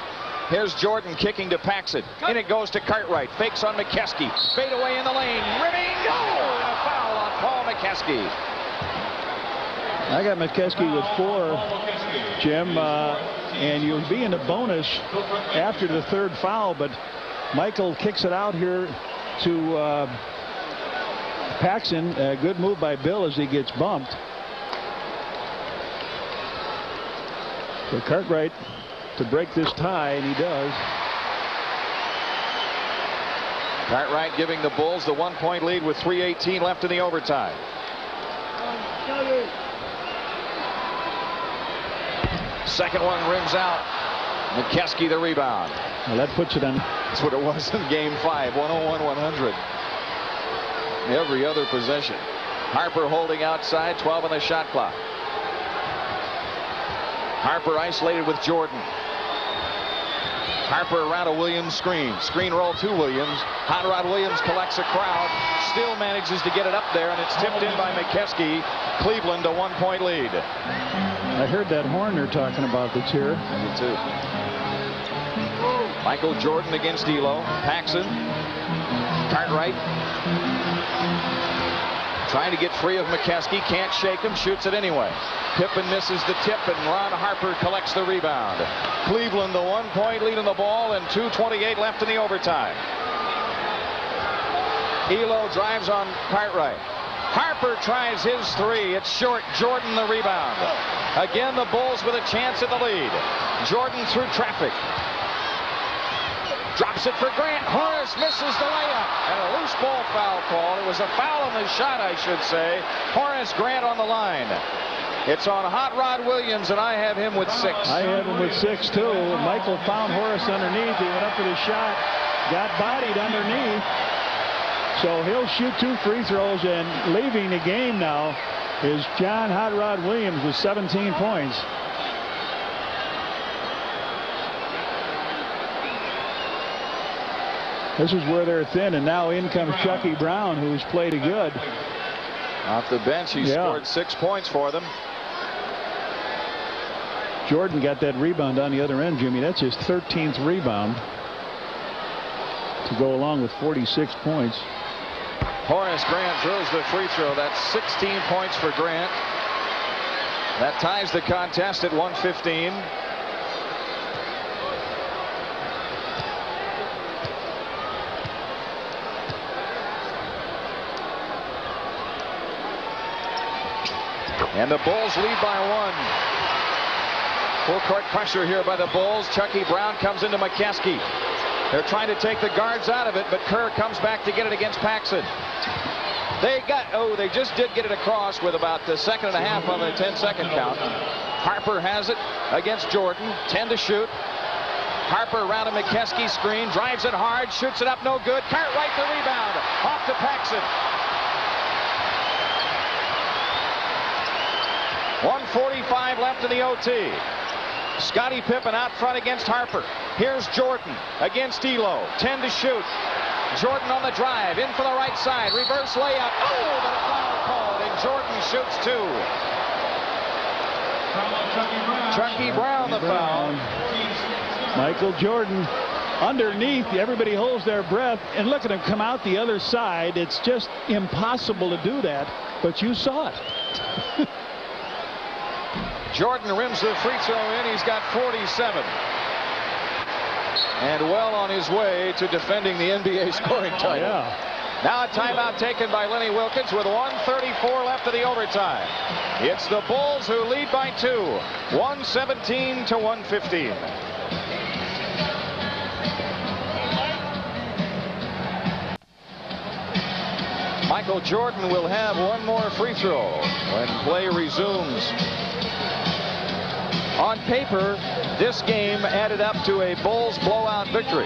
Here's Jordan kicking to Paxson. In it goes to Cartwright. Fakes on McKeskey. Fade away in the lane. Rimming. Oh, and a foul on Paul McKeskey. I got McKeskey with 4, Jim, and you'll be in a bonus after the 3rd foul, but Michael kicks it out here to Paxson. A good move by Bill as he gets bumped. So Cartwright to break this tie, and he does. Cartwright giving the Bulls the 1-point lead with 3:18 left in the overtime. Second one rims out. McKeskey the rebound. Well, that puts it on. That's what it was in game 5. 101-100. Every other possession. Harper holding outside. 12 on the shot clock. Harper isolated with Jordan. Harper around a Williams screen. Screen roll to Williams. Hot Rod Williams collects a crowd. Still manages to get it up there, and it's tipped in by McKeskey. Cleveland a 1-point lead. I heard that horn they're talking about that's here. I did too. Michael Jordan against Elo. Paxson. Cartwright. Trying to get free of McKeskey. Can't shake him. Shoots it anyway. Pippen misses the tip, and Ron Harper collects the rebound. Cleveland the 1-point lead in the ball, and 2:28 left in the overtime. Elo drives on Cartwright. Harper tries his three. It's short. Jordan the rebound. Again, the Bulls with a chance at the lead. Jordan through traffic. Drops it for Grant. Horace misses the layup. And a loose ball foul called. It was a foul on the shot, I should say. Horace Grant on the line. It's on Hot Rod Williams, and I have him with 6. I have him with 6, too. Michael found Horace underneath. He went up with his shot. Got bodied underneath. So he'll shoot 2 free throws, and leaving the game now is John Hot Rod Williams with 17 points. This is where they're thin, and now in comes Chucky Brown, who's played good. Off the bench, he scored 6 points for them. Jordan got that rebound on the other end, Jimmy. That's his 13th rebound to go along with 46 points. Horace Grant drills the free throw. That's 16 points for Grant. That ties the contest at 1:15. And the Bulls lead by 1. Full court pressure here by the Bulls. Chucky Brown comes into McKeskey. They're trying to take the guards out of it, but Kerr comes back to get it against Paxson. They just did get it across with about the 2.5 on the 10-second count. Harper has it against Jordan. 10 to shoot. Harper around a McKeskey screen. Drives it hard. Shoots it up. No good. Cartwright the rebound. Off to Paxson. 1:45 left in the OT. Scottie Pippen out front against Harper. Here's Jordan against Elo. 10 to shoot. Jordan on the drive. In for the right side. Reverse layup. Oh, but a foul called, and Jordan shoots 2. Chucky Brown the foul. Michael Jordan underneath. Everybody holds their breath, and look at him come out the other side. It's just impossible to do that, but you saw it. Jordan rims the free throw in. He's got 47. And well on his way to defending the NBA scoring title. Yeah. Now a timeout taken by Lenny Wilkins with 1:34 left of the overtime. It's the Bulls who lead by 2. 117 to 115. Michael Jordan will have one more free throw when play resumes. On paper, this game added up to a Bulls blowout victory.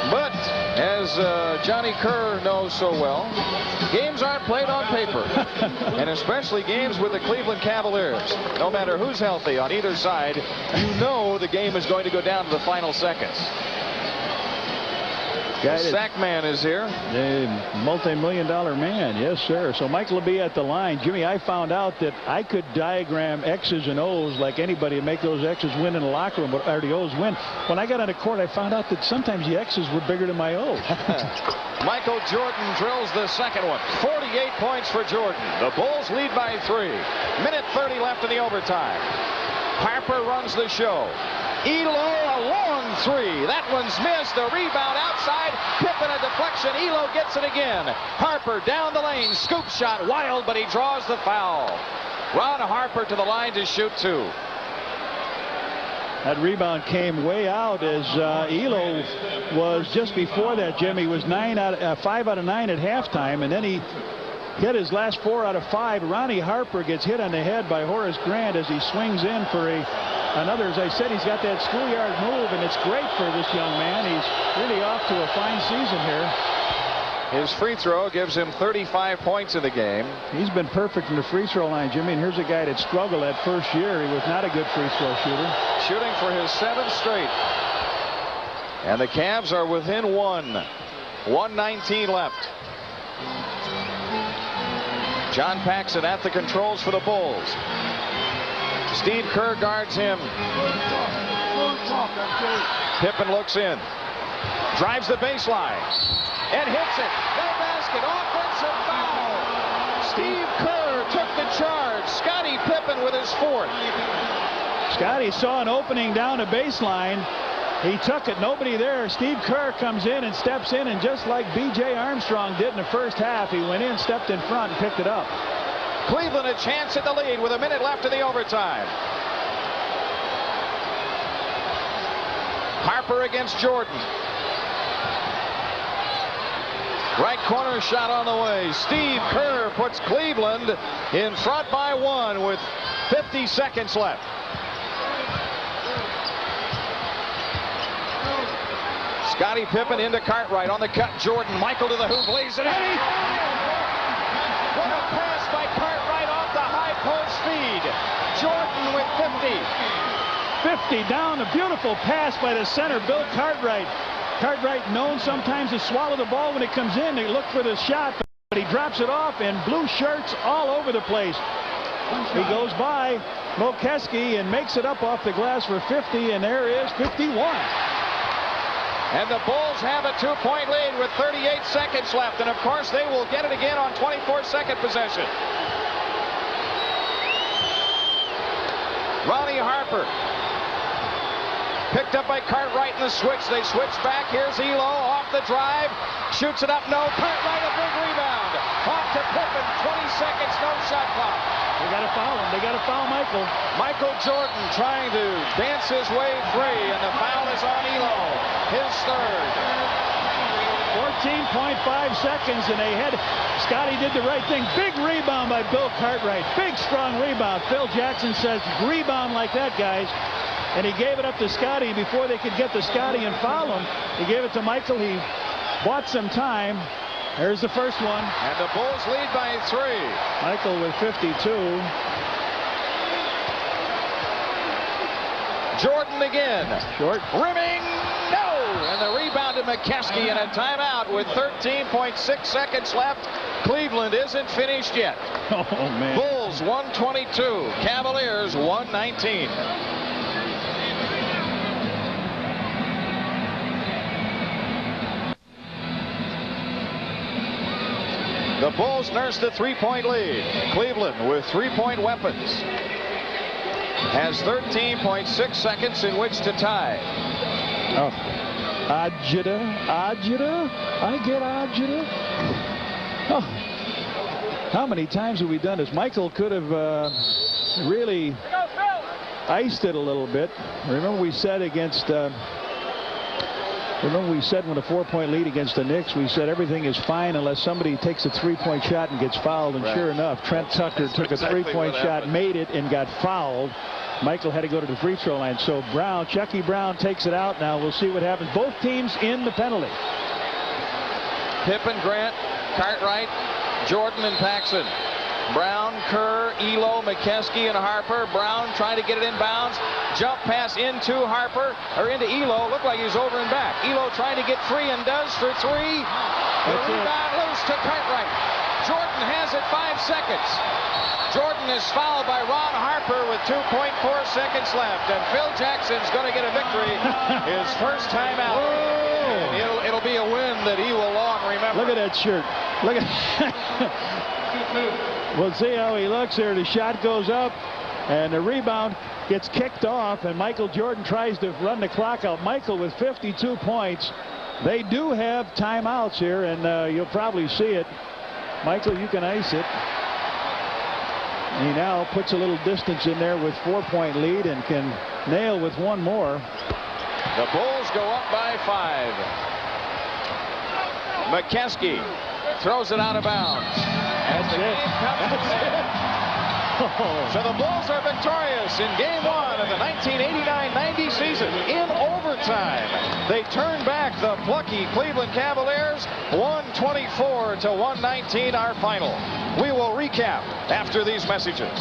But as Johnny Kerr knows so well, games aren't played on paper. And especially games with the Cleveland Cavaliers. No matter who's healthy on either side, you know the game is going to go down to the final seconds. Sack man is here. A multi-million-dollar man. Yes, sir. So Michael will be at the line. Jimmy, I found out that I could diagram X's and O's like anybody and make those X's win in the locker room, or the O's win. When I got on the court, I found out that sometimes the X's were bigger than my O's. Michael Jordan drills the second one. 48 points for Jordan. The Bulls lead by 3. Minute 30 left in the overtime. Harper runs the show. Elo, a long 3. That one's missed. The rebound outside. Pippen a deflection. Elo gets it again. Harper down the lane. Scoop shot. Wild, but he draws the foul. Ron Harper to the line to shoot 2. That rebound came way out as Elo was just before that, Jimmy, was 5 out of 9 at halftime, and then he get his last 4 out of 5. Ronnie Harper gets hit on the head by Horace Grant as he swings in for another. As I said, he's got that schoolyard move, and it's great for this young man. He's really off to a fine season here. His free throw gives him 35 points in the game. He's been perfect from the free throw line, Jimmy. And here's a guy that struggled that first year. He was not a good free throw shooter. Shooting for his 7th straight. And the Cavs are within 1. 1:19 left. John Paxson at the controls for the Bulls. Steve Kerr guards him. Pippen looks in. Drives the baseline. And hits it. No basket. Offensive foul. Steve Kerr took the charge. Scottie Pippen with his 4th. Scottie saw an opening down the baseline. He took it. Nobody there. Steve Kerr comes in and steps in, and just like B.J. Armstrong did in the first half, he went in, stepped in front, and picked it up. Cleveland a chance at the lead with a minute left in the overtime. Harper against Jordan. Right corner shot on the way. Steve Kerr puts Cleveland in front by 1 with 50 seconds left. Scottie Pippen into Cartwright on the cut. Jordan, Michael to the hoop, lays it in. What a pass by Cartwright off the high post feed. Jordan with 50. 50 down. A beautiful pass by the center, Bill Cartwright. Cartwright known sometimes to swallow the ball when it comes in. They look for the shot, but he drops it off, and blue shirts all over the place. He goes by Mokeski and makes it up off the glass for 50, and there is 51. And the Bulls have a 2-point lead with 38 seconds left. And of course, they will get it again on 24-second possession. Ronnie Harper. Picked up by Cartwright in the switch. They switch back. Here's Elo off the drive. Shoots it up. No. Cartwright a big rebound. Off to Pippen. 20 seconds. No shot clock. They got to foul him. They got to foul Michael. Michael Jordan trying to dance his way free, and the foul is on Elo. His 3rd. 14.5 seconds, and they had Scottie did the right thing. Big rebound by Bill Cartwright. Big, strong rebound. Phil Jackson says, rebound like that, guys. And he gave it up to Scottie before they could get to Scottie and foul him. He gave it to Michael. He bought some time. There's the first one. And the Bulls lead by 3. Michael with 52. Jordan again. Short. Rimming. No. And the rebound to McKeskey and a timeout with 13.6 seconds left. Cleveland isn't finished yet. Oh, man. Bulls 122. Cavaliers 119. The Bulls nurse the 3-point lead. Cleveland with 3-point weapons has 13.6 seconds in which to tie. Oh. Ajita. I get Ajita. Oh. How many times have we done this? Michael could have really iced it a little bit. Remember we said against Remember we said when a 4-point lead against the Knicks, we said everything is fine unless somebody takes a 3-point shot and gets fouled. And sure enough, Trent Tucker took a 3-point shot, made it, and got fouled. Michael had to go to the free throw line. So Chucky Brown takes it out. Now we'll see what happens. Both teams in the penalty. Pippen, Grant, Cartwright, Jordan, and Paxson. Brown, Kerr, Elo, McKeskey, and Harper. Brown trying to get it in bounds. Jump pass into Harper, or into Elo. Looked like he was over and back. Elo trying to get free and does for 3. The rebound loose to Cartwright. Jordan has it 5 seconds. Jordan is fouled by Ron Harper with 2.4 seconds left. And Phil Jackson's going to get a victory. His first time out. It'll be a win that he will long remember. Look at that shirt. Look at We'll see how he looks here. The shot goes up, and the rebound gets kicked off, and Michael Jordan tries to run the clock out. Michael with 52 points. They do have timeouts here, and you'll probably see it. Michael, you can ice it. He now puts a little distance in there with 4-point lead and can nail with 1 more. The Bulls go up by 5. McKeskey throws it out of bounds. That's it. So the Bulls are victorious in Game 1 of the 1989-90 season in overtime. They turn back the plucky Cleveland Cavaliers, 124 to 119, our final. We will recap after these messages.